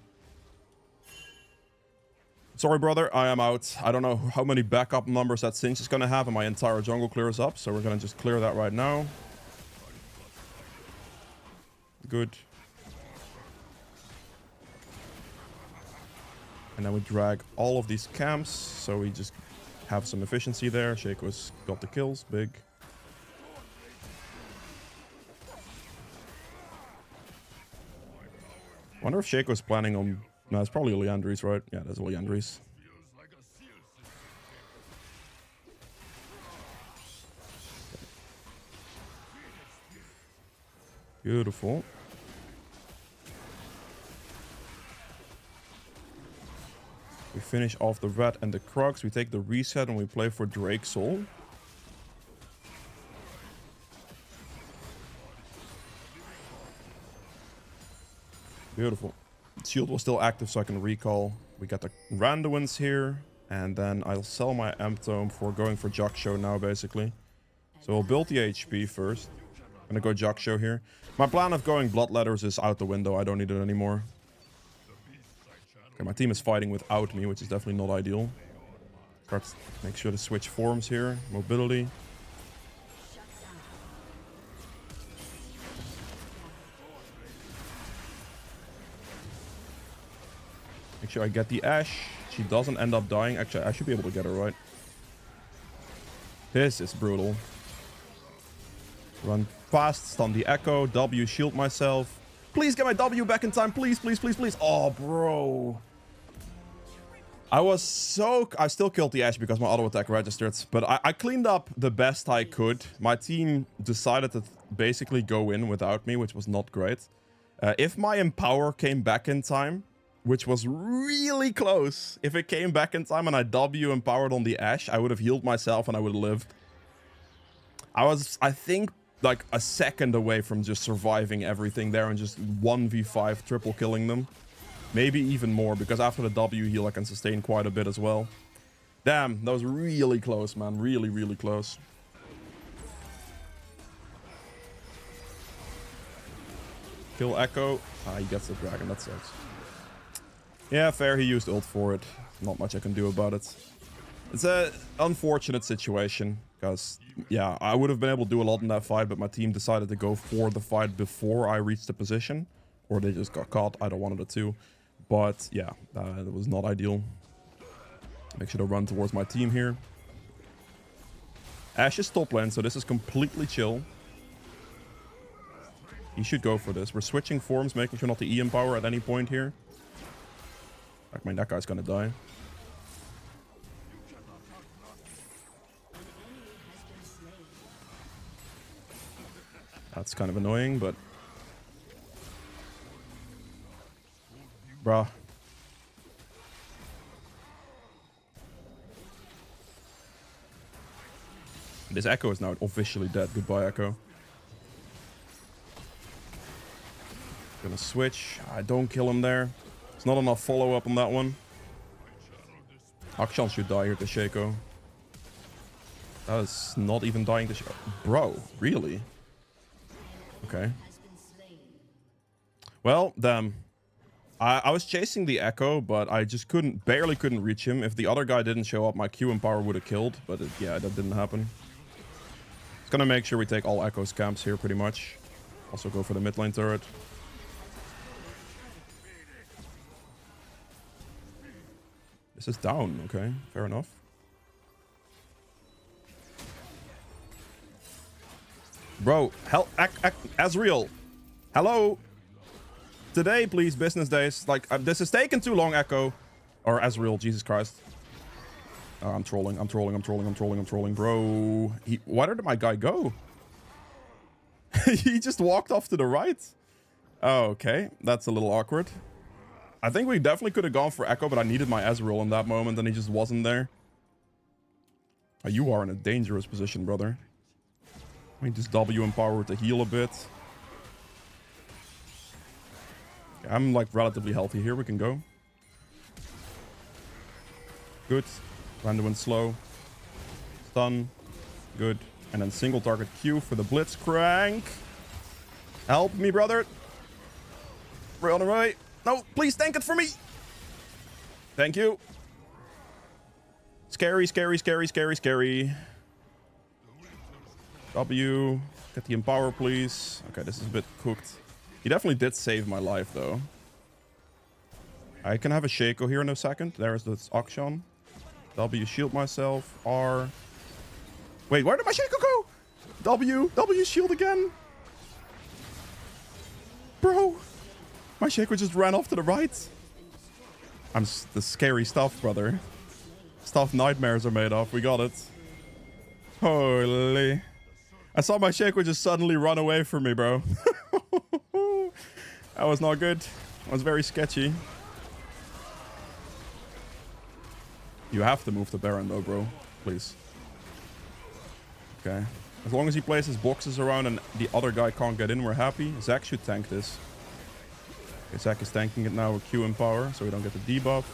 Sorry, brother. I am out. I don't know how many backup numbers that Singe is going to have, and my entire jungle clears up. So we're going to just clear that right now. Good. And then we drag all of these camps. So we just have some efficiency there. Shaco's got the kills. Big. Wonder if Shaco's planning on... No, it's probably Leandry's, right? Yeah, that's Leandry's. Beautiful. We finish off the red and the Crux. We take the reset and we play for Drake's Soul. Beautiful. Shield was still active, so I can recall. We got the Randuins here. And then I'll sell my Amptome for going for Jaksho now, basically. So we'll build the HP first. I'm gonna go Jaksho here. My plan of going Bloodletters is out the window. I don't need it anymore. Okay, my team is fighting without me, which is definitely not ideal. Make sure to switch forms here. Mobility. Make sure I get the Ashe. She doesn't end up dying. Actually, I should be able to get her, right? This is brutal. Run fast, stun the Echo, W shield myself. Please get my W back in time. Please, please, please, please. Oh, bro. I still killed the Ashe because my auto attack registered. But I cleaned up the best I could. My team decided to basically go in without me, which was not great. If my Empower came back in time, which was really close. If it came back in time and I W empowered on the Ashe, I would have healed myself and I would have lived. I think, like a second away from just surviving everything there and just 1v5 triple killing them. Maybe even more, because after the W heal I can sustain quite a bit as well. Damn, that was really close, man. Really, really close. Kill Echo. Ah, he gets the dragon. That sucks. Yeah, fair. He used ult for it. Not much I can do about it. It's an unfortunate situation. Because, yeah, I would have been able to do a lot in that fight, but my team decided to go for the fight before I reached the position. Or they just got caught. Either one of the two. But, yeah, that was not ideal. Make sure to run towards my team here. Ashe is top lane, so this is completely chill. He should go for this. We're switching forms, making sure not to E-empower at any point here. I mean, that guy's gonna die. That's kind of annoying, but... Bruh. This Echo is now officially dead. Goodbye, Echo. Gonna switch. I don't kill him there. It's not enough follow-up on that one. Akshan should die here to Shaco. That is not even dying to Shaco. Bro, really? Okay. Well, damn. I was chasing the Echo, but I just barely couldn't reach him. If the other guy didn't show up, my Q and power would have killed. But yeah, that didn't happen. It's gonna make sure we take all Echo's camps here, pretty much. Also go for the mid lane turret. This is down, okay, fair enough. Bro, Azriel, hello. Today, please, business days. Like, this is taking too long, Echo. Or Azriel, Jesus Christ. Oh, I'm trolling, bro. Where did my guy go? He just walked off to the right. Oh, okay. That's a little awkward. I think we definitely could have gone for Echo, but I needed my Ezreal in that moment, and he just wasn't there. Oh, you are in a dangerous position, brother. Let me just W empower to heal a bit. Okay, I'm like relatively healthy here. We can go. Good. Random and slow. Stun. Good. And then single target Q for the Blitzcrank. Help me, brother. We're on the right. No, please tank it for me. Thank you. Scary, scary, scary, scary, scary. W. Get the empower, please. Okay, this is a bit cooked. He definitely did save my life, though. I can have a Shaco here in a second. There's this Akshan. W, shield myself. R. Wait, where did my Shaco go? W, shield again. Bro. My Shaco just ran off to the right. The scary stuff, brother. Stuff nightmares are made of. We got it. Holy. I saw my Shaco just suddenly run away from me, bro. That was not good. That was very sketchy. You have to move the Baron though, bro. Please. Okay. As long as he places boxes around and the other guy can't get in, we're happy. Zac should tank this. Okay, Zac is tanking it now with Q and power, so we don't get the debuff.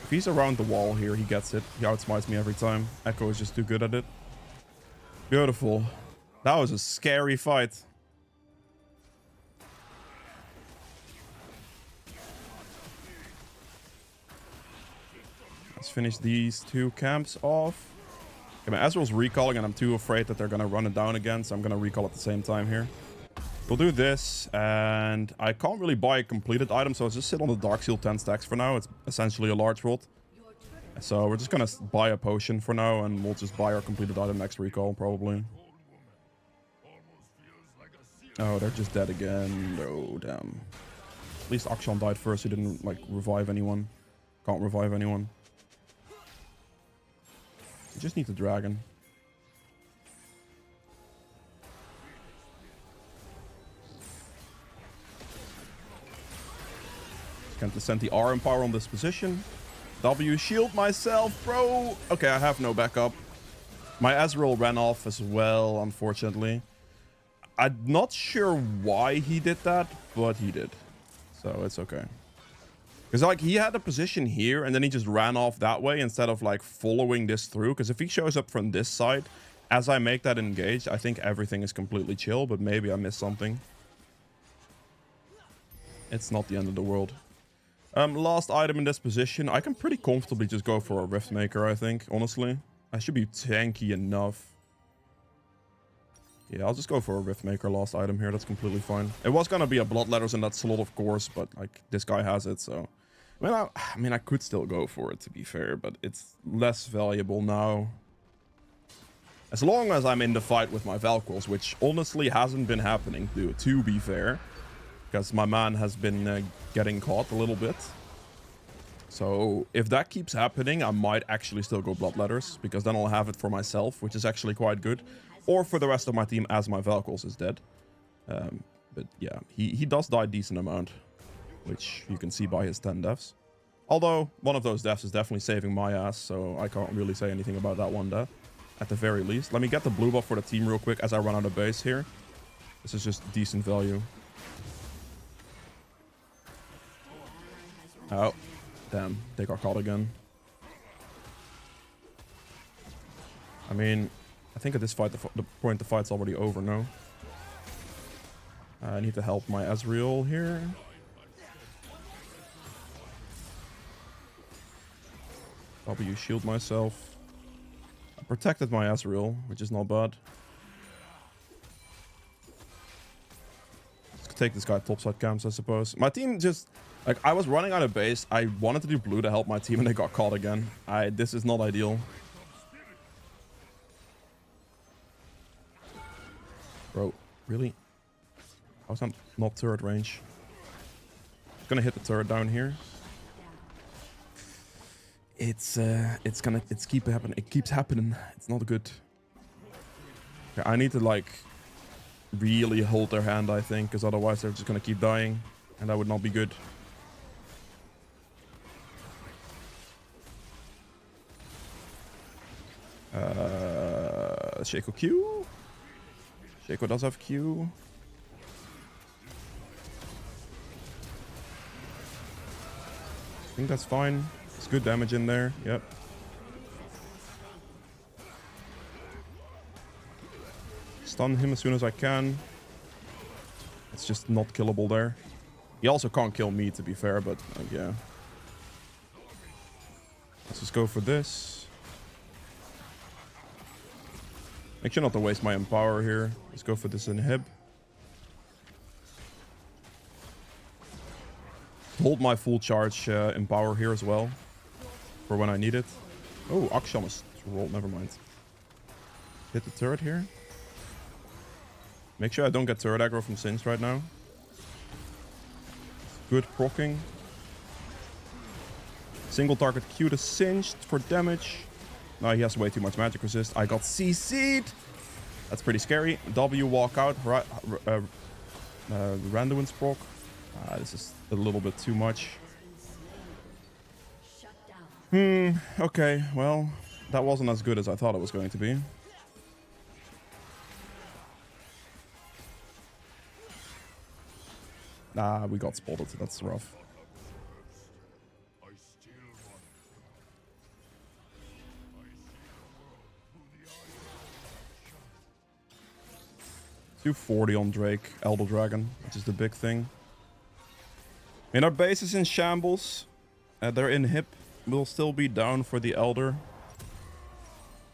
If he's around the wall here, he gets it. He outsmarts me every time. Echo is just too good at it. Beautiful. That was a scary fight. Let's finish these two camps off. Okay, my Ezreal's recalling and I'm too afraid that they're going to run it down again, so I'm going to recall at the same time here. We'll do this, and I can't really buy a completed item, so I'll just sit on the Dark Seal 10 stacks for now. It's essentially a large rod. So we're just going to buy a potion for now, and we'll just buy our completed item next recall, probably. Oh, they're just dead again. Oh, damn. At least Akshan died first. He didn't, like, revive anyone. Can't revive anyone. You just need the dragon. Can't send the R empower on this position. W, shield myself, bro. Okay, I have no backup. My Ezreal ran off as well, unfortunately. I'm not sure why he did that, but he did. So it's okay. Because like he had a position here and then he just ran off that way instead of like following this through. Because if he shows up from this side, as I make that engaged, I think everything is completely chill. But maybe I missed something. It's not the end of the world. Last item in this position. I can pretty comfortably just go for a Rift Maker, I think, honestly. I should be tanky enough. Yeah, I'll just go for a Rift Maker last item here. That's completely fine. It was going to be a Bloodletters in that slot, of course, but like this guy has it, so... I mean, I could still go for it, to be fair, but it's less valuable now. As long as I'm in the fight with my Valkyries, which honestly hasn't been happening, to be fair. Because my man has been getting caught a little bit. So if that keeps happening, I might actually still go Bloodletters. Because then I'll have it for myself, which is actually quite good. Or for the rest of my team as my Valkyries is dead. But yeah, he does die a decent amount. Which you can see by his 10 deaths. Although, one of those deaths is definitely saving my ass. So I can't really say anything about that one death. At the very least. Let me get the blue buff for the team real quick as I run out of base here. This is just decent value. Oh, damn. They got caught again. I mean, I think at this fight, the point the fight's already over, no? I need to help my Ezreal here. W, shield myself. I protected my Ezreal, which is not bad. Let's take this guy topside camps, I suppose. My team just... Like, I was running out of base. I wanted to do blue to help my team, and they got caught again. This is not ideal. Bro, really? How's that not turret range? Just gonna hit the turret down here. It's keep happening. It keeps happening. It's not good. Okay, I need to like really hold their hand, I think, because otherwise they're just gonna keep dying, and that would not be good. Shaco Q. Shaco does have Q. I think that's fine. It's good damage in there. Yep. Stun him as soon as I can. It's just not killable there. He also can't kill me, to be fair, but yeah. Let's just go for this. Make sure not to waste my empower here. Let's go for this inhib. Hold my full charge empower here as well. For when I need it. Oh, Akshan is rolled. Never mind. Hit the turret here. Make sure I don't get turret aggro from Singed right now. Good proccing. Single target Q to Singed for damage. No, he has way too much magic resist. I got CC'd. That's pretty scary. W walk out. Randuin's proc. This is a little bit too much. Okay, well, that wasn't as good as I thought it was going to be. Nah, we got spotted. That's rough. $240 on Drake, Elder Dragon, which is the big thing. And our base is in shambles. They're in hip. We'll still be down for the Elder.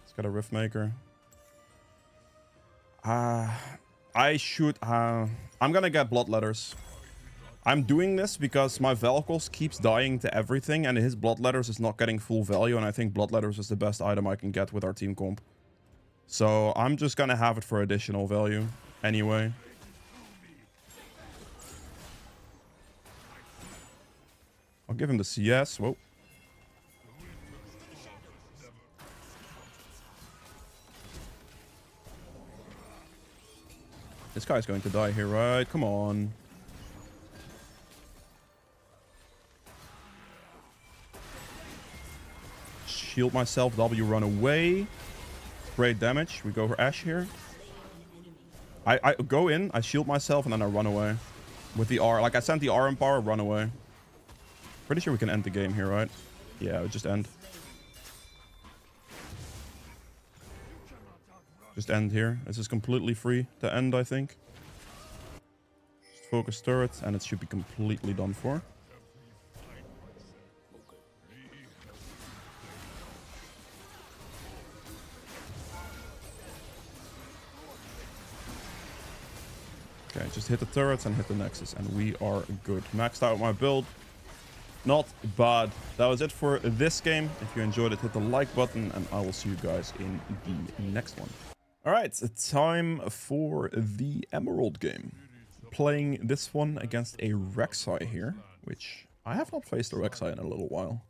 It's got a Riftmaker. I should... I'm gonna get Bloodletters. I'm doing this because my Vel'Koz keeps dying to everything, and his Bloodletters is not getting full value, and I think Bloodletters is the best item I can get with our team comp. So I'm just gonna have it for additional value anyway. I'll give him the CS. Whoa. This guy's going to die here, right? Come on. Shield myself. W run away. Great damage. We go for Ashe here. I go in, I shield myself, and then I run away. With the R. Like, I sent the R in power, run away. Pretty sure we can end the game here, right? Yeah, it just end. Just end here. This is completely free to end, I think. Just focus turret, and it should be completely done for. Okay, just hit the turrets and hit the Nexus, and we are good. Maxed out my build. Not bad. That was it for this game. If you enjoyed it, hit the like button, and I will see you guys in the next one. Alright, it's time for the Emerald game. Playing this one against a Rek'Sai here, which I have not faced a Rek'Sai in a little while.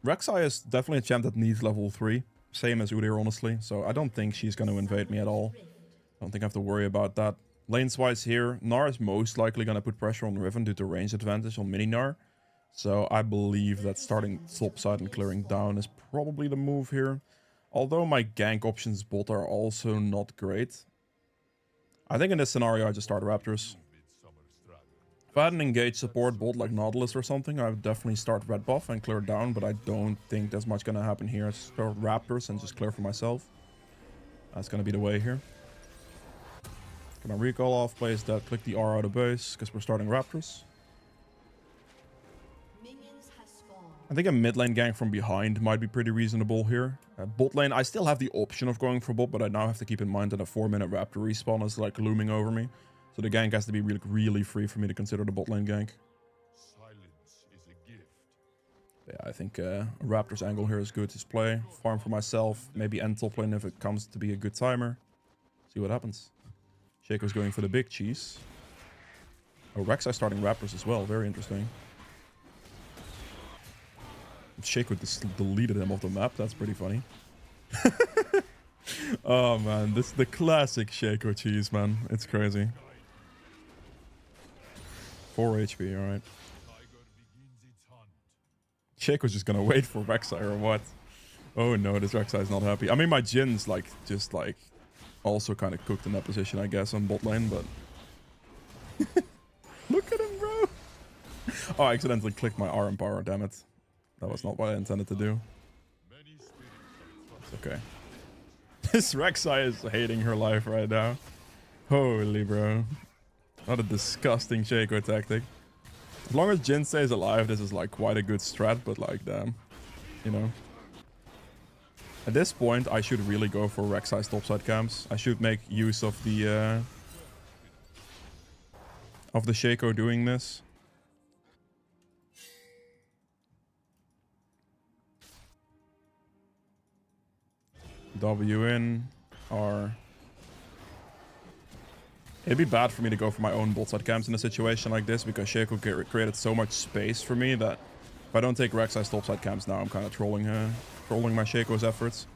Rek'Sai is definitely a champ that needs level 3. Same as Udyr, honestly. So I don't think she's going to invade me at all. I don't think I have to worry about that. Lanes-wise here, Gnar is most likely going to put pressure on Riven due to range advantage on mini Gnar. So I believe that starting topside and clearing down is probably the move here. Although my gank options bot are also not great. I think in this scenario I just start Raptors. If I had an engaged support bot like Nautilus or something, I would definitely start red buff and clear down, but I don't think there's much going to happen here. I start Raptors and just clear for myself. That's going to be the way here. Gonna recall off, place that, click the R out of base, because we're starting Raptors. I think a mid lane gank from behind might be pretty reasonable here. Bot lane, I still have the option of going for bot, but I now have to keep in mind that a 4-minute Raptor respawn is like looming over me. So the gank has to be really free for me to consider the bot lane gank. Silence is a gift. Yeah, I think a Raptor's angle here is good to play. Farm for myself, maybe end top lane if it comes to be a good timer. See what happens. Shaco's going for the big cheese. Oh, Rek'Sai starting Raptors as well. Very interesting. Shaco just deleted him off the map. That's pretty funny. Oh man, this is the classic Shaco cheese, man. It's crazy. 4 HP, alright. Shaco's just gonna wait for Rek'Sai or what? Oh no, this Rek'Sai's not happy. I mean, my Jin's like, just like, also kind of cooked in that position, I guess, on bot lane, but... Look at him, bro! Oh, I accidentally clicked my RM power, damn it. That was not what I intended to do. It's okay. This Rek'Sai is hating her life right now. Holy bro. What a disgusting Shaco tactic. As long as Jin stays alive, this is like quite a good strat, but like, damn. You know. At this point, I should really go for Rek'Sai's topside camps. I should make use of the Shaco doing this. W in, R. It'd be bad for me to go for my own bot side camps in a situation like this because Shaco created so much space for me that if I don't take Rek'Sai's topside camps now, I'm kind of trolling my Shaco's efforts.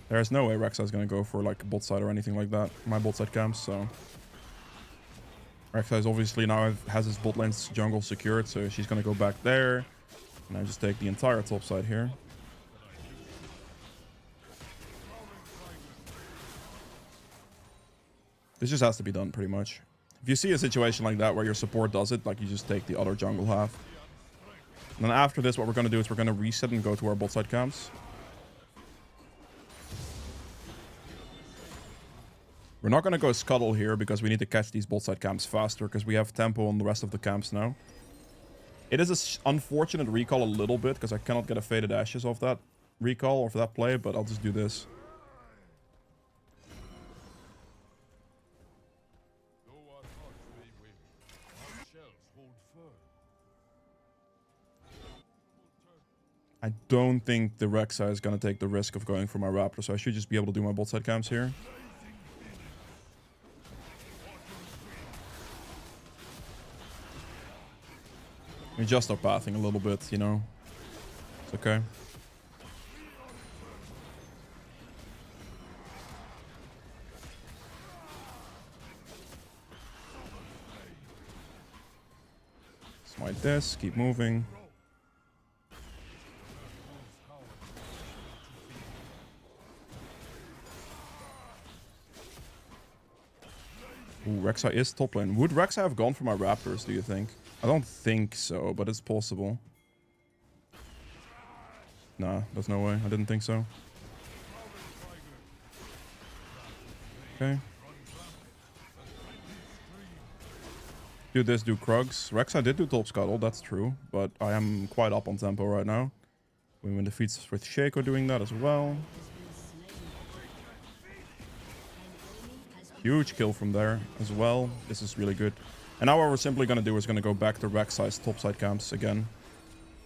There's no way Rek'Sai's gonna go for like bot side or anything like that, my bot side camps, so... Rek'Sai's obviously now has his bot lane's jungle secured, so she's gonna go back there. And I just take the entire top side here. This just has to be done, pretty much. If you see a situation like that where your support does it, like you just take the other jungle half. And then after this, what we're going to do is we're going to reset and go to our bot side camps. We're not going to go scuttle here because we need to catch these bot side camps faster because we have tempo on the rest of the camps now. It is an unfortunate recall a little bit because I cannot get a Faded Ashes off that recall or for that play, but I'll just do this. I don't think the Rek'Sai is going to take the risk of going for my Raptor, so I should just be able to do my bot side camps here. We just start pathing a little bit, you know. It's okay. Smite this, keep moving. Ooh, Rek'Sai is top lane. Would Rek'Sai have gone for my Raptors, do you think? I don't think so, but it's possible. Nah, there's no way. I didn't think so. Okay. Do this, do Krugs. Rek'Sai did do top scuttle, that's true. But I am quite up on tempo right now. We win defeats with Shaco doing that as well. Huge kill from there as well. This is really good. And now what we're simply going to do is going to go back to Rek'Sai's topside camps again.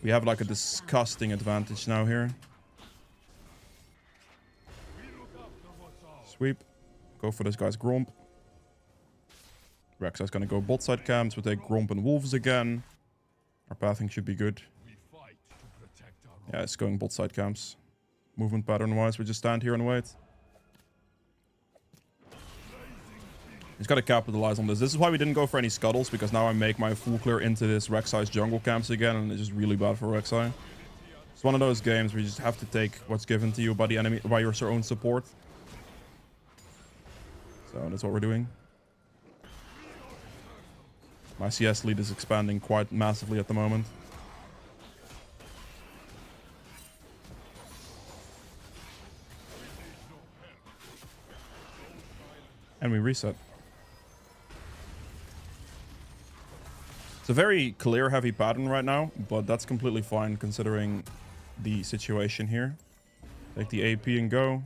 We have like a disgusting advantage now here. Sweep. Go for this guy's Gromp. Rek'Sai's going to go bot side camps. We'll take Gromp and Wolves again. Our pathing should be good. Yeah, it's going bot side camps. Movement pattern wise, we just stand here and wait. He's got to capitalize on this. This is why we didn't go for any scuttles, because now I make my full clear into this Rek'Sai's jungle camps again, and it's just really bad for Rek'Sai. It's one of those games where you just have to take what's given to you by the enemy, by your own support. So that's what we're doing. My CS lead is expanding quite massively at the moment. And we reset. It's a very clear heavy pattern right now, but that's completely fine considering the situation here. Take the AP and go.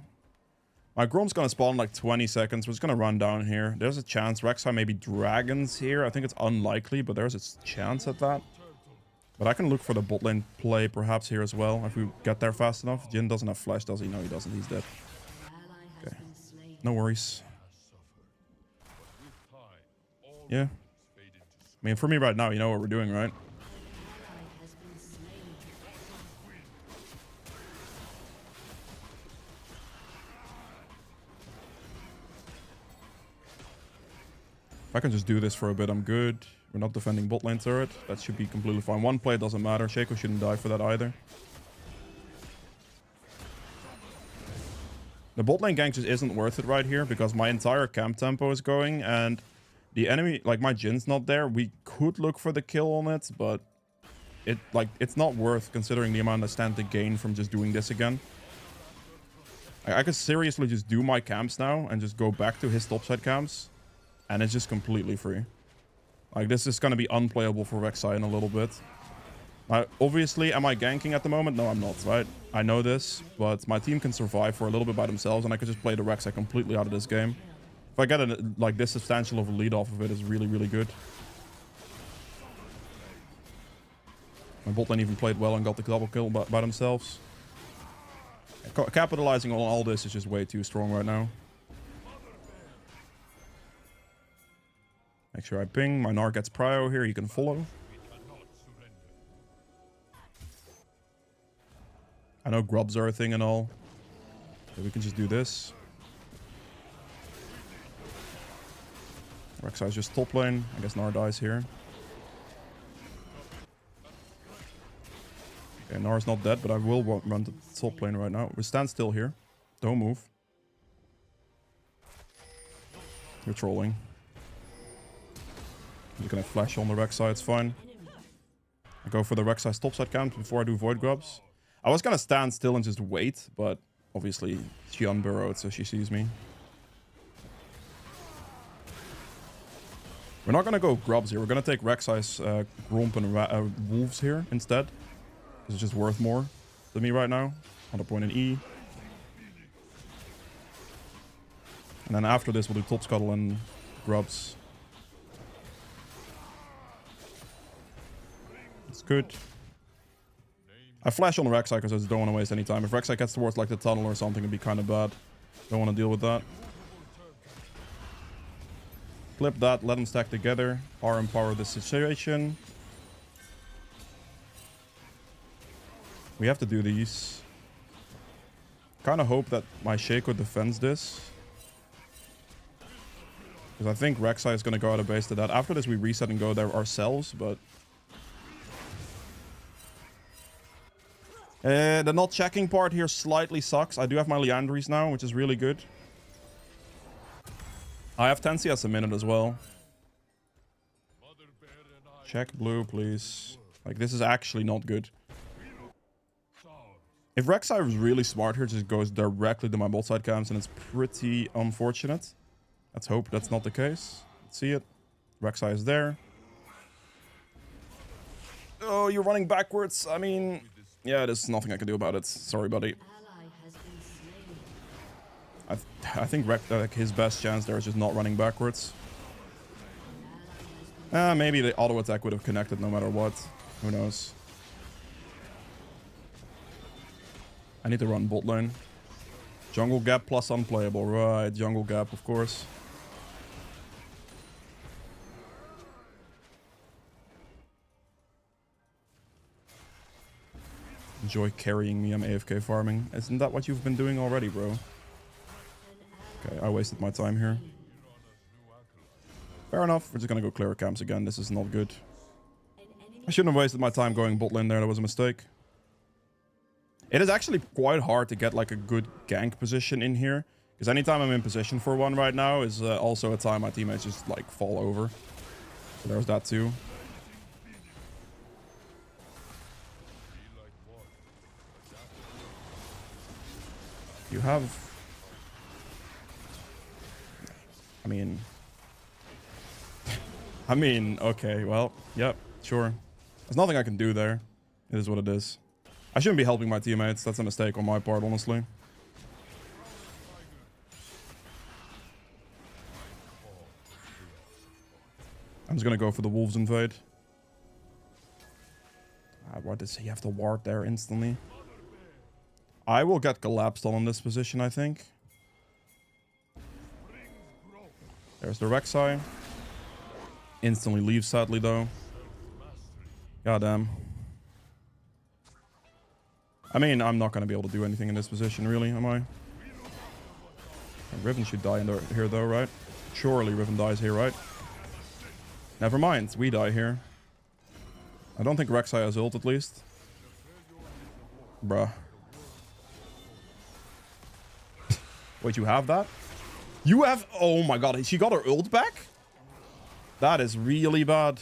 My Gromp's gonna spawn in like 20 seconds. We're just gonna run down here. There's a chance Rek'Sai maybe dragons here. I think it's unlikely, but there's a chance at that. But I can look for the bot lane play perhaps here as well, if we get there fast enough. Jhin doesn't have flash, does he? No, he doesn't. He's dead. Okay. No worries. Yeah. I mean, for me right now, you know what we're doing, right? If I can just do this for a bit, I'm good. We're not defending bot lane turret. That should be completely fine. One play doesn't matter. Shaco shouldn't die for that either. The bot lane gank just isn't worth it right here because my entire camp tempo is going and the enemy, like my Jin's not there. We could look for the kill on it, but it's not worth considering the amount I stand to gain from just doing this again. I could seriously just do my camps now and just go back to his topside camps and it's just completely free. Like this is going to be unplayable for Rek'Sai in a little bit. Obviously, am I ganking at the moment? No, I'm not, right? I know this, but my team can survive for a little bit by themselves, and I could just play the Rek'Sai completely out of this game. If I get like this substantial of a lead off of it, is really, really good. My bot lane even played well and got the double kill by themselves. Capitalizing on all this is just way too strong right now. Make sure I ping. My Gnar gets prio here. You can follow. I know grubs are a thing and all. But we can just do this. Rek'Sai's just top lane. I guess Gnar dies here. Okay, Gnar's not dead, but I will run to top lane right now. We stand still here. Don't move. You're trolling. You're gonna flash on the Rek'Sai, it's fine. I go for the Rek'Sai's topside camp before I do void grubs. I was gonna stand still and just wait, but obviously she unburrowed, so she sees me. We're not gonna go grubs here. We're gonna take Rek'Sai's Gromp and Wolves here instead. It's just worth more to me right now. On the point in E. And then after this, we'll do top scuttle and grubs. It's good. I flash on the Rek'Sai because I just don't want to waste any time. If Rek'Sai gets towards like the tunnel or something, it'd be kind of bad. Don't want to deal with that. Flip that, let them stack together. R empower the situation. We have to do these. Kind of hope that my Shaco defends this. Because I think Rek'Sai is going to go out of base to that. After this, we reset and go there ourselves, but... the not checking part here slightly sucks. I do have my Liandry's now, which is really good. I have Tensi as a minute as well. Check blue, please. Like, this is actually not good. If Rek'Sai was really smart here, just goes directly to my bot side camps, and it's pretty unfortunate. Let's hope that's not the case. Let's see it. Rek'Sai is there. Oh, you're running backwards. I mean... yeah, there's nothing I can do about it. Sorry, buddy. I think his best chance there is just not running backwards. Maybe the auto attack would have connected no matter what. Who knows? I need to run bot lane. Jungle gap plus unplayable. Right, jungle gap, of course. Enjoy carrying me. I'm AFK farming. Isn't that what you've been doing already, bro? Okay, I wasted my time here. Fair enough. We're just gonna go clear camps again. This is not good. I shouldn't have wasted my time going bot lane there. That was a mistake. It is actually quite hard to get like a good gank position in here. Because anytime I'm in position for one right now is also a time my teammates just like fall over. So there's that too. You have... I mean, okay, well, yep, sure. There's nothing I can do there. It is what it is. I shouldn't be helping my teammates. That's a mistake on my part, honestly. I'm just gonna go for the Wolves invade. Why does he have to ward there instantly? I will get collapsed on this position, I think. There's the Rek'Sai. Instantly leaves, sadly, though. Goddamn. I mean, I'm not going to be able to do anything in this position, really, am I? Riven should die in here, though, right? Surely Riven dies here, right? Never mind, we die here. I don't think Rek'Sai has ult at least. Bruh. Wait, you have that? You have... Oh my god, she got her ult back? That is really bad.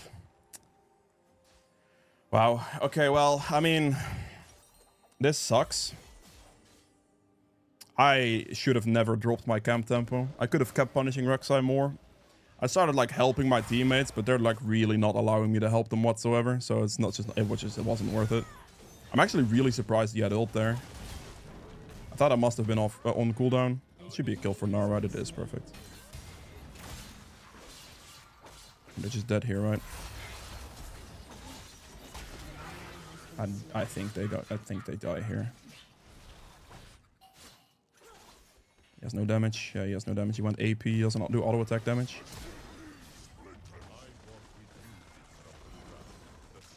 Wow. Okay, well, I mean... This sucks. I should have never dropped my camp tempo. I could have kept punishing Rek'Sai more. I started like helping my teammates, but they're like really not allowing me to help them whatsoever. So it's not just... It wasn't worth it. I'm actually really surprised he had ult there. I thought I must have been off on cooldown. It should be a kill for Nara, right? It is perfect. They're just dead here, right? I think they die. I think they die here. He has no damage. Yeah, he has no damage. He went AP. He does not do auto attack damage.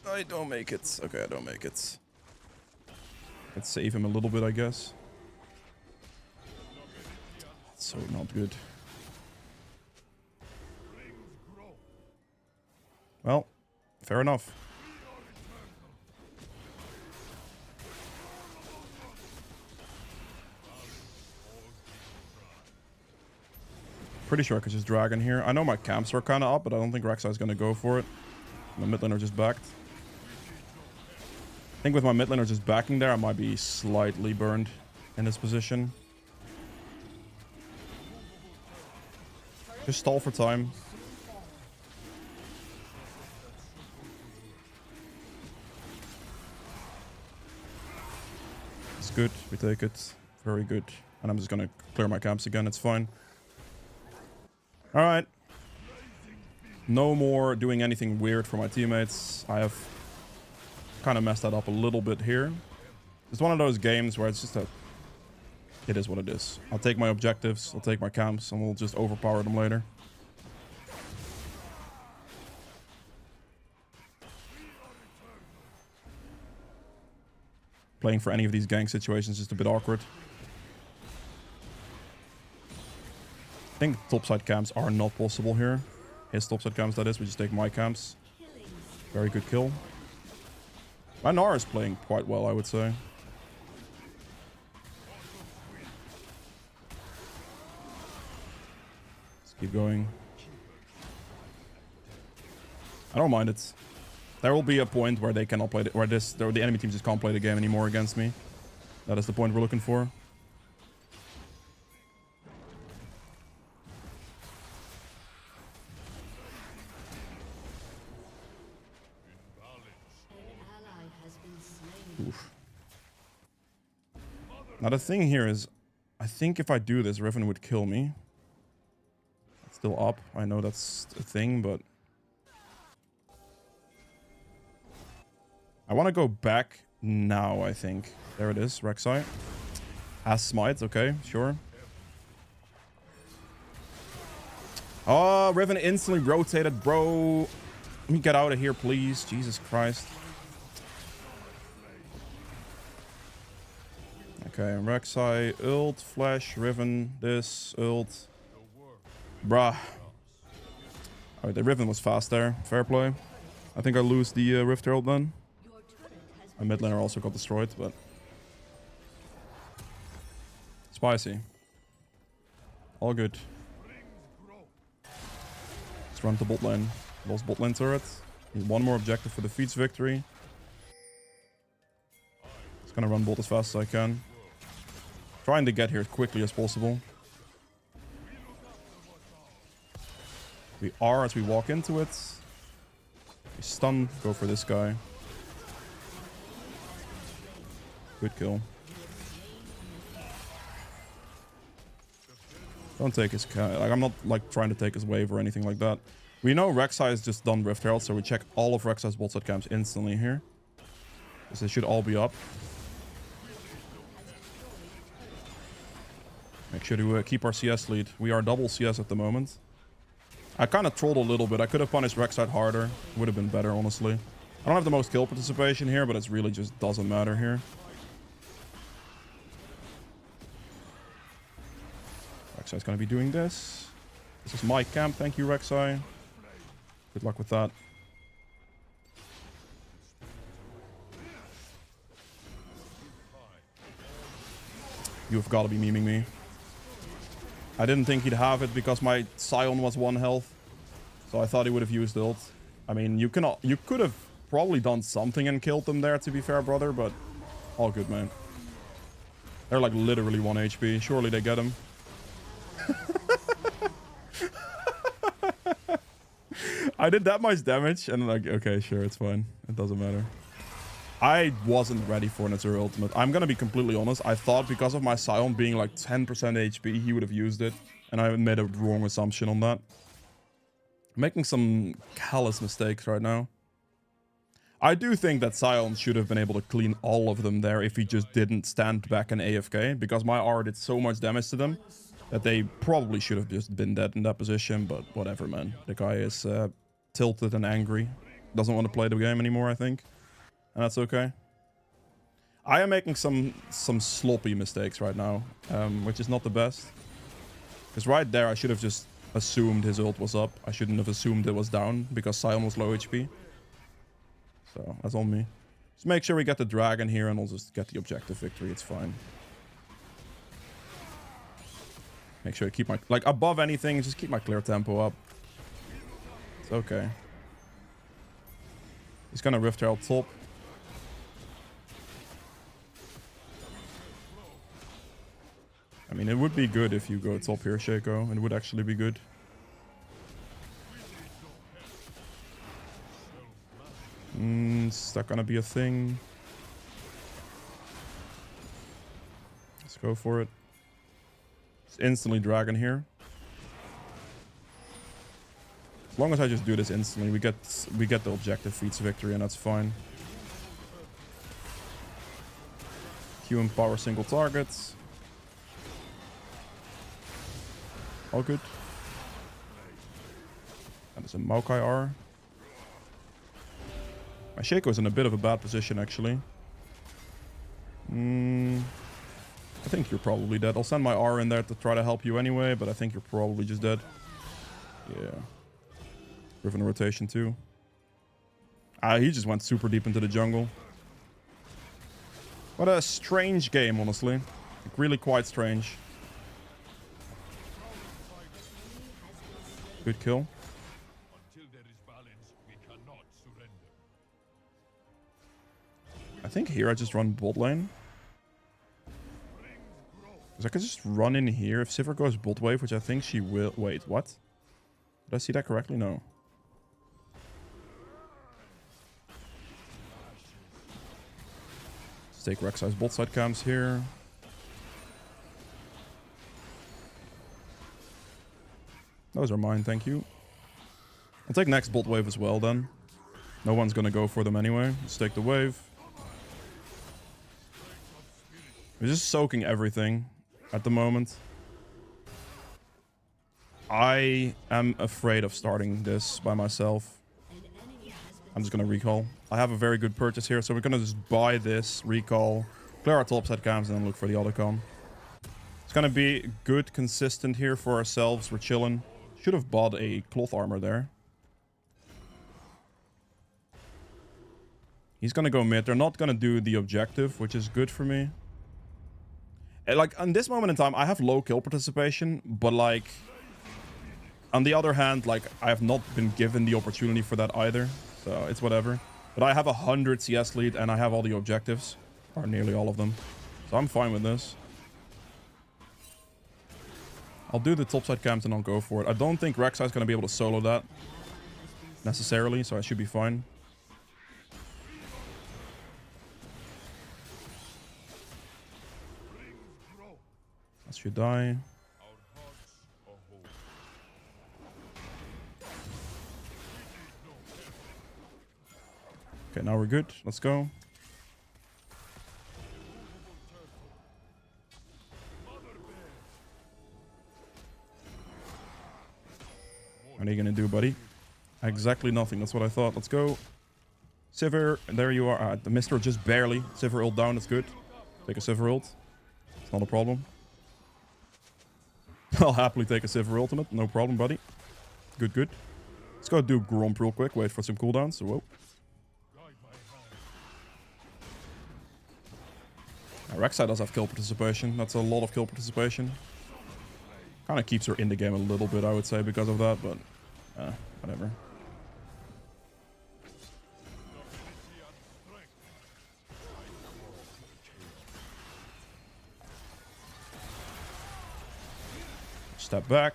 I don't make it. Okay, I don't make it. Let's save him a little bit, I guess. So not good. Well, fair enough. Pretty sure I could just dragon here. I know my camps are kind of up, but I don't think Rek'Sai is going to go for it. My mid laner just backed. I think with my mid laner just backing there, I might be slightly burned in this position. Just stall for time. It's good. We take it. Very good. And I'm just going to clear my camps again. It's fine. Alright. No more doing anything weird for my teammates. I have kind of messed that up a little bit here. It's one of those games where it's just a... It is what it is. I'll take my objectives, I'll take my camps, and we'll just overpower them later. Playing for any of these gang situations is just a bit awkward. I think topside camps are not possible here. His topside camps, that is. We just take my camps. Very good kill. My Nara is playing quite well, I would say. Let's keep going. I don't mind it. There will be a point where they cannot play where the enemy team just can't play the game anymore against me. That is the point we're looking for. Oof. Now the thing here is, I think if I do this, Riven would kill me. It's still up. I know that's a thing, but... I want to go back now, I think. There it is, Rek'Sai. Has smite, okay, sure. Oh, Riven instantly rotated, bro. Let me get out of here, please. Jesus Christ. Okay, Rek'Sai, ult, flash, Riven, this, ult. Bruh. Alright, the Riven was fast there. Fair play. I think I lose the Rift Herald then. My mid laner also got destroyed, but... Spicy. All good. Let's run to bot lane. Lost bot lane turret. Need one more objective for the Feats victory. Just gonna run bot as fast as I can. Trying to get here as quickly as possible. We are as we walk into it. We stun, go for this guy. Good kill. Don't take his... Like, I'm not like trying to take his wave or anything like that. We know Rek'Sai has just done Rift Herald, so we check all of Rek'Sai's bot side camps instantly here. Because they should all be up. Make sure to keep our CS lead. We are double CS at the moment. I kind of trolled a little bit. I could have punished Rek'Sai harder. It would have been better, honestly. I don't have the most kill participation here, but it really just doesn't matter here. Rek'Sai's gonna be doing this. This is my camp, thank you, Rek'Sai. Good luck with that. You've got to be memeing me. I didn't think he'd have it because my Scion was 1 health. So I thought he would have used ult. I mean, you could have probably done something and killed them there, to be fair, brother, but all good, man. They're like literally 1 HP. Surely they get him. I did that much damage and like, okay, sure, it's fine. It doesn't matter. I wasn't ready for an Udyr ultimate. I'm gonna be completely honest. I thought because of my Scion being like 10% HP, he would have used it. And I made a wrong assumption on that. I'm making some callous mistakes right now. I do think that Scion should have been able to clean all of them there if he just didn't stand back and AFK. Because my R did so much damage to them that they probably should have just been dead in that position. But whatever, man. The guy is tilted and angry. Doesn't want to play the game anymore, I think. And that's okay. I am making some sloppy mistakes right now, which is not the best. Because right there, I should have just assumed his ult was up. I shouldn't have assumed it was down because Scion was low HP. So that's on me. Just make sure we get the dragon here and we'll just get the objective victory. It's fine. Make sure I keep my... Like, above anything, just keep my clear tempo up. It's okay. He's gonna Rift Herald top. I mean, it would be good if you go top here, Shaco. It would actually be good. Is that gonna be a thing? Let's go for it. It's instantly dragon here. As long as I just do this instantly, we get the objective feats victory, and that's fine. Q and power single targets. All good. And there's a Maokai R. My Shaco is in a bit of a bad position, actually. I think you're probably dead. I'll send my R in there to try to help you anyway, but I think you're probably just dead. Yeah. Griffin rotation too. He just went super deep into the jungle. What a strange game, honestly. Like, really quite strange. Good kill. Until there is balance, we cannot surrender. I think here I just run bot lane. Because I could just run in here. If Sivir goes bot wave, which I think she will... Wait, what? Did I see that correctly? No. Let's take Rek'Sai's bot side cams here. Those are mine, thank you. I'll take next bot wave as well then. No one's gonna go for them anyway. Let's take the wave. We're just soaking everything at the moment. I am afraid of starting this by myself. I'm just gonna recall. I have a very good purchase here, so we're gonna just buy this, recall, clear our topside cams, and then look for the auto con. It's gonna be good, consistent here for ourselves. We're chilling. Should have bought a cloth armor there. He's gonna go mid. They're not gonna do the objective, which is good for me. Like, in this moment in time, I have low kill participation, but like, on the other hand, like, I have not been given the opportunity for that either, so it's whatever. But I have 100 CS lead, and I have all the objectives, or nearly all of them, so I'm fine with this. I'll do the topside cams and I'll go for it. I don't think Rek'Sai is going to be able to solo that necessarily, so I should be fine. That should die. Okay, now we're good. Let's go. What are you gonna do, buddy? Exactly nothing. That's what I thought. Let's go. Sivir, there you are. The Mister just barely. Sivir ult down. That's good. Take a Sivir ult. It's not a problem. I'll happily take a Sivir ultimate. No problem, buddy. Good, good. Let's go do Gromp real quick. Wait for some cooldowns. Whoa. Rek'Sai does have kill participation. That's a lot of kill participation. Kind of keeps her in the game a little bit, I would say, because of that, but whatever. Step back.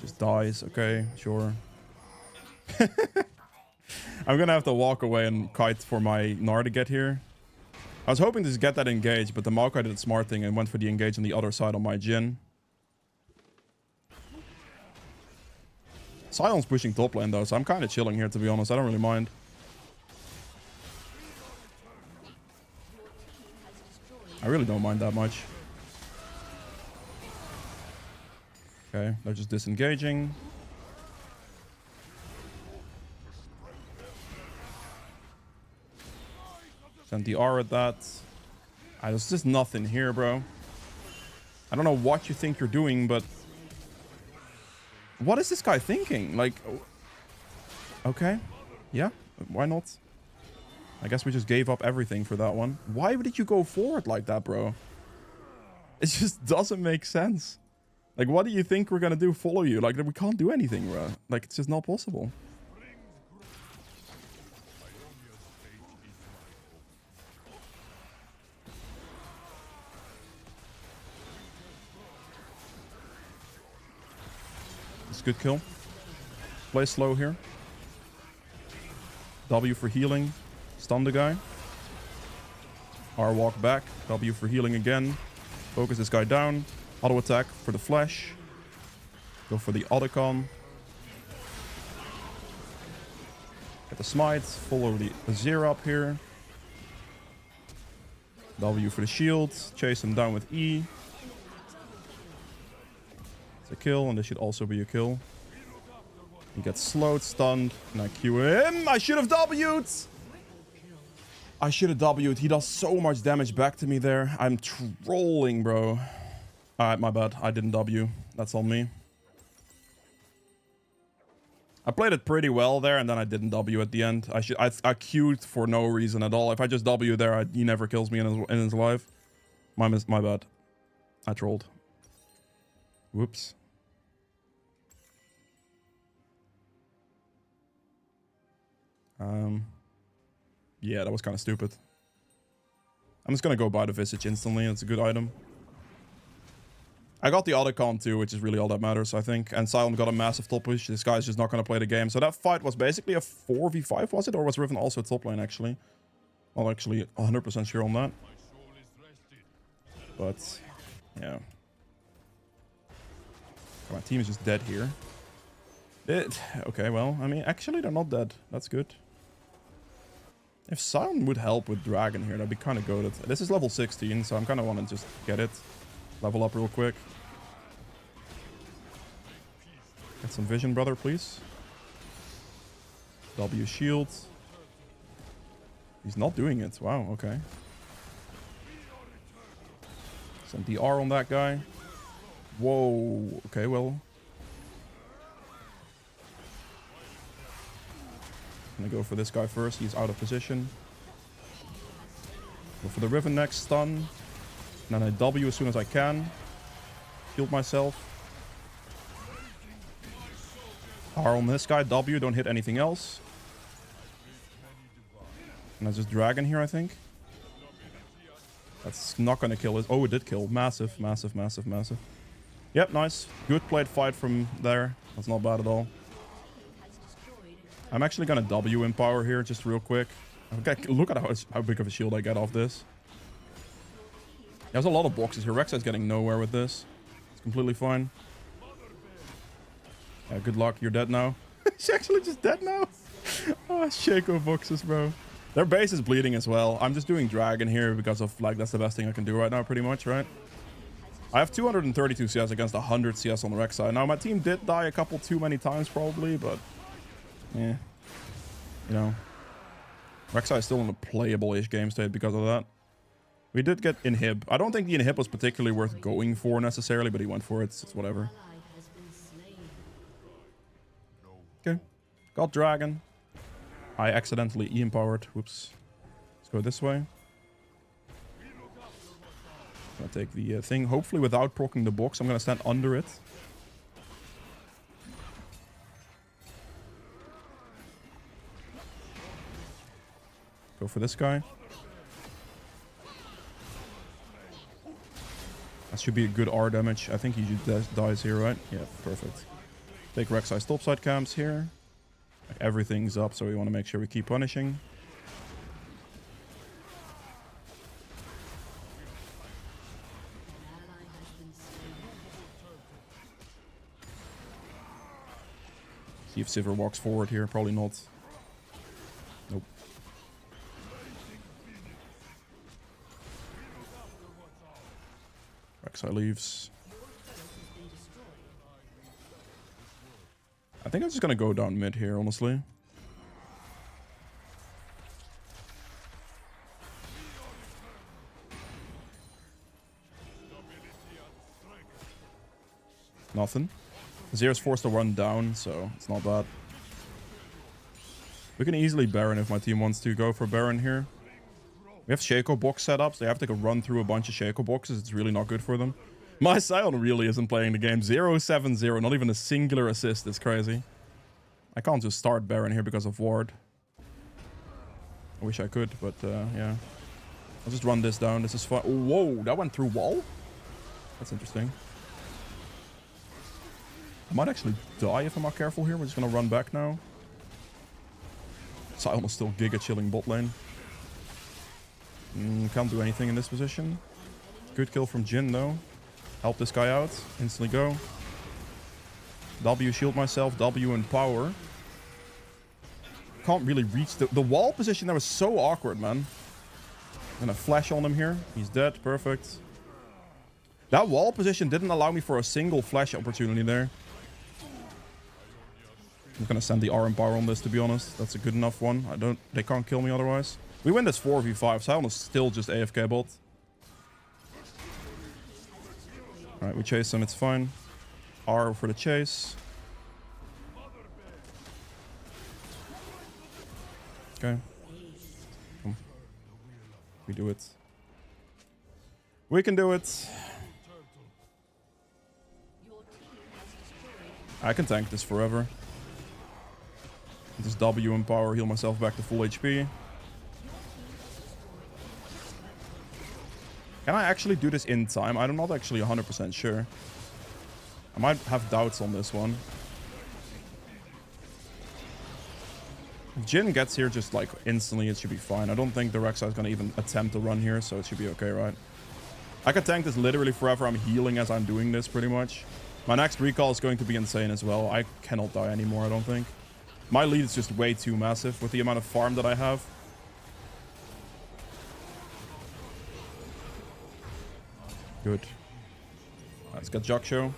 Just dies. Okay, sure. I'm gonna have to walk away and kite for my Gnar to get here. I was hoping to just get that engage, but the Maokai did a smart thing and went for the engage on the other side on my Jhin. Sion's pushing top lane though, so I'm kind of chilling here, to be honest. I don't really mind. I really don't mind that much. Okay, they're just disengaging. Send the R at that. There's just nothing here, bro. I don't know what you think you're doing, but... What is this guy thinking? Like... Okay. Yeah, why not? I guess we just gave up everything for that one. Why did you go forward like that, bro? It just doesn't make sense. Like, what do you think we're gonna do? Follow you? Like, we can't do anything, bro. Like, it's just not possible. It's a good kill. Play slow here. W for healing. Stun the guy. R walk back. W for healing again. Focus this guy down. Auto attack for the flash. Go for the Otacon. Get the smite. Follow the Azir up here. W for the shield. Chase him down with E. It's a kill, and this should also be a kill. He gets slowed, stunned, and I Q him. I should have W'd! I should have W'd. He does so much damage back to me there. I'm trolling, bro. Alright, my bad. I didn't W. That's on me. I played it pretty well there, and then I didn't W at the end. I Q'd for no reason at all. If I just W there, he never kills me in his life. My bad. I trolled. Whoops. Yeah, that was kind of stupid. I'm just gonna go buy the Visage instantly. It's a good item. I got the Otacon too, which is really all that matters, I think. And Sion got a massive top push. This guy's just not gonna play the game. So that fight was basically a 4v5, was it? Or was Riven also top lane, actually? Well, actually, 100% sure on that. But, yeah. My team is just dead here. Okay, well, I mean, actually, they're not dead. That's good. If Sion would help with Dragon here, that'd be kind of goated. This is level 16, so I'm kind of want to just get it. Level up real quick. Get some vision, brother, please. W shield. He's not doing it. Wow, okay. Send the R on that guy. Whoa. Okay, well. I'm gonna go for this guy first. He's out of position. Go for the Riven next. Stun. And then I W as soon as I can. Shield myself. R on this guy. W. Don't hit anything else. And I just Dragon here, I think. That's not gonna kill it. Oh, it did kill. Massive, massive, massive, massive. Yep, nice. Good played fight from there. That's not bad at all. I'm actually gonna W empower here, just real quick. Okay, look at how big of a shield I get off this. There's a lot of boxes here. Rek'Sai's getting nowhere with this. It's completely fine. Yeah, good luck. You're dead now. She's actually just dead now. Oh, Shaco boxes, bro. Their base is bleeding as well. I'm just doing Dragon here because of, like, that's the best thing I can do right now, pretty much, right? I have 232 CS against 100 CS on the Rek'Sai. Now, my team did die a couple too many times, probably, but... yeah. You know. Rek'Sai is still in a playable-ish game state because of that. We did get inhib. I don't think the inhib was particularly worth going for necessarily, but he went for it. It's whatever. Okay. Got dragon. I accidentally E-empowered. Whoops. Let's go this way. Gonna take the thing. Hopefully without proccing the box. I'm gonna stand under it. Go for this guy. That should be a good R damage. I think he just dies here, right? Yeah, perfect. Take Rek'Sai's topside camps here. Everything's up, so we want to make sure we keep punishing. See if Sivir walks forward here. Probably not. Nope. Rek'Sai leaves. I think I'm just gonna go down mid here, honestly. Nothing. Zera's forced to run down, so it's not bad. We can easily Baron if my team wants to go for Baron here. We have Shaco box setups. They have to run through a bunch of Shaco boxes. It's really not good for them. My Sion really isn't playing the game. 0-7-0. Not even a singular assist. It's crazy. I can't just start Baron here because of ward. I wish I could, but yeah. I'll just run this down. This is fun. Oh, whoa, that went through wall? That's interesting. I might actually die if I'm not careful here. We're just going to run back now. Sion is still giga chilling bot lane. Can't do anything in this position. Good kill from Jhin though. Help this guy out. Instantly go. W shield myself. W and power. Can't really reach the wall position. That was so awkward, man. I'm gonna flash on him here. He's dead. Perfect. That wall position didn't allow me for a single flash opportunity there. I'm gonna send the R and power on this, to be honest. That's a good enough one. They can't kill me otherwise. We win this 4v5, so I almost still just AFK bot. Alright, we chase him, it's fine. R for the chase. Okay. Come. We do it. We can do it. I can tank this forever. Just W and power, heal myself back to full HP. Can I actually do this in time? I'm not actually 100% sure. I might have doubts on this one. If Jhin gets here just like instantly, it should be fine. I don't think the Rek'Sai is going to even attempt to run here, so it should be okay, right? I can tank this literally forever. I'm healing as I'm doing this pretty much. My next recall is going to be insane as well. I cannot die anymore, I don't think. My lead is just way too massive with the amount of farm that I have. Good. Let's get Jaksho.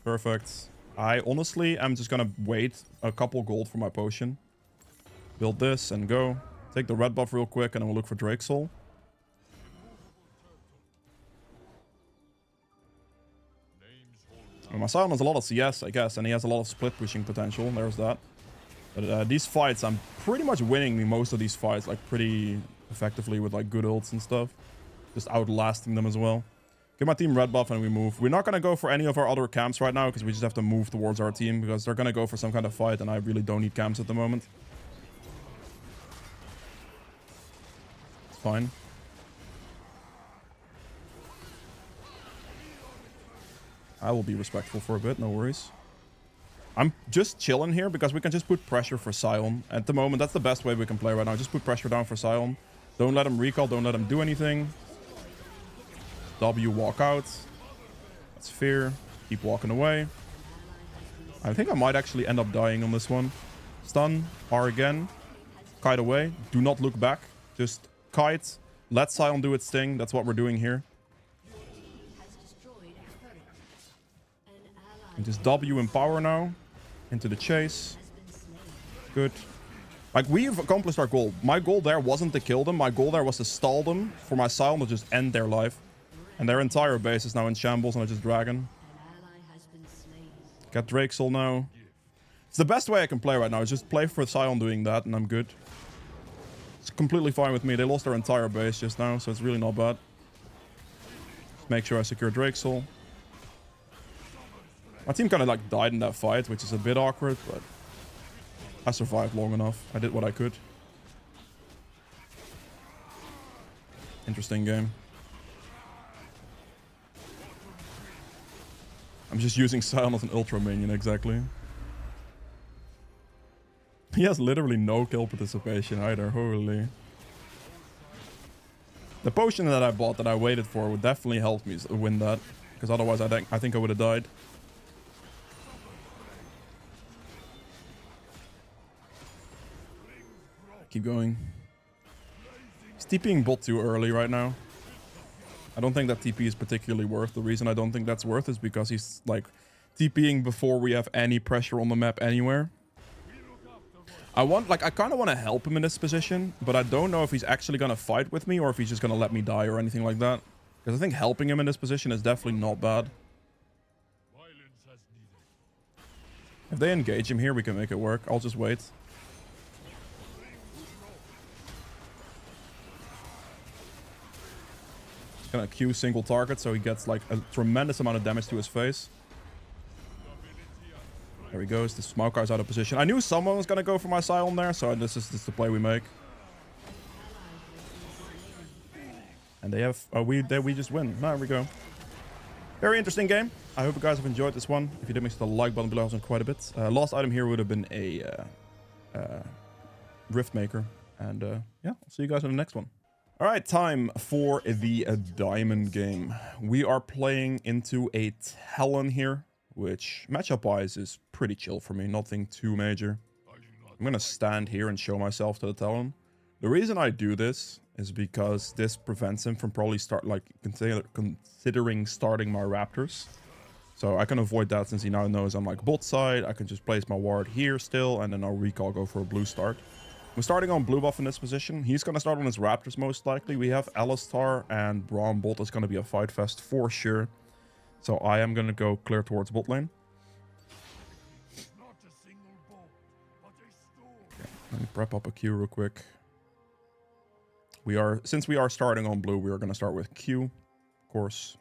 Perfect. I honestly am just gonna wait a couple gold for my potion. Build this and go. Take the red buff real quick and then we'll look for Drake Soul. My Sion has a lot of CS, I guess, and he has a lot of split pushing potential. There's that. But these fights, I'm pretty much winning most of these fights, like pretty effectively with like good ults and stuff. Just outlasting them as well. Give my team red buff and we move. We're not going to go for any of our other camps right now because we just have to move towards our team because they're going to go for some kind of fight and I really don't need camps at the moment. It's fine. I will be respectful for a bit, no worries. I'm just chilling here because we can just put pressure for Sion. At the moment, that's the best way we can play right now. Just put pressure down for Sion. Don't let him recall, don't let him do anything. W walk out. That's fair. Keep walking away. I think I might actually end up dying on this one. Stun. R again. Kite away. Do not look back. Just kite. Let Sion do its thing. That's what we're doing here. And just W in power now. Into the chase. Good. Like, we've accomplished our goal. My goal there wasn't to kill them. My goal there was to stall them for my Sion to just end their life. And their entire base is now in shambles and I just dragon. Got Drake Soul now. It's the best way I can play right now. Is just play for Sion doing that, and I'm good. It's completely fine with me. They lost their entire base just now, so it's really not bad. Just make sure I secure Drake Soul. My team kind of like died in that fight, which is a bit awkward, but I survived long enough. I did what I could. Interesting game. I'm just using Sion as an ultra minion, exactly. He has literally no kill participation either, holy. The potion that I bought that I waited for would definitely help me win that. Because otherwise I think I would have died. Keep going. He's TPing bot too early right now. I don't think that TP is particularly worth. The reason I don't think that's worth is because he's like TPing before we have any pressure on the map anywhere. I kind of want to help him in this position, but I don't know if he's actually going to fight with me or if he's just going to let me die or anything like that. Because I think helping him in this position is definitely not bad. If they engage him here, we can make it work. I'll just wait. Gonna Q single target so he gets like a tremendous amount of damage to his face. There he goes. The Smoker's out of position. I knew someone was gonna go for my Sion there, so this is the play we make. And they have we just win. There we go. Very interesting game. I hope you guys have enjoyed this one. If you did, make sure the like button below helps quite a bit. Last item here would have been a Rift Maker. And yeah, I'll see you guys in the next one. All right, time for the diamond game. We are playing into a Talon here, which matchup-wise is pretty chill for me. Nothing too major. I'm going to stand here and show myself to the Talon. The reason I do this is because this prevents him from probably considering starting my Raptors. So I can avoid that since he now knows I'm like bot side. I can just place my ward here still, and then I'll recall go for a blue start. We're starting on blue buff in this position. He's going to start on his Raptors most likely. We have Alistar and Braum bot is going to be a fight fest for sure. So I am going to go clear towards bot lane. Okay, let me prep up a Q real quick. Since we are starting on blue, we are going to start with Q, of course.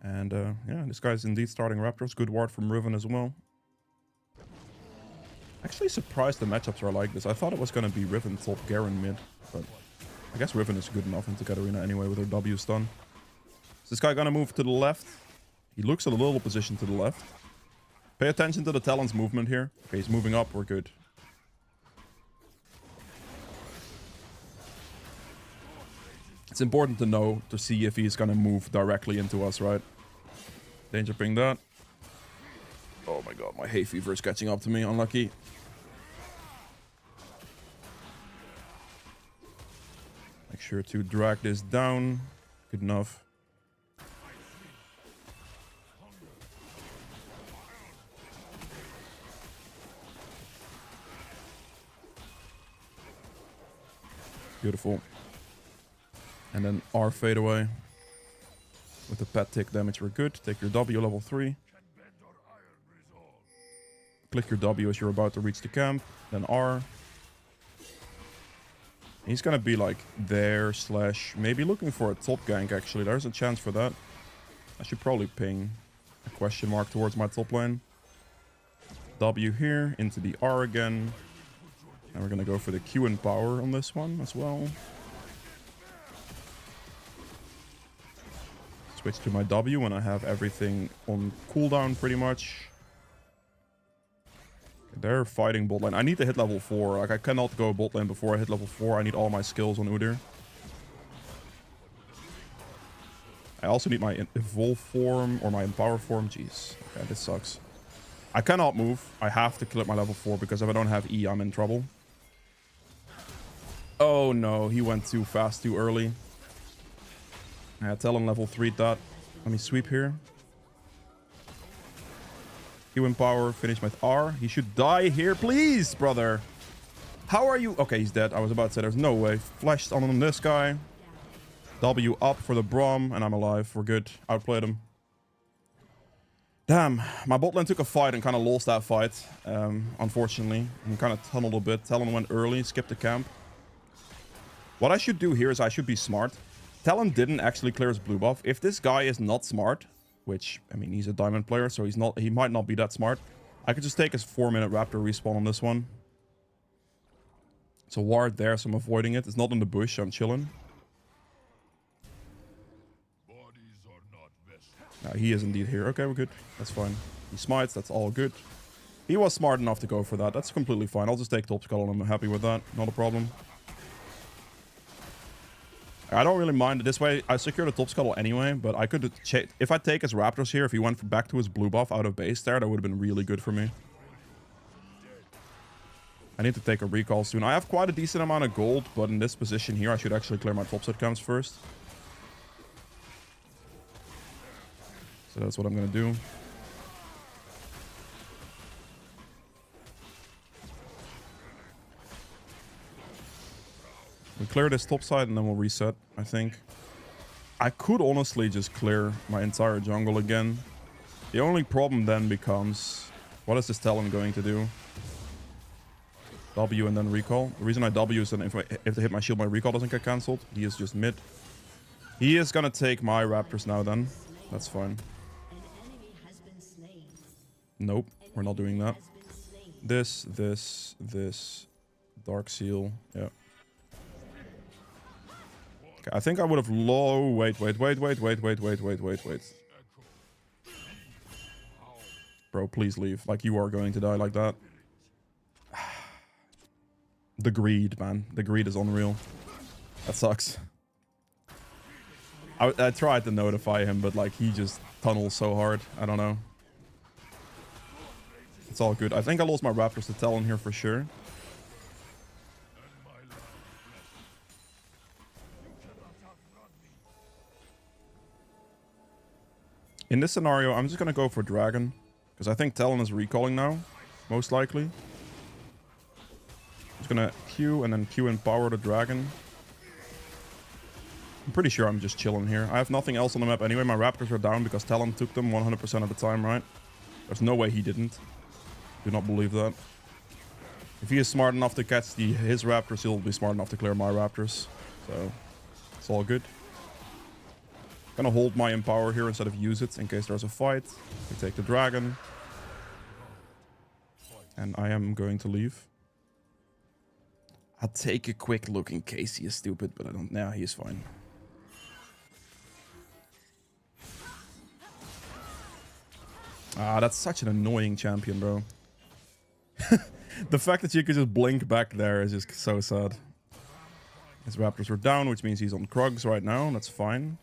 And yeah, this guy's indeed starting Raptors. Good ward from Riven as well. Actually surprised the matchups are like this. I thought it was going to be Riven top, Garen mid, but I guess Riven is good enough into Katarina anyway with her W stun. Is this guy going to move to the left? He looks a little position to the left. Pay attention to the Talon's movement here. Okay, he's moving up. We're good. It's important to know to see if he's going to move directly into us, right? Danger ping that. Oh my god, my hay fever is catching up to me. Unlucky. Make sure to drag this down. Good enough. Beautiful. And then R fade away. With the pet tick damage, we're good. Take your W level 3. Click your W as you're about to reach the camp. Then R. He's gonna be like there / maybe looking for a top gank actually. There's a chance for that. I should probably ping a question mark towards my top lane. W here, into the R again. And we're gonna go for the Q and power on this one as well. Switch to my W when I have everything on cooldown pretty much. They're fighting bot lane. I need to hit level 4. Like, I cannot go bot lane before I hit level 4. I need all my skills on Udyr. I also need my evolve form or my empower form. Jeez. Okay, this sucks. I cannot move. I have to clip my level 4 because if I don't have E, I'm in trouble. Oh no, he went too fast, too early. Tell him level 3 that. Let me sweep here. Q empower, finish with R. He should die here, please, brother. How are you? Okay, he's dead. I was about to say there's no way. Flashed on this guy. W up for the Braum, and I'm alive. We're good. Outplayed him. Damn, my bot lane took a fight and kind of lost that fight, unfortunately. And kind of tunneled a bit. Talon went early, skipped the camp. What I should do here is I should be smart. Talon didn't actually clear his blue buff. If this guy is not smart, which, I mean, he's a diamond player, so he might not be that smart. I could just take his 4-minute raptor respawn on this one. It's a ward there, so I'm avoiding it. It's not in the bush, so I'm chilling. He is indeed here. Okay, we're good. That's fine. He smites. That's all good. He was smart enough to go for that. That's completely fine. I'll just take top scuttle and I'm happy with that. Not a problem. I don't really mind it this way. I secured a top scuttle anyway, but I could... If I take his raptors here, if he went back to his blue buff out of base there, that would have been really good for me. I need to take a recall soon. I have quite a decent amount of gold, but in this position here, I should actually clear my top set camps first. So that's what I'm going to do. We clear this top side and then we'll reset, I think. I could honestly just clear my entire jungle again. The only problem then becomes, what is this Talon going to do? W and then recall. The reason I W is that if they hit my shield, my recall doesn't get cancelled. He is just mid. He is going to take my raptors now then. That's fine. Nope, we're not doing that. This. Dark seal. Yeah. Okay, I think I would have wait. Bro, please leave. Like, you are going to die like that. The greed, man. The greed is unreal. That sucks. I tried to notify him, but, like, he just tunnels so hard. I don't know. It's all good. I think I lost my raptors to Talon here for sure. In this scenario, I'm just going to go for Dragon. Because I think Talon is recalling now. Most likely. I'm just going to Q and then Q and power the Dragon. I'm pretty sure I'm just chilling here. I have nothing else on the map anyway. My raptors are down because Talon took them 100% of the time, right? There's no way he didn't. Do not believe that. If he is smart enough to catch his raptors, he'll be smart enough to clear my raptors. So, it's all good. Gonna hold my empower here instead of use it in case there's a fight. We take the dragon. And I am going to leave. I'll take a quick look in case he is stupid, but I don't... Nah, he is fine. Ah, that's such an annoying champion, bro. The fact that you could just blink back there is just so sad. His raptors are down, which means he's on Krugs right now. That's fine.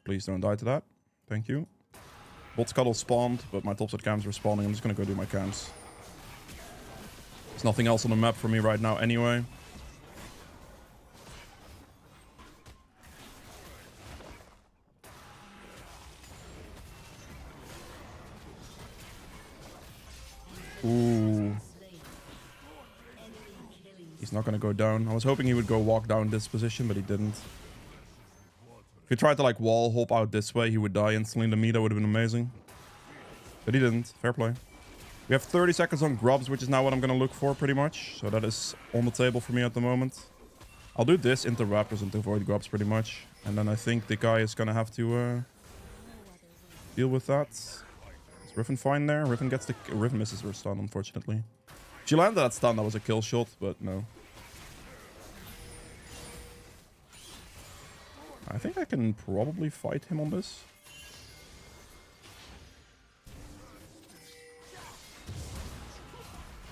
Please don't die to that. Thank you. Bot Scuttle spawned, but my topside camps are spawning. I'm just gonna go do my camps. There's nothing else on the map for me right now anyway. Ooh. He's not gonna go down. I was hoping he would go walk down this position, but he didn't. If he tried to like wall hop out this way, he would die instantly to me. That would have been amazing. But he didn't. Fair play. We have 30 seconds on grubs, which is now what I'm gonna look for pretty much. So that is on the table for me at the moment. I'll do this into raptors and to avoid grubs pretty much. And then I think the guy is gonna have to deal with that. Is Riven fine there? Riven gets the... Riven misses her stun, unfortunately. If she landed that stun, that was a kill shot, but no. I think I can probably fight him on this.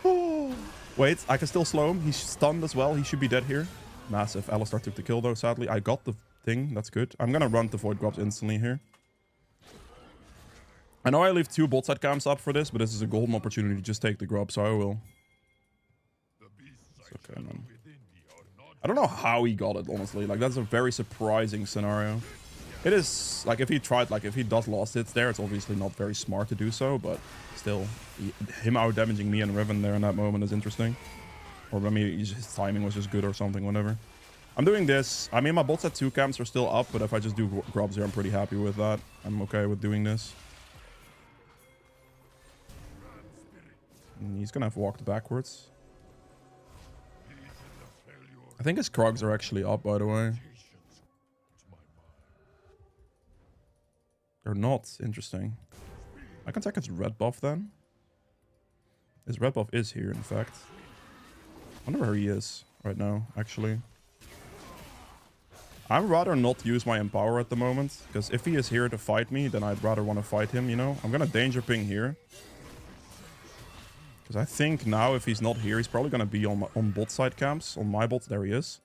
Oh. Wait, I can still slow him. He's stunned as well. He should be dead here. Massive. Alistar took the kill though, sadly. I got the thing. That's good. I'm gonna run to void grubs instantly here. I know I leave 2 bot side camps up for this, but this is a golden opportunity to just take the grub, so I will. It's okay, man. I don't know how he got it, honestly. Like, that's a very surprising scenario. It is, like, if he tried, like, if he does lost hits there, it's obviously not very smart to do so, but still, him out-damaging me and Riven there in that moment is interesting. Or maybe his timing was just good or something, whatever. I'm doing this. I mean, my bots at 2 camps are still up, but if I just do grubs here, I'm pretty happy with that. I'm okay with doing this. And he's gonna have walked backwards. I think his Krogs are actually up, by the way. They're not. Interesting. I can take his red buff then. His red buff is here, in fact. I wonder where he is right now, actually. I'd rather not use my Empower at the moment, because if he is here to fight me, then I'd rather want to fight him, you know? I'm gonna danger ping here. Because I think now, if he's not here, he's probably gonna be on bot side camps. On my bot, there he is.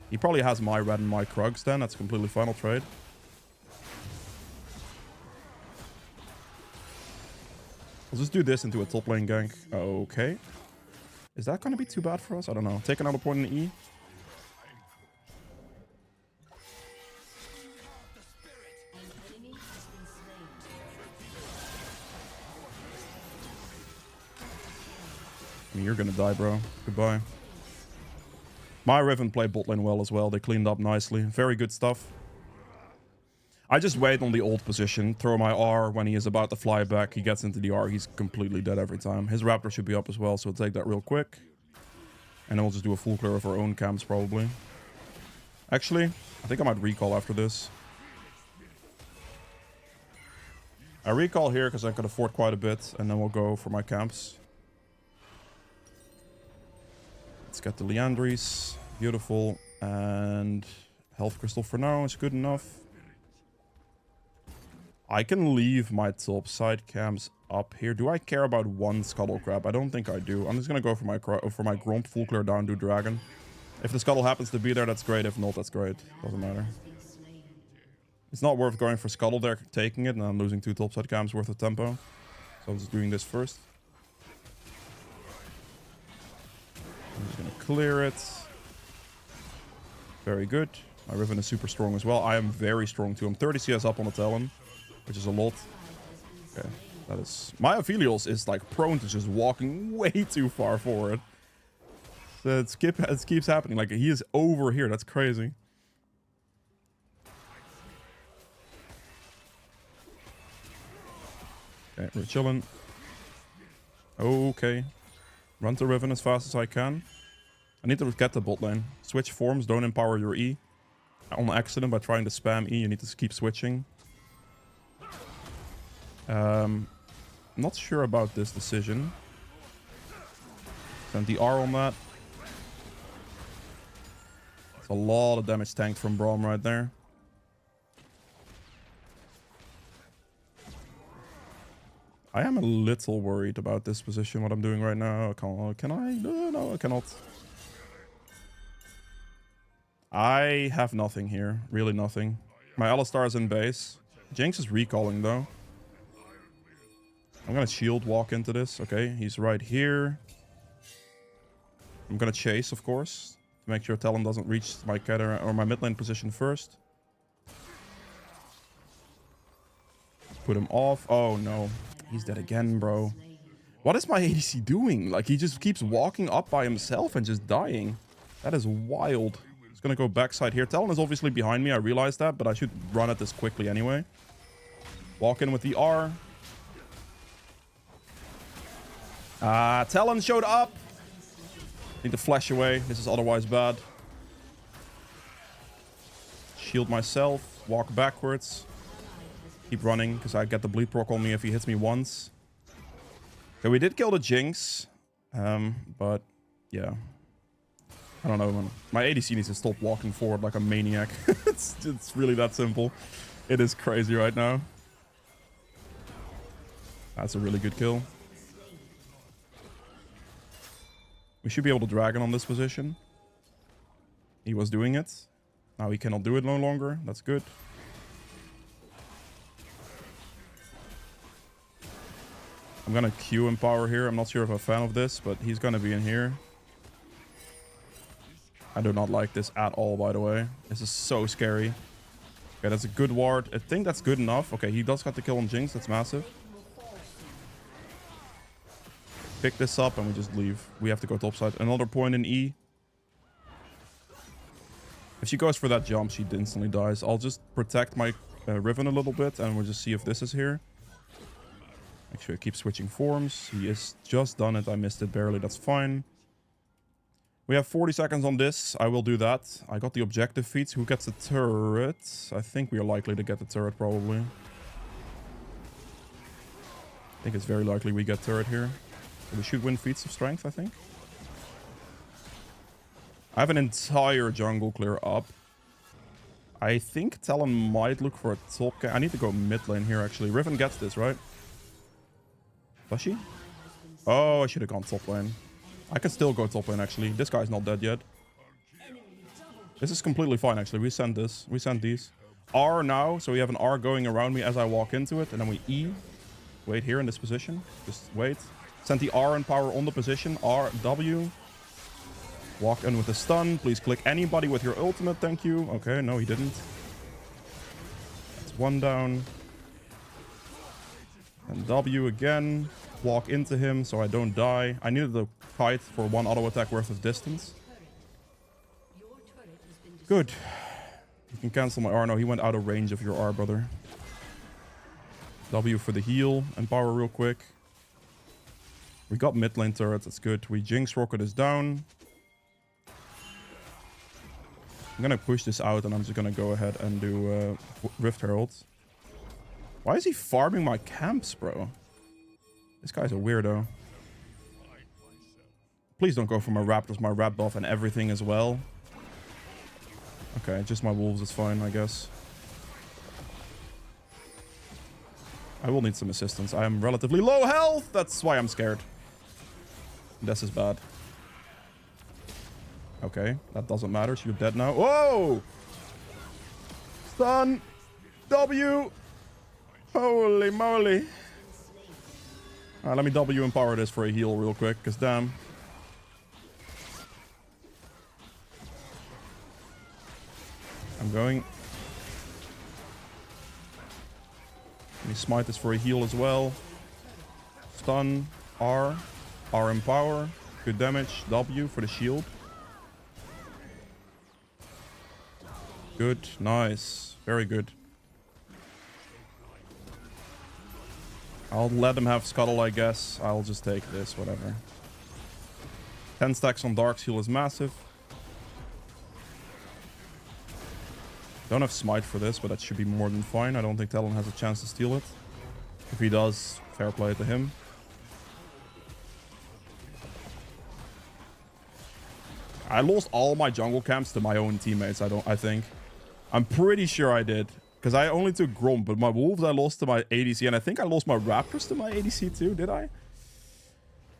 He probably has my red and my Krugs then. That's completely final trade. I'll just do this into a top lane gank. Okay. Is that gonna be too bad for us? I don't know. Take another point in E. I mean, you're gonna die, bro. Goodbye. My Riven played bot lane well as well. They cleaned up nicely. Very good stuff. I just wait on the old position, throw my R when he is about to fly back. He gets into the R, he's completely dead every time. His Raptor should be up as well, so we'll take that real quick. And then we'll just do a full clear of our own camps, probably. Actually, I think I might recall after this. I recall here because I could afford quite a bit, and then we'll go for my camps. Let's get the Leandries. Beautiful. And Health Crystal for now is good enough. I can leave my top side camps up here. Do I care about one Scuttle Crab? I don't think I do. I'm just going to go for my Gromp, full clear down, do Dragon. If the Scuttle happens to be there, that's great. If not, that's great. Doesn't matter. It's not worth going for Scuttle there, taking it, and I'm losing 2 top side camps worth of tempo. So I'm just doing this first. I'm just going to clear it. Very good. My Riven is super strong as well. I am very strong too. I'm 30 CS up on the Talon, which is a lot. Okay, that is... My Aphelios is like prone to just walking way too far forward. So it keeps happening. Like, he is over here. That's crazy. Okay, we're chilling. Okay. Run to Riven as fast as I can. I need to get the bot lane. Switch forms. Don't empower your E. On accident by trying to spam E. You need to keep switching. Not sure about this decision. Send the R on that. It's a lot of damage tanked from Braum right there. I am a little worried about this position, what I'm doing right now. Can I? No, I cannot. I have nothing here. Really nothing. My Alistar is in base. Jinx is recalling, though. I'm gonna shield walk into this. Okay, he's right here. I'm gonna chase, of course, to make sure Talon doesn't reach my Keter or my mid lane position first. Put him off. Oh, no. He's dead again, bro. What is my ADC doing? Like, he just keeps walking up by himself and just dying. That is wild. He's gonna go backside here. Talon is obviously behind me. I realize that, but I should run at this quickly anyway. Walk in with the R. Talon showed up. Need to flash away. This is otherwise bad. Shield myself. Walk backwards. Keep running, because I get the bleed proc on me if he hits me once. Okay, we did kill the Jinx. But, yeah. I don't know, man. My ADC needs to stop walking forward like a maniac. it's really that simple. It is crazy right now. That's a really good kill. We should be able to Dragon on this position. He was doing it. Now he cannot do it no longer. That's good. I'm gonna Q Empower here. I'm not sure if I'm a fan of this, but he's gonna be in here. I do not like this at all, by the way. This is so scary. Okay, that's a good ward. I think that's good enough. Okay, he does got the kill on Jinx. That's massive. Pick this up and we just leave. We have to go topside. Another point in E. If she goes for that jump, she instantly dies. I'll just protect my Riven a little bit, and we'll just see if this is here. Make sure I keep switching forms. He is just done it. I missed it barely. That's fine. We have 40 seconds on this. I will do that. I got the objective feats. Who gets the turret? I think we are likely to get the turret, probably. I think it's very likely we get turret here. We should win feats of strength, I think. I have an entire jungle clear up. I think Talon might look for a top game. I need to go mid lane here, actually. Riven gets this, right? Does she? Oh, I should have gone top lane. I can still go top lane, actually. This guy's not dead yet. This is completely fine, actually. We send this. We send these. R now. So we have an R going around me as I walk into it. And then we E. Wait here in this position. Just wait. Send the R and power on the position. R, W. Walk in with a stun. Please click anybody with your ultimate. Thank you. Okay, no, he didn't. That's one down. And W again. Walk into him so I don't die. I needed the kite for one auto attack worth of distance. Good. You can cancel my R. No, he went out of range of your R, brother. W for the heal and power real quick. We got mid lane turrets. That's good. We Jinx Rocket is down. I'm gonna push this out and I'm just gonna go ahead and do Rift Herald. Why is he farming my camps, bro? This guy's a weirdo. Please don't go for my Raptors, my Rap buff and everything as well. Okay, just my wolves is fine, I guess. I will need some assistance. I am relatively low health. That's why I'm scared. This is bad. Okay, that doesn't matter. She's dead now. Whoa! Stun! W! Holy moly. Alright, let me W empower this for a heal real quick, because damn. I'm going. Let me smite this for a heal as well. Stun. R. R empower. Good damage. W for the shield. Good. Nice. Very good. I'll let him have Scuttle, I guess. I'll just take this, whatever. 10 stacks on Dark Seal is massive. Don't have Smite for this, but that should be more than fine. I don't think Talon has a chance to steal it. If he does, fair play to him. I lost all my jungle camps to my own teammates, I think. I'm pretty sure I did. Because I only took Grom, but my wolves I lost to my ADC. And I think I lost my Raptors to my ADC too, did I?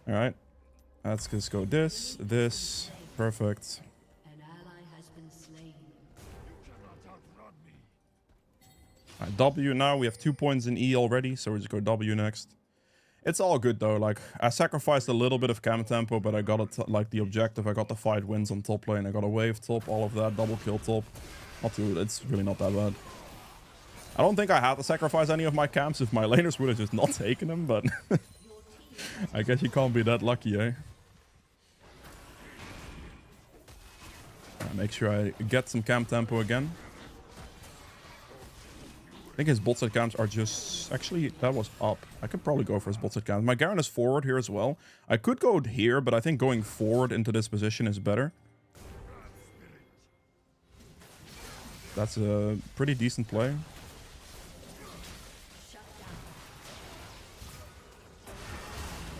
Alright. Let's just go this, this. Perfect. An ally has been slain. Alright, W now. We have 2 points in E already, so we just go W next. It's all good though. Like, I sacrificed a little bit of camp tempo, but I got it like the objective. I got the 5 wins on top lane. I got a wave top, all of that, double kill top. Not too, it's really not that bad. I don't think I had to sacrifice any of my camps if my laners would have just not taken them, but I guess you can't be that lucky, eh? Make sure I get some camp tempo again. I think his bot side camps are just... Actually, that was up. I could probably go for his bot side camps. My Garen is forward here as well. I could go here, but I think going forward into this position is better. That's a pretty decent play.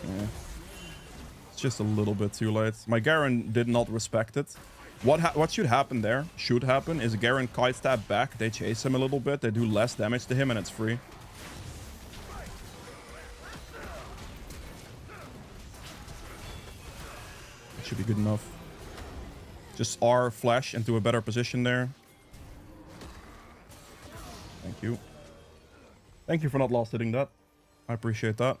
Yeah. It's just a little bit too late. My Garen did not respect it. What should happen there, is Garen kite stab back, they chase him a little bit, they do less damage to him, and it's free. It should be good enough. Just R flash into a better position there. Thank you. Thank you for not last hitting that. I appreciate that.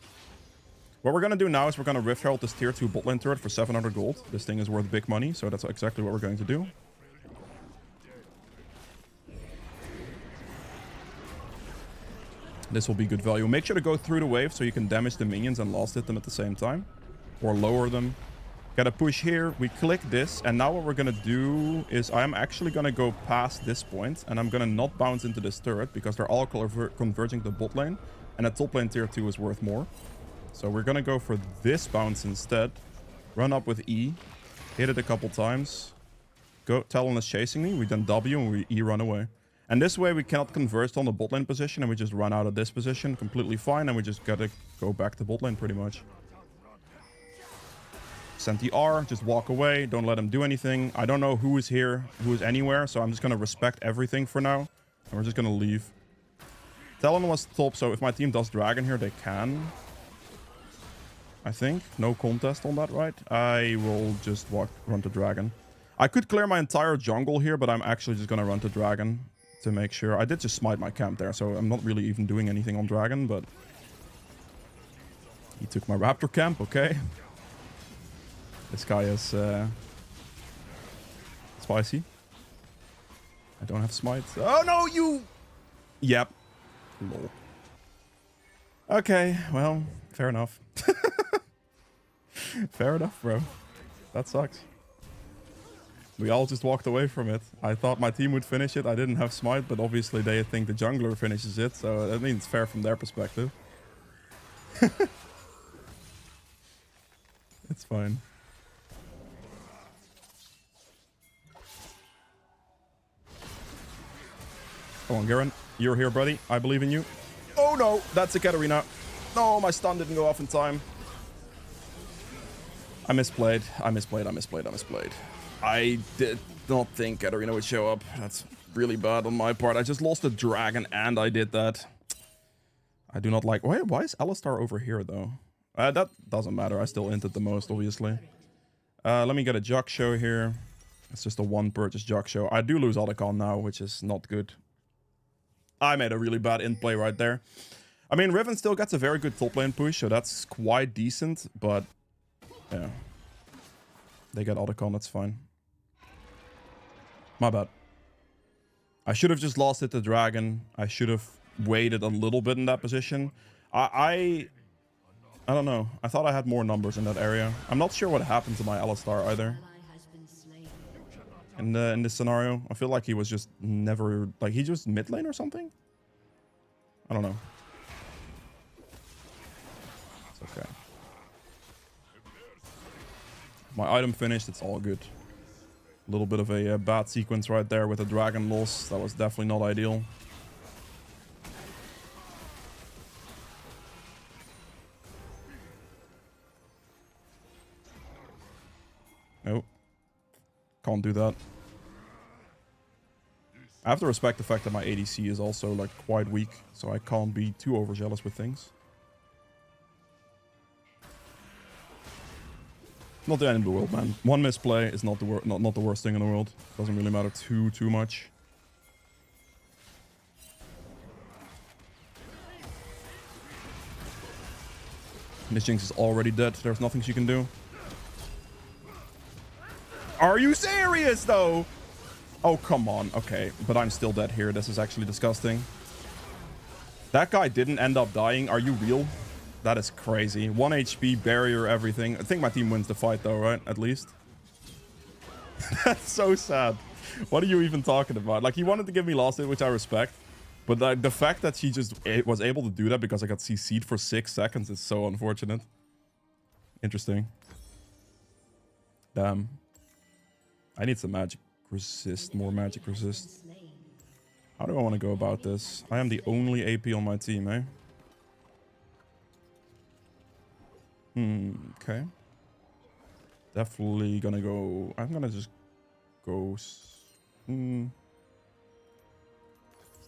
What we're going to do now is we're going to Rift Herald this tier 2 bot lane turret for 700 gold. This thing is worth big money, so that's exactly what we're going to do. This will be good value. Make sure to go through the wave so you can damage the minions and last hit them at the same time. Or lower them. Gotta push here. We click this. And now what we're gonna do is I'm actually gonna go past this point. And I'm gonna not bounce into this turret because they're all converging to bot lane. And a top lane tier 2 is worth more. So we're gonna go for this bounce instead. Run up with E. Hit it a couple times. Go. Talon is chasing me. We then W and we E run away. And this way we cannot converge on the bot lane position. And we just run out of this position completely fine. And we just gotta go back to bot lane pretty much. Send the R, just walk away, don't let him do anything. I don't know who is here, who is anywhere, so I'm just gonna respect everything for now. And we're just gonna leave. Talon was top, so if my team does dragon here, they can. I think. No contest on that, right? I will just run to dragon. I could clear my entire jungle here, but I'm actually just gonna run to dragon to make sure. I did just smite my camp there, so I'm not really even doing anything on dragon, but... He took my raptor camp, okay. This guy is spicy. I don't have smite. Oh no, you! Yep. Lol. Okay, well, fair enough. Fair enough, bro. That sucks. We all just walked away from it. I thought my team would finish it. I didn't have smite, but obviously they think the jungler finishes it, so that means it's fair from their perspective. It's fine. Come on, Garen. You're here, buddy. I believe in you. Oh, no. That's a Katarina. No, my stun didn't go off in time. I misplayed. I did not think Katarina would show up. That's really bad on my part. I just lost a dragon and I did that. I do not like... Why is Alistar over here, though? That doesn't matter. I still inted the most, obviously. Let me get a Jug Show here. It's just a one-purchase Jug Show. I do lose Otacon now, which is not good. I made a really bad in play right there. I mean, Riven still gets a very good top lane push, so that's quite decent, but yeah. They get Otacon, that's fine. My bad. I should have just lost it to Dragon. I should have waited a little bit in that position. I don't know. I thought I had more numbers in that area. I'm not sure what happened to my Alistar either. In this scenario, I feel like he was just never... Like, he just mid lane or something? I don't know. It's okay. My item finished. It's all good. A little bit of a bad sequence right there with a dragon loss. That was definitely not ideal. Nope. Can't do that. I have to respect the fact that my ADC is also like quite weak, so I can't be too overzealous with things. Not the end of the world, man. One misplay is not the worst thing in the world. Doesn't really matter too much. Miss Jinx is already dead. There's nothing she can do. Are you serious, though? Oh, come on. Okay, but I'm still dead here. This is actually disgusting. That guy didn't end up dying. Are you real? That is crazy. 1 HP, barrier, everything. I think my team wins the fight, though, right? At least. That's so sad. What are you even talking about? Like, he wanted to give me last hit, which I respect. But the fact that she just was able to do that because I got CC'd for 6 seconds is so unfortunate. Interesting. Damn. I need some magic resist, more magic resist. How do I want to go about this? I am the only AP on my team, eh? Okay. Definitely gonna go... I'm gonna just go... Let's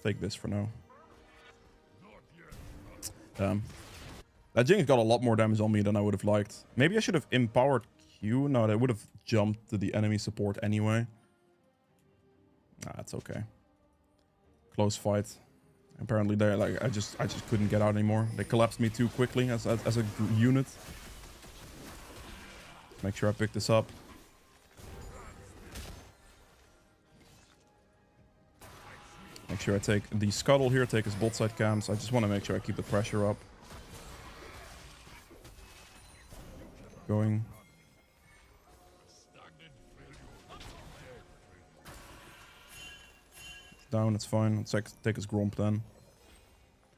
take this for now. Damn. That Jinx got a lot more damage on me than I would have liked. Maybe I should have empowered Q. No, that would have jumped to the enemy support anyway. Nah, that's okay. Close fight. Apparently they like I just couldn't get out anymore. They collapsed me too quickly as a unit. Make sure I pick this up. Make sure I take the scuttle here, take his bot side camps. I just want to make sure I keep the pressure up. Going. down. It's fine. Let's take his Gromp then.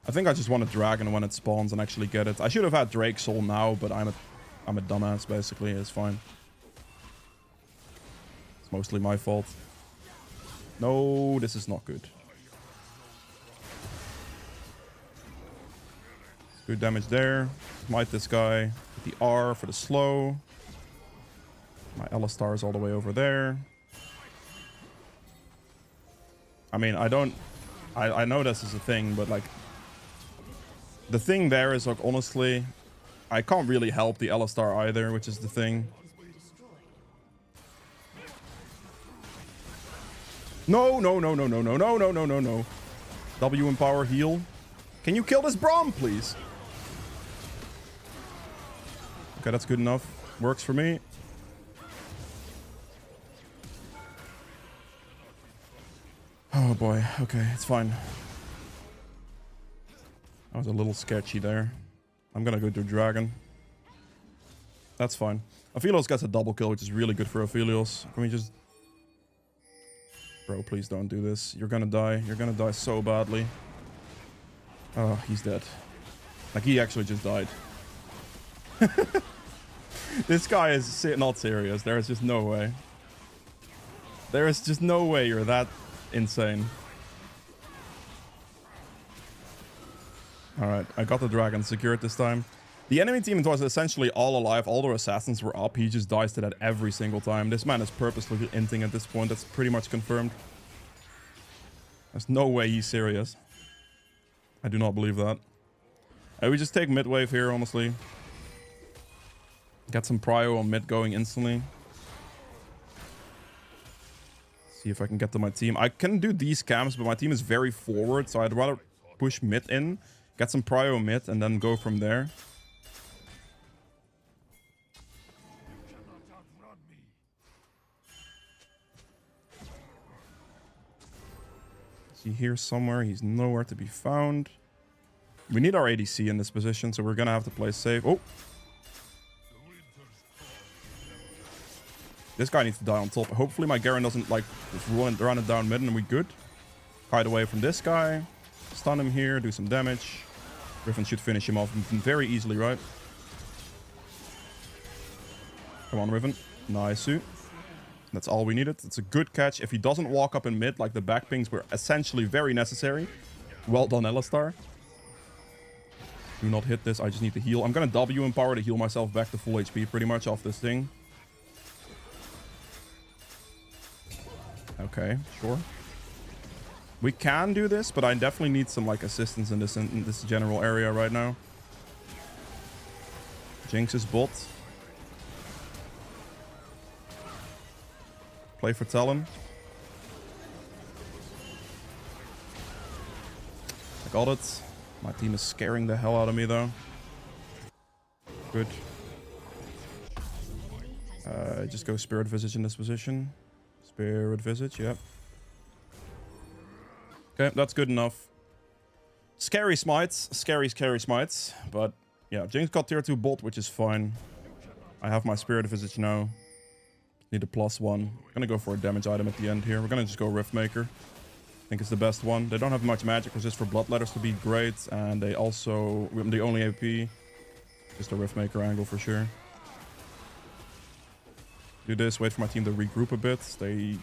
I think I just want a dragon when it spawns and actually get it. I should have had Drake Soul now, but I'm a dumbass, basically. It's fine. It's mostly my fault. No, this is not good. Good damage there. Smite this guy. With the R for the slow. My Alistar is all the way over there. I mean, I know this is a thing, but like... The thing there is, like, honestly... I can't really help the Alistar either, which is the thing. No, no, no, no, no, no, no, no, no, no, no. W empower heal. Can you kill this Braum, please? Okay, that's good enough. Works for me. Oh boy. Okay, it's fine. That was a little sketchy there. I'm gonna go to Dragon. That's fine. Aphelios gets a double kill, which is really good for Aphelios. Can we just... Bro, please don't do this. You're gonna die. You're gonna die so badly. Oh, he's dead. Like, he actually just died. This guy is not serious. There is just no way. There is just no way you're that insane. Alright, I got the dragon secured this time. The enemy team was essentially all alive. All their assassins were up. He just dies to that every single time. This man is purposely inting at this point. That's pretty much confirmed. There's no way he's serious. I do not believe that. We just take mid wave here, honestly. Get some prio on mid going instantly. See if I can get to my team. I can do these camps, but my team is very forward, so I'd rather push mid in, get some prio mid, and then go from there. Is he here somewhere? He's nowhere to be found. We need our ADC in this position, so we're gonna have to play safe. Oh! This guy needs to die on top. Hopefully my Garen doesn't, like, just run it down mid and we're good. Hide away from this guy. Stun him here, do some damage. Griffin should finish him off very easily, right? Come on, Riven. Nice. That's all we needed. It's a good catch. If he doesn't walk up in mid, like, the back pings were essentially very necessary. Well done, Alistar. Do not hit this. I just need to heal. I'm gonna W empower to heal myself back to full HP pretty much off this thing. Okay, sure. We can do this, but I definitely need some, like, assistance in this general area right now. Jinx is bot. Play for Talon. I got it. My team is scaring the hell out of me, though. Good. Just go Spirit Visage in this position. Spirit Visage, yep. Okay, that's good enough. Scary smites. Scary smites. But, yeah, Jinx got tier 2 bot, which is fine. I have my Spirit Visage now. Need a +1. I'm gonna go for a damage item at the end here. We're gonna just go Riftmaker. I think it's the best one. They don't have much magic, it's just for Bloodletters to be great. And they also... the only AP. Just a Riftmaker angle for sure. Do this, wait for my team to regroup a bit. They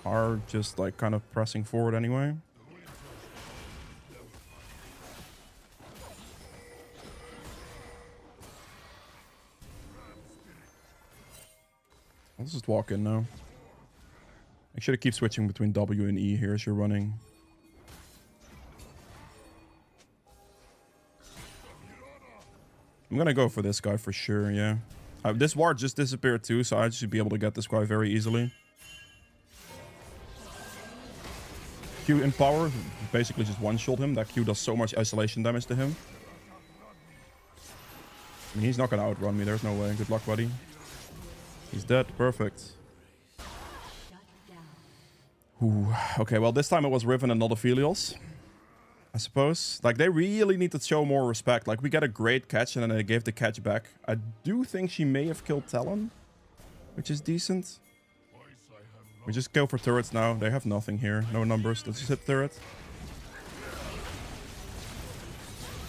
are just, like, kind of pressing forward anyway. Let's just walk in now. Make sure to keep switching between W and E here as you're running. I'm gonna go for this guy for sure, yeah. This ward just disappeared too, so I should be able to get this guy very easily. Q in power, basically just one-shot him. That Q does so much isolation damage to him. I mean, he's not gonna outrun me, there's no way. Good luck, buddy. He's dead, perfect. Ooh, okay, well, this time it was Riven and not Aphelios, I suppose. Like, they really need to show more respect. Like, we get a great catch and then they gave the catch back. I do think she may have killed Talon, which is decent. We just go for turrets now. They have nothing here. No numbers. Let's just hit turret.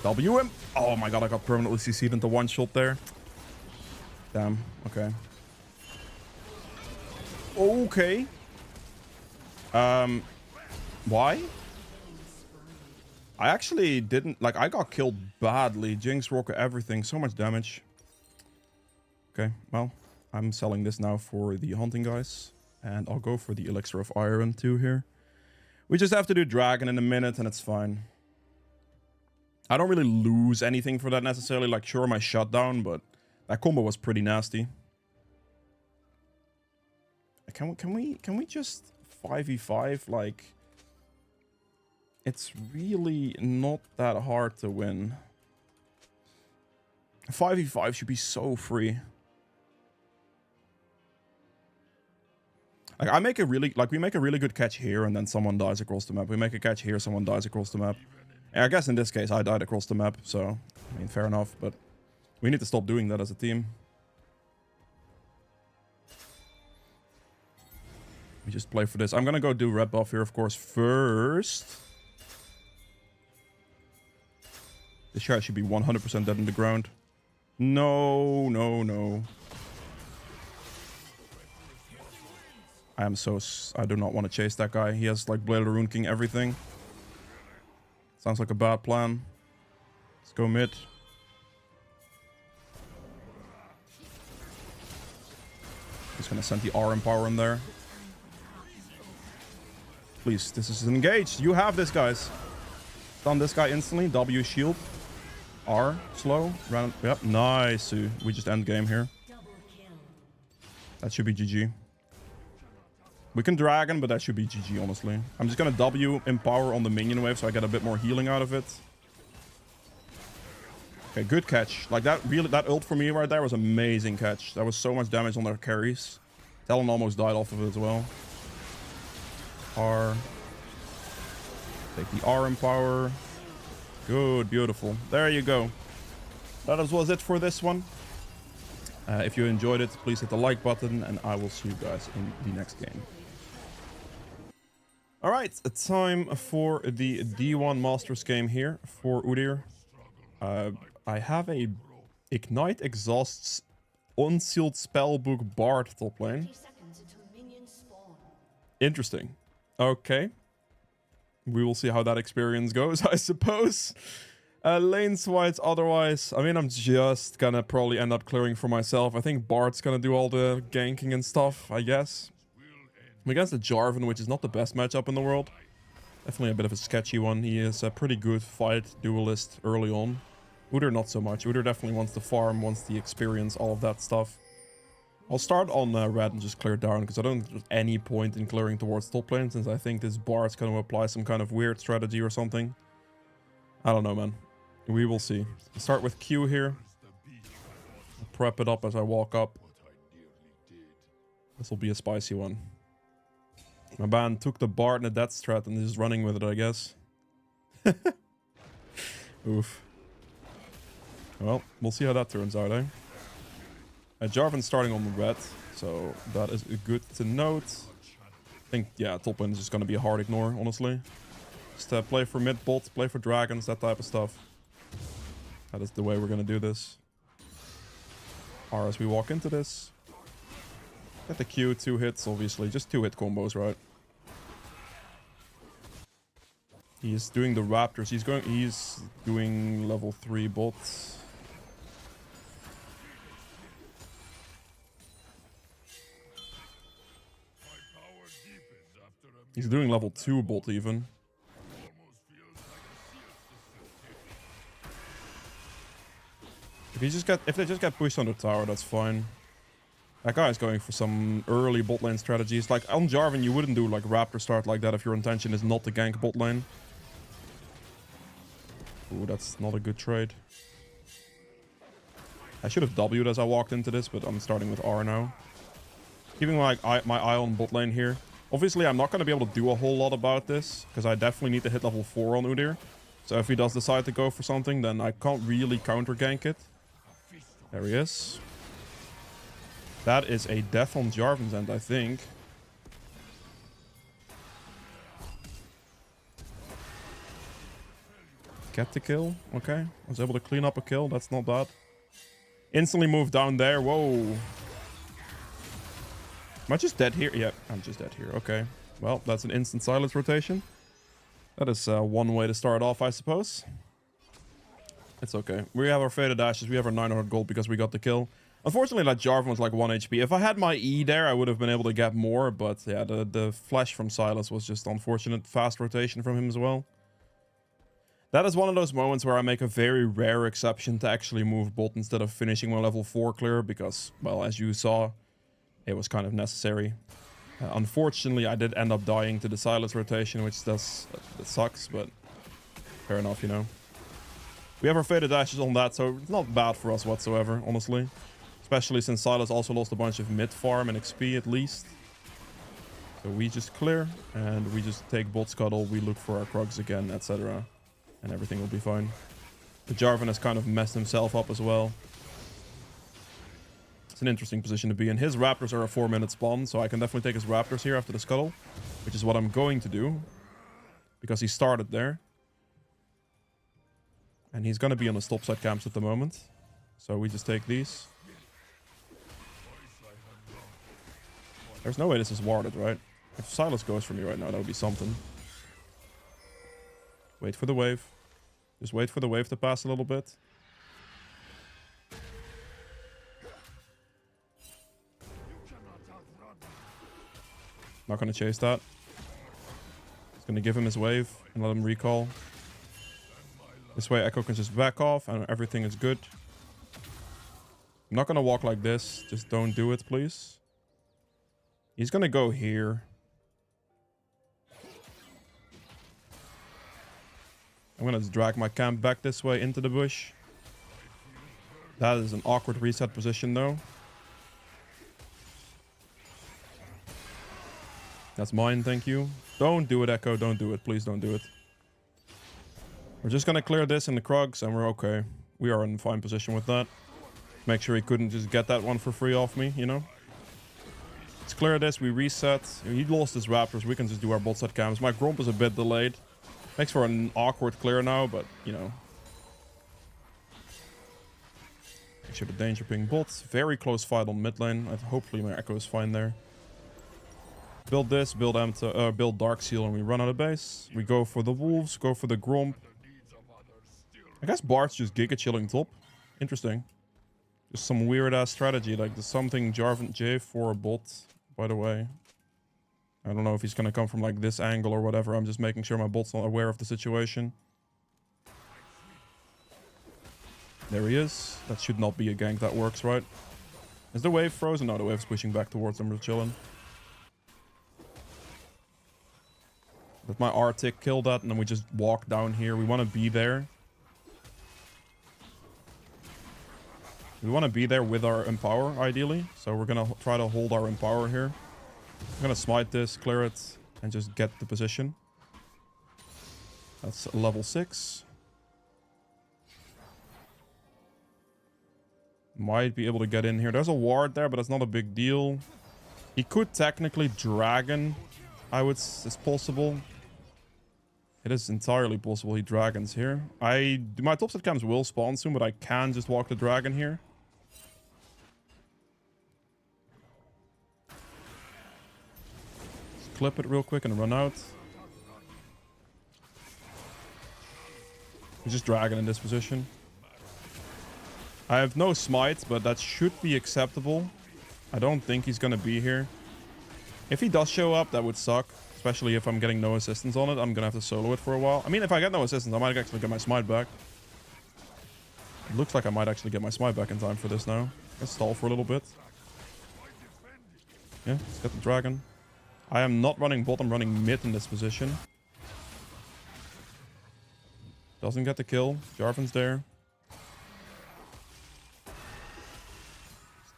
W him. Oh my god, I got permanently CC'd into one shot there. Damn. Okay. Okay. Why? I actually didn't... Like, I got killed badly. Jinx, Rocket, everything. So much damage. Okay, well, I'm selling this now for the hunting guys. And I'll go for the Elixir of Iron too here. We just have to do Dragon in a minute and it's fine. I don't really lose anything for that necessarily. Like, sure, my shutdown, but that combo was pretty nasty. Can we just 5v5? Like, it's really not that hard to win. 5v5 should be so free. Like, we make a really good catch here, and then someone dies across the map. We make a catch here, someone dies across the map. And I guess in this case, I died across the map, so, I mean, fair enough, but we need to stop doing that as a team. We just play for this. I'm gonna go do red buff here, of course, first. This guy should be 100% dead in the ground. No, no, no. I do not want to chase that guy. He has like Blade of the Rune King, everything. Sounds like a bad plan. Let's go mid. Just gonna send the RM power in there. Please, this is engaged. You have this, guys. Stun this guy instantly. W shield. R slow. Run. Yep, nice. We just end game here. That should be GG. We can Dragon, but that should be GG, honestly. I'm just gonna W empower on the minion wave so I get a bit more healing out of it. Okay, good catch. Like, that ult for me right there was amazing catch. That was so much damage on their carries. Talon almost died off of it as well. R. Take the R empower. Good, beautiful. There you go. That was it for this one. If you enjoyed it, please hit the like button, and I will see you guys in the next game. All right, it's time for the D1 Masters game here for Udyr. I have a Ignite Exhausts Unsealed Spellbook Bard top lane. Interesting. Okay. We will see how that experience goes, I suppose. Lanes-wise, otherwise, I mean, I'm just gonna probably end up clearing for myself. I think Bard's gonna do all the ganking and stuff, I guess. I'm against the Jarvan, which is not the best matchup in the world. Definitely a bit of a sketchy one. He is a pretty good fight duelist early on. Udyr not so much. Udyr definitely wants the farm, wants the experience, all of that stuff. I'll start on red and just clear down, because I don't think there's any point in clearing towards top lane, since I think this Bard's going to apply some kind of weird strategy or something. I don't know, man. We will see. I'll start with Q here. I'll prep it up as I walk up. This will be a spicy one. My band took the Bard and the death strat and is running with it, I guess. Oof. Well, we'll see how that turns out, eh? Jarvan's starting on the red, so that is good to note. I think, yeah, top lane is just going to be a hard ignore, honestly. Just play for mid bot, play for dragons, that type of stuff. That is the way we're going to do this. R as we walk into this. Get the Q, 2 hits, obviously. Just 2 hit combos, right? He's doing the Raptors. He's doing level 3 bots. He's doing level 2 bot even. If they just get pushed on the tower, that's fine. That guy's going for some early bot lane strategies. Like on Jarvan, you wouldn't do like Raptor start like that if your intention is not to gank bot lane. Ooh, that's not a good trade. I should have W'd as I walked into this, but I'm starting with R now. Keeping my eye on bot lane here. Obviously, I'm not going to be able to do a whole lot about this, because I definitely need to hit level 4 on Udyr. So if he does decide to go for something, then I can't really counter gank it. There he is. That is a death on Jarvan's end, I think. get the kill. Okay. I was able to clean up a kill. That's not bad. Instantly moved down there. Whoa. Am I just dead here? Yeah, I'm just dead here. Okay. Well, that's an instant silence rotation. That is one way to start off, I suppose. It's okay. We have our faded ashes. We have our 900 gold because we got the kill. Unfortunately, that Jarvan was like 1 HP. If I had my E there, I would have been able to get more. But yeah, the flash from Sylas was just unfortunate. Fast rotation from him as well. That is one of those moments where I make a very rare exception to actually move bot instead of finishing my level 4 clear. Because, well, as you saw, it was kind of necessary. Unfortunately, I did end up dying to the Sylas rotation, which that sucks. But fair enough, you know. We have our faded ashes on that, so it's not bad for us whatsoever, honestly. Especially since Sylas also lost a bunch of mid farm and XP at least. So we just clear, and we just take bot scuttle, we look for our Krugs again, etc. And everything will be fine. The Jarvan has kind of messed himself up as well. It's an interesting position to be in. His Raptors are a 4-minute spawn, so I can definitely take his Raptors here after the scuttle. Which is what I'm going to do. Because he started there. And he's going to be on the stop side camps at the moment. So we just take these. There's no way this is warded, right? If Sylas goes for me right now, that would be something. Wait for the wave. Just wait for the wave to pass a little bit. Not going to chase that. Just going to give him his wave and let him recall. This way Echo can just back off and everything is good. I'm not going to walk like this. Just don't do it, please. He's going to go here. I'm going to drag my camp back this way into the bush. That is an awkward reset position, though. That's mine, thank you. Don't do it, Echo. Don't do it. Please don't do it. We're just going to clear this in the Krugs, and we're okay. We are in fine position with that. Make sure he couldn't just get that one for free off me, you know? Let's clear this. We reset. He lost his Raptors. We can just do our bot side camps. My Gromp is a bit delayed. Makes for an awkward clear now, but, you know. Make sure the danger ping bots. Very close fight on mid lane. Hopefully my Echo is fine there. Build this, build Dark Seal, and we run out of base. We go for the Wolves, go for the Gromp. I guess Bard's just Giga chilling top. Interesting. Just some weird ass strategy. Like there's something Jarvan J for a bot, by the way. I don't know if he's gonna come from like this angle or whatever. I'm just making sure my bot's not aware of the situation. There he is. That should not be a gank that works, right? Is the wave frozen? No, the wave's pushing back towards them. We're chilling. Let my R-tick kill that, and then we just walk down here. We want to be there. We want to be there with our Empower, ideally. So we're going to try to hold our Empower here. I'm going to smite this, clear it, and just get the position. That's level 6. Might be able to get in here. There's a ward there, but that's not a big deal. He could technically Dragon. It's possible. It is entirely possible he dragons here. My topside camps will spawn soon, but I can just walk the dragon here. Just clip it real quick and run out. He's just dragon in this position. I have no smite, but that should be acceptable. I don't think he's gonna be here. If he does show up, that would suck. Especially if I'm getting no assistance on it. I'm gonna have to solo it for a while. I mean, if I get no assistance, I might actually get my smite back. It looks like I might actually get my smite back in time for this now. Let's stall for a little bit. Yeah, let's get the dragon. I am not running bot, I'm running mid in this position. Doesn't get the kill. Jarvan's there.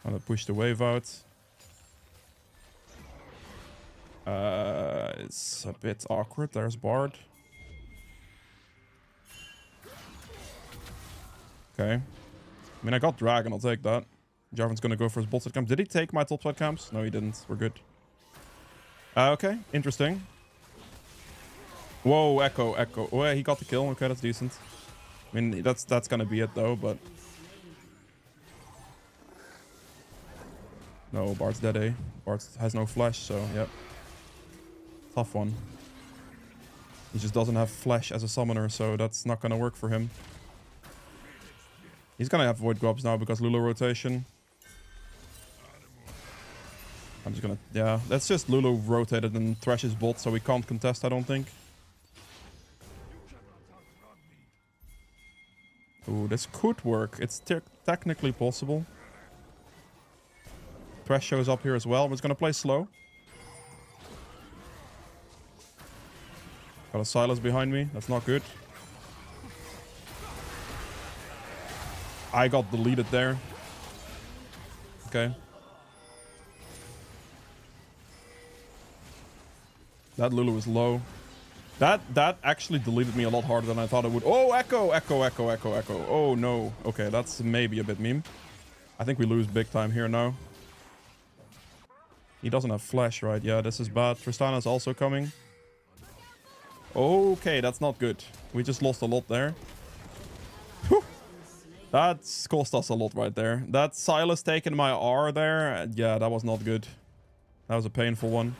Trying to push the wave out. It's a bit awkward. There's Bard. Okay. I mean, I got Dragon. I'll take that. Jarvan's gonna go for his bot side camps. Did he take my top side camps? No, he didn't. We're good. Okay. Interesting. Whoa, Echo. Oh, yeah, he got the kill. Okay, that's decent. I mean, that's gonna be it though, but... No, Bard's dead, eh? Bard has no flash, so yep. Tough one. He just doesn't have flash as a summoner, so that's not gonna work for him. He's gonna have Void Grubs now because Lulu rotation. I'm just gonna... Yeah, that's just Lulu rotated and Thresh's bot, so we can't contest, I don't think. Ooh, this could work. It's technically possible. Thresh shows up here as well. We're just gonna play slow. Got a Silas behind me. That's not good. I got deleted there. Okay. That Lulu is low. That actually deleted me a lot harder than I thought it would. Oh, Echo, Echo, Echo, Echo, Echo. Oh, no. Okay, that's maybe a bit meme. I think we lose big time here now. He doesn't have flash, right? Yeah, this is bad. Tristana's also coming. Okay, that's not good. We just lost a lot there. Whew. That's cost us a lot right there. That Silas taking my R there. Yeah, that was not good. That was a painful one.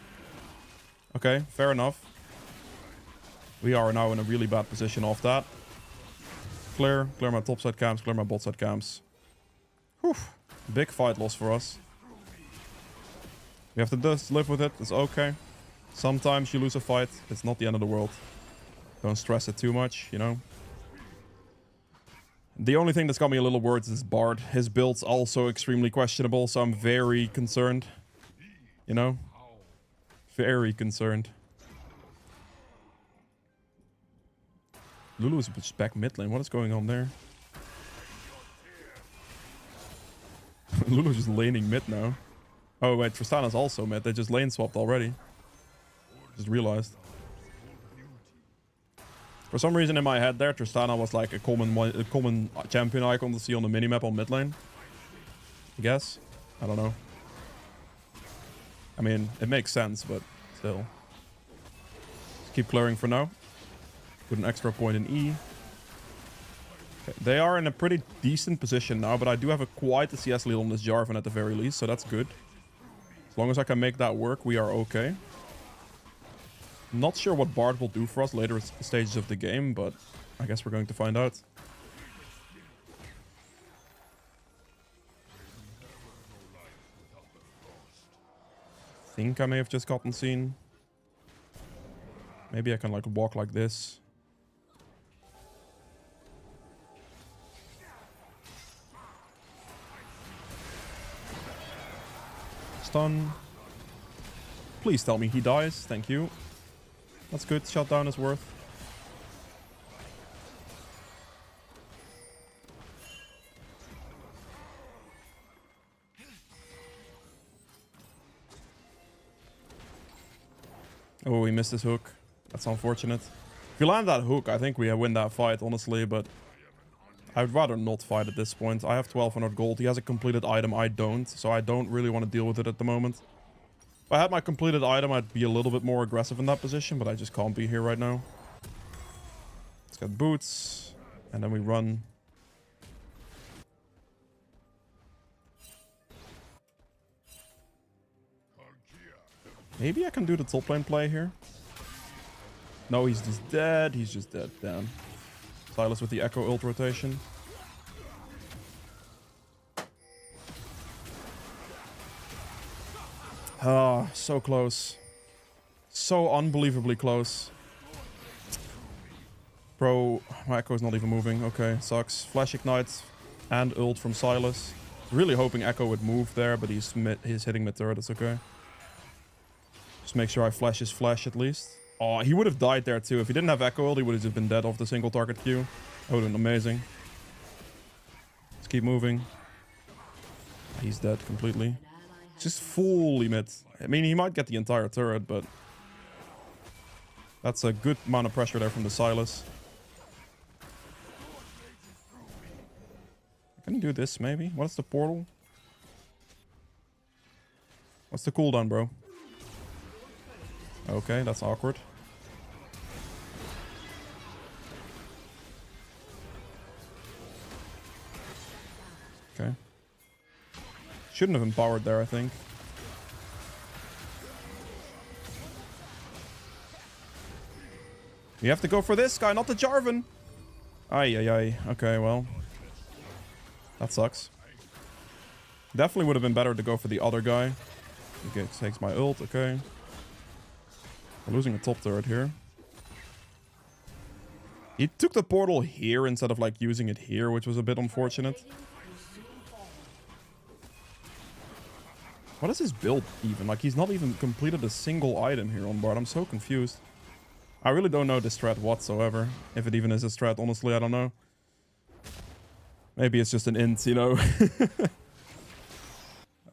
Okay, fair enough. We are now in a really bad position off that. Clear my topside camps, clear my bot side camps. Whew. Big fight loss for us. We have to just live with it. It's okay. Sometimes you lose a fight. It's not the end of the world. Don't stress it too much, you know. The only thing that's got me a little worried is Bard. His build's also extremely questionable, so I'm very concerned. You know? Very concerned. Lulu is just back mid lane. What is going on there? Lulu's just laning mid now. Oh wait, Tristana's also mid. They just lane swapped already. Just realized. For some reason in my head there, Tristana was like a common champion icon to see on the minimap on mid lane. I guess. I don't know. I mean, it makes sense, but still. Just keep clearing for now. Put an extra point in E. Okay, they are in a pretty decent position now, but I do have quite a CS lead on this Jarvan at the very least, so that's good. As long as I can make that work, we are okay. Not sure what Bard will do for us later stages of the game, but I guess we're going to find out. I think I may have just gotten seen. Maybe I can like walk like this. Stun. Please tell me he dies. Thank you. That's good. Shutdown is worth. Oh, he missed his hook. That's unfortunate. If we land that hook, I think we win that fight, honestly, but I'd rather not fight at this point. I have 1200 gold. He has a completed item. I don't, so I don't really want to deal with it at the moment. If I had my completed item, I'd be a little bit more aggressive in that position, but I just can't be here right now. Let's get boots, and then we run. Maybe I can do the top lane play here. No, he's just dead. He's just dead. Damn. Silas with the Echo ult rotation. Ah, so close. So unbelievably close. Bro, my Echo's not even moving. Okay, sucks. Flash Ignite and ult from Silas. Really hoping Echo would move there, but he's hitting mid turret. It's okay. Just make sure I flash his flash at least. Oh, he would have died there too. If he didn't have Echo ult, he would have just been dead off the single target Q. That would have been amazing. Let's keep moving. He's dead completely. Just fully mid. I mean, he might get the entire turret, but that's a good amount of pressure there from the Silas. Can you do this maybe? What's the portal? What's the cooldown, bro? Okay, that's awkward. Okay. Shouldn't have empowered there, I think. You have to go for this guy, not the Jarvan. Ay, ay, ay. Okay, well. That sucks. Definitely would have been better to go for the other guy. Okay, takes my ult. Okay. We're losing a top turret here. He took the portal here instead of like using it here, which was a bit unfortunate. What is his build even? Like, he's not even completed a single item here on Bard. I'm so confused. I really don't know this strat whatsoever. If it even is a strat, honestly, I don't know. Maybe it's just an int, you know?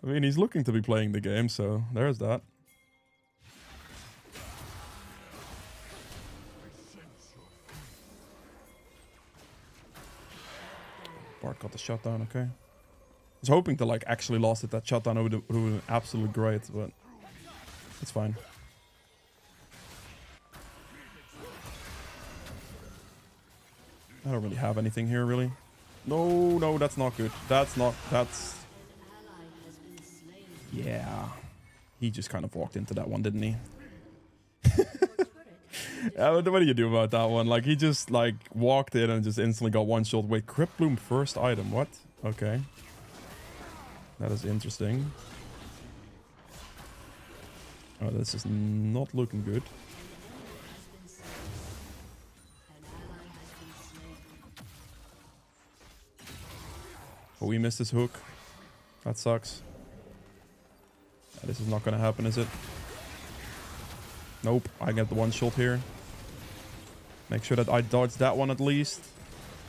I mean, he's looking to be playing the game, so there's that. Bard got the shutdown, okay. I was hoping to like actually last it that shutdown would have been absolutely great, but it's fine. I don't really have anything here, really. No, no, that's not good. That's... Yeah. He just kind of walked into that one, didn't he? What do you do about that one? Like, he just, like, walked in and just instantly got one shot. Wait, Crypt Bloom first item. What? Okay. That is interesting. Oh, this is not looking good. Oh, we missed his hook. That sucks. This is not gonna happen, is it? Nope, I get the one shot here. Make sure that I dodge that one at least.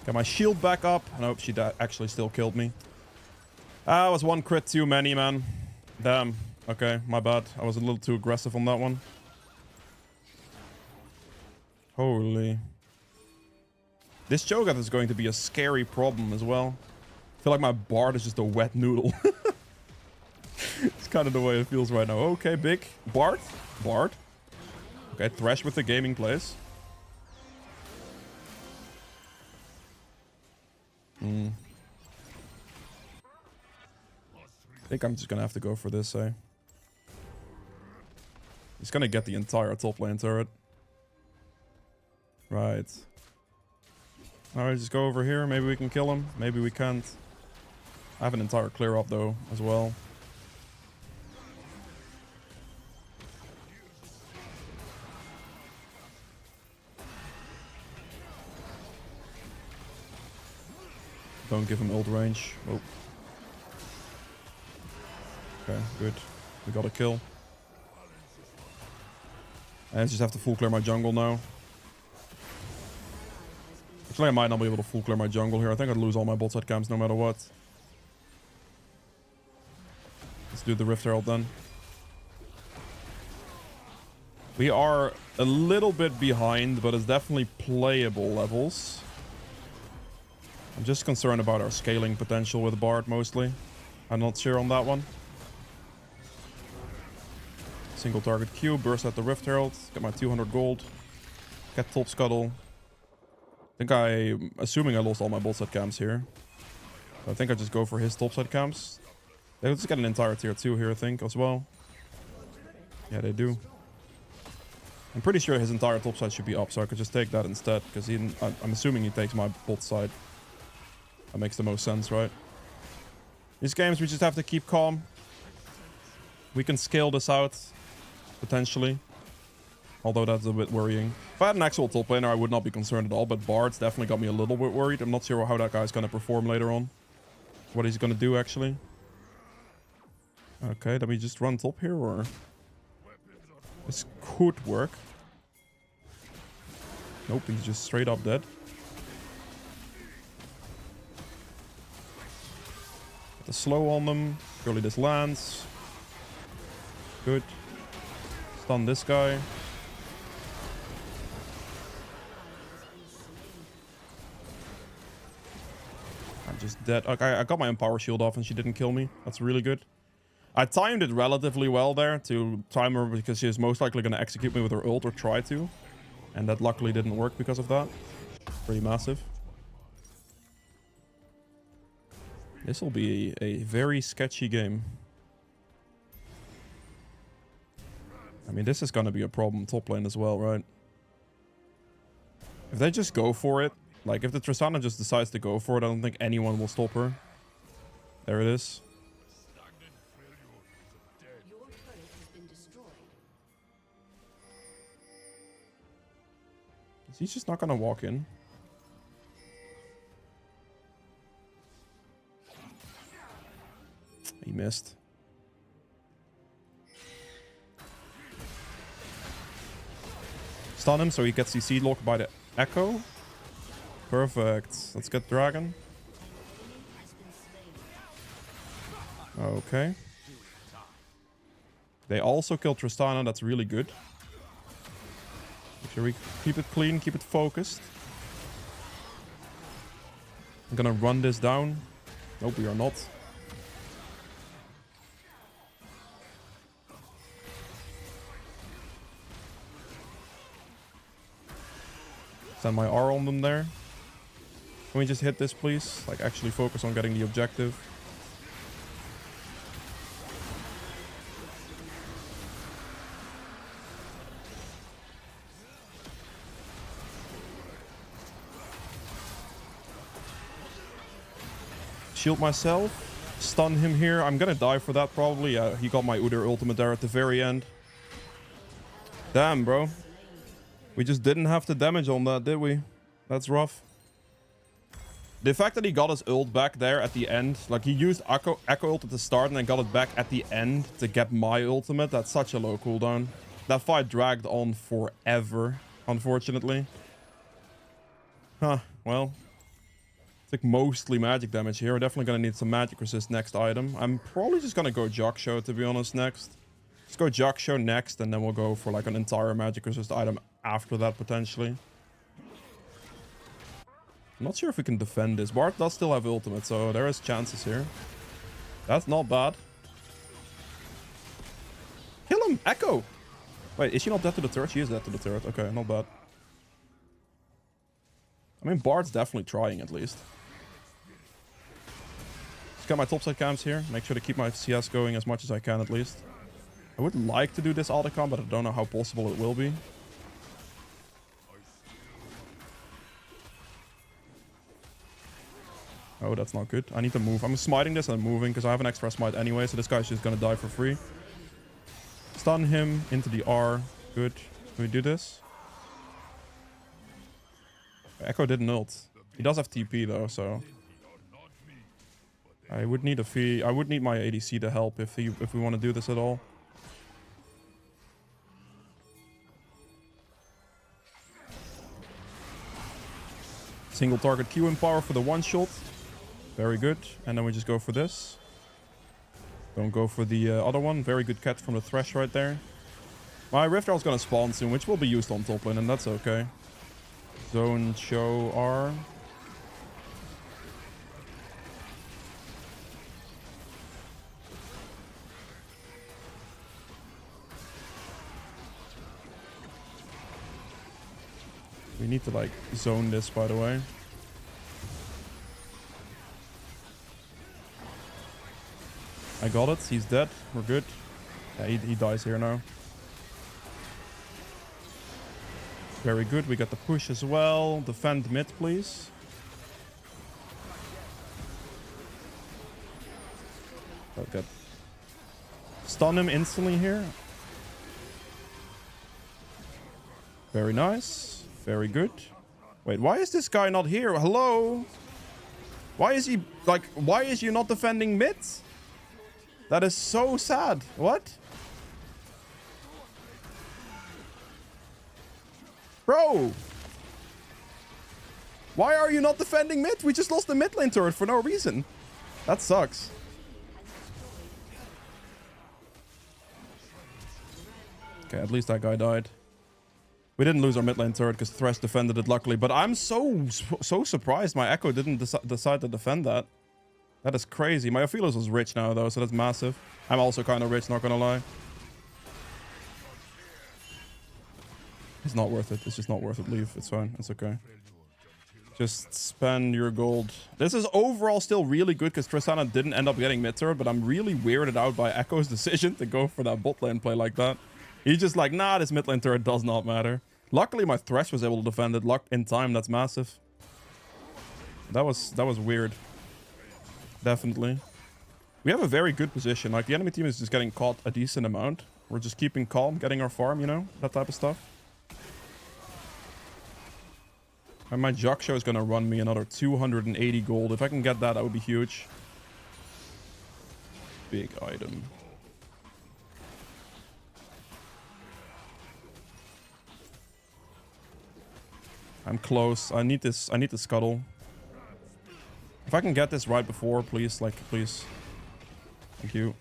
Get my shield back up. Nope, she actually still killed me. That was one crit too many, man. Damn. Okay, my bad. I was a little too aggressive on that one. Holy. This Cho'Gath is going to be a scary problem as well. I feel like my Bard is just a wet noodle. It's kind of the way it feels right now. Okay, big. Bard. Bard. Okay, Thresh with the gaming plays. I think I'm just gonna have to go for this, eh? He's gonna get the entire top lane turret. Right. Alright, just go over here. Maybe we can kill him. Maybe we can't. I have an entire clear up though, as well. Don't give him ult range. Oh. Okay, good. We got a kill. I just have to full clear my jungle now. Actually, I might not be able to full clear my jungle here. I think I'd lose all my bot side camps no matter what. Let's do the Rift Herald then. We are a little bit behind, but it's definitely playable levels. I'm just concerned about our scaling potential with Bard mostly. I'm not sure on that one. Single target Q, burst at the Rift Herald, get my 200 gold, get top scuttle. Assuming I lost all my bot side camps here. So I think I just go for his top side camps. They just get an entire tier 2 here, I think, as well. Yeah, they do. I'm pretty sure his entire top side should be up, so I could just take that instead, because I'm assuming he takes my bot side. That makes the most sense, right? These games, we just have to keep calm. We can scale this out, potentially. Although that's a bit worrying. If I had an actual top laner, I would not be concerned at all, but Bard's definitely got me a little bit worried. I'm not sure how that guy's going to perform later on. What he's going to do, actually. Okay, let me just run top here, or... This could work. Nope, he's just straight up dead. Get the slow on them. Surely this lands. Good. Stun this guy. I'm just dead. Okay, I got my Empower shield off and she didn't kill me. That's really good. I timed it relatively well there to time her because she is most likely going to execute me with her ult or try to. And that luckily didn't work because of that. Pretty massive. This will be a very sketchy game. I mean, this is going to be a problem top lane as well, right? If they just go for it, like if the Tristana just decides to go for it, I don't think anyone will stop her. There it is. Your turret has been destroyed. He's just not going to walk in. He missed. Stun him so he gets CC locked by the Echo. Perfect. Let's get Dragon. Okay. They also killed Tristana. That's really good. Make sure we keep it clean, keep it focused. I'm gonna run this down. Nope, we are not. Send my R on them there. Can we just hit this, please? Like, actually focus on getting the objective. Shield myself. Stun him here. I'm gonna die for that, probably. Yeah, he got my Udyr ultimate there at the very end. Damn, bro. We just didn't have the damage on that, did we? That's rough. The fact that he got his ult back there at the end, like he used Echo ult at the start and then got it back at the end to get my ultimate, that's such a low cooldown. That fight dragged on forever, unfortunately. Huh, well. Took mostly magic damage here. We're definitely going to need some magic resist next item. I'm probably just going to go Jock Show, to be honest, next. Let's go Jock Show next, and then we'll go for like an entire magic resist item after that, potentially. I'm not sure if we can defend this. Bart does still have ultimate, so there is chances here. That's not bad. Kill him! Echo! Wait, is she not dead to the turret? She is dead to the turret. Okay, not bad. I mean, Bart's definitely trying, at least. Just got my topside camps here. Make sure to keep my CS going as much as I can, at least. I would like to do this autocon, but I don't know how possible it will be. Oh, that's not good. I need to move. I'm smiting this and I'm moving because I have an extra smite anyway, so this guy's just gonna die for free. Stun him into the R. Good. Can we do this? Echo didn't ult. He does have TP though, so I would need a fee. I would need my ADC to help if we want to do this at all. Single target Q in power for the one shot. Very good. And then we just go for this. Don't go for the other one. Very good catch from the Thresh right there. My Rift Herald's gonna spawn soon, which will be used on top lane, and that's okay. Zone show R. We need to like zone this, by the way. I got it. He's dead. We're good. Yeah, he dies here now. Very good. We got the push as well. Defend mid, please. Okay. Stun him instantly here. Very nice. Very good. Wait, why is this guy not here? Hello? Why is he, like, why is you not defending mid? That is so sad. What? Bro! Why are you not defending mid? We just lost the mid lane turret for no reason. That sucks. Okay, at least that guy died. We didn't lose our mid lane turret because Thresh defended it luckily, but I'm so surprised my Echo didn't decide to defend that. That is crazy. My Ophelos was rich now though, so that's massive. I'm also kind of rich, not gonna lie. It's not worth it. It's just not worth it. Leave. It's fine. It's okay. Just spend your gold. This is overall still really good because Tristana didn't end up getting mid turret, but I'm really weirded out by Echo's decision to go for that bot lane play like that. He's just like, nah, this mid lane turret does not matter. Luckily, my Thresh was able to defend it. Luck in time, that's massive. That was weird. Definitely. We have a very good position. Like, the enemy team is just getting caught a decent amount. We're just keeping calm, getting our farm, you know? That type of stuff. And my Jaksho is going to run me another 280 gold. If I can get that, that would be huge. Big item. I'm close. I need this. I need the scuttle. If I can get this right before, please. Like, please. Thank you.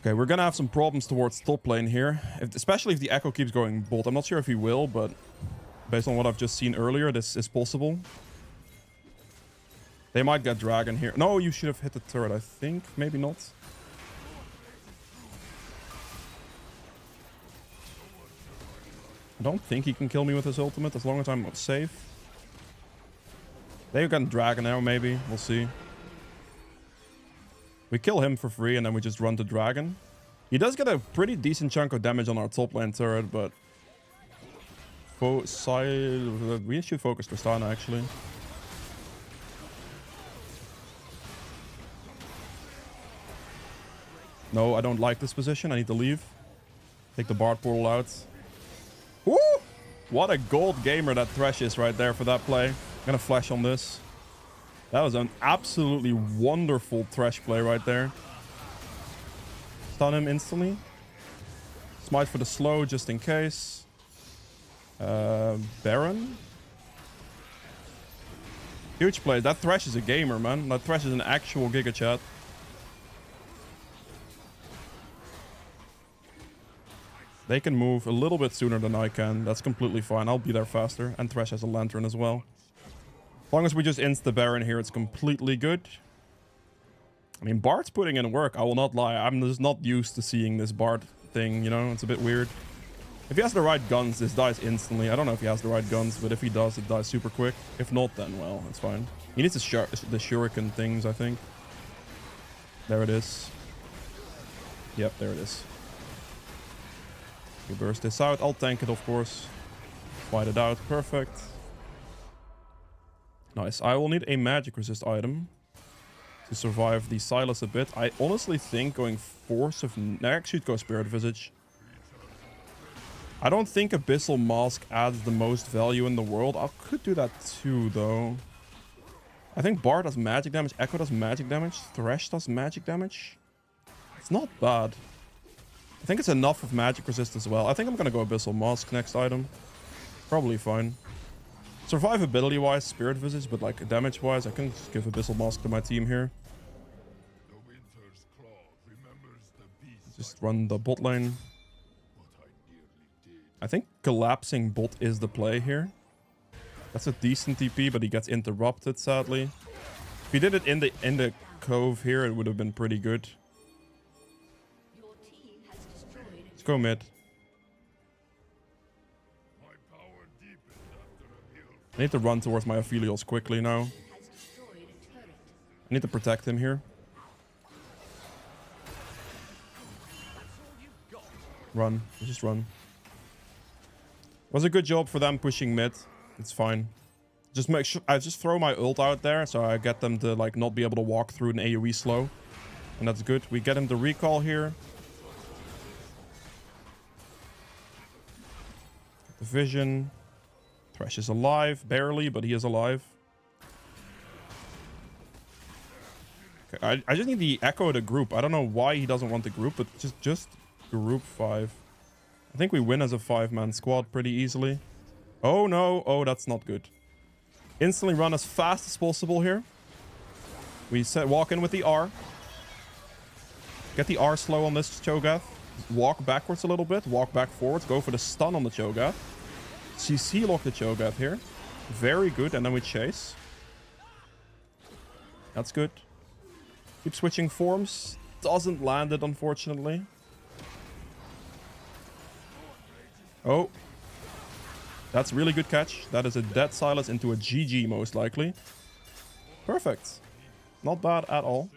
Okay, we're gonna have some problems towards top lane here. Especially if the Echo keeps going bolt. I'm not sure if he will, but based on what I've just seen earlier, this is possible. They might get dragon here. No, you should have hit the turret, I think. Maybe not. I don't think he can kill me with his ultimate as long as I'm safe. They can dragon now, maybe. We'll see. We kill him for free and then we just run to dragon. He does get a pretty decent chunk of damage on our top lane turret, but we should focus Tristana actually. No, I don't like this position. I need to leave. Take the Bard portal out. Woo! What a gold gamer that Thresh is right there for that play. I'm gonna flash on this. That was an absolutely wonderful Thresh play right there. Stun him instantly. Smite for the slow just in case. Baron. Huge play. That Thresh is a gamer, man. That Thresh is an actual Giga Chat. They can move a little bit sooner than I can. That's completely fine. I'll be there faster. And Thresh has a lantern as well. As long as we just insta Baron here, it's completely good. I mean, Bard's putting in work. I will not lie. I'm just not used to seeing this Bard thing, you know? It's a bit weird. If he has the right guns, this dies instantly. I don't know if he has the right guns, but if he does, it dies super quick. If not, then, well, it's fine. He needs the shuriken things, I think. There it is. Yep, there it is. We burst this out. I'll tank it, of course. Fight it out. Perfect. Nice. I will need a magic resist item to survive the Silas a bit. I honestly think going Force of... I actually go Spirit Visage. I don't think Abyssal Mask adds the most value in the world. I could do that too, though. I think Bard does magic damage. Echo does magic damage. Thresh does magic damage. It's not bad. I think it's enough of magic resist as well. I think I'm going to go Abyssal Mask next item. Probably fine. Survivability-wise, Spirit Visage, but like damage-wise, I can just give Abyssal Mask to my team here. Just run the bot lane. I think collapsing bot is the play here. That's a decent TP, but he gets interrupted, sadly. If he did it in the cove here, it would have been pretty good. Let's go mid. I need to run towards my Aphelios quickly now. I need to protect him here. Run. Just run. Was a good job for them pushing mid. It's fine. Just make sure I just throw my ult out there so I get them to like not be able to walk through an AoE slow. And that's good. We get him to recall here. The vision. Thresh is alive, barely, but he is alive. Okay, I just need the Echo to group. I don't know why he doesn't want to group, but just group 5. I think we win as a 5-man squad pretty easily. Oh no, oh that's not good. Instantly run as fast as possible here. We walk in with the R. Get the R slow on this Cho'Gath. Walk backwards a little bit, walk back forwards, go for the stun on the Cho'Gath. CC lock the Cho'Gath here. Very good, and then we chase. That's good. Keep switching forms. Doesn't land it, unfortunately. Oh. That's a really good catch. That is a dead silence into a GG most likely. Perfect. Not bad at all.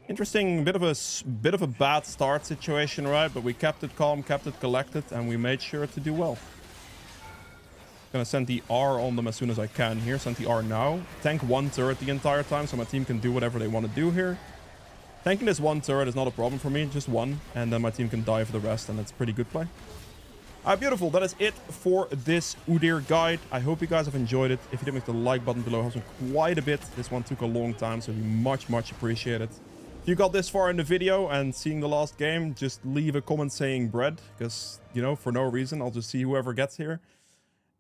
Interesting, bit of a bad start situation, right? But we kept it calm, kept it collected, and we made sure to do well. Gonna send the R on them as soon as I can here. Send the R now. Tank one turret the entire time, so my team can do whatever they want to do here. Tanking this one turret is not a problem for me, just one, and then my team can die for the rest, and that's pretty good play. Alright, beautiful. That is it for this Udyr guide. I hope you guys have enjoyed it. If you did, make the like button below. It helps me quite a bit. This one took a long time, so we much appreciate it. If you got this far in the video and seeing the last game, just leave a comment saying bread, because, you know, for no reason, I'll just see whoever gets here.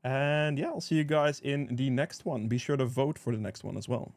And yeah, I'll see you guys in the next one. Be sure to vote for the next one as well.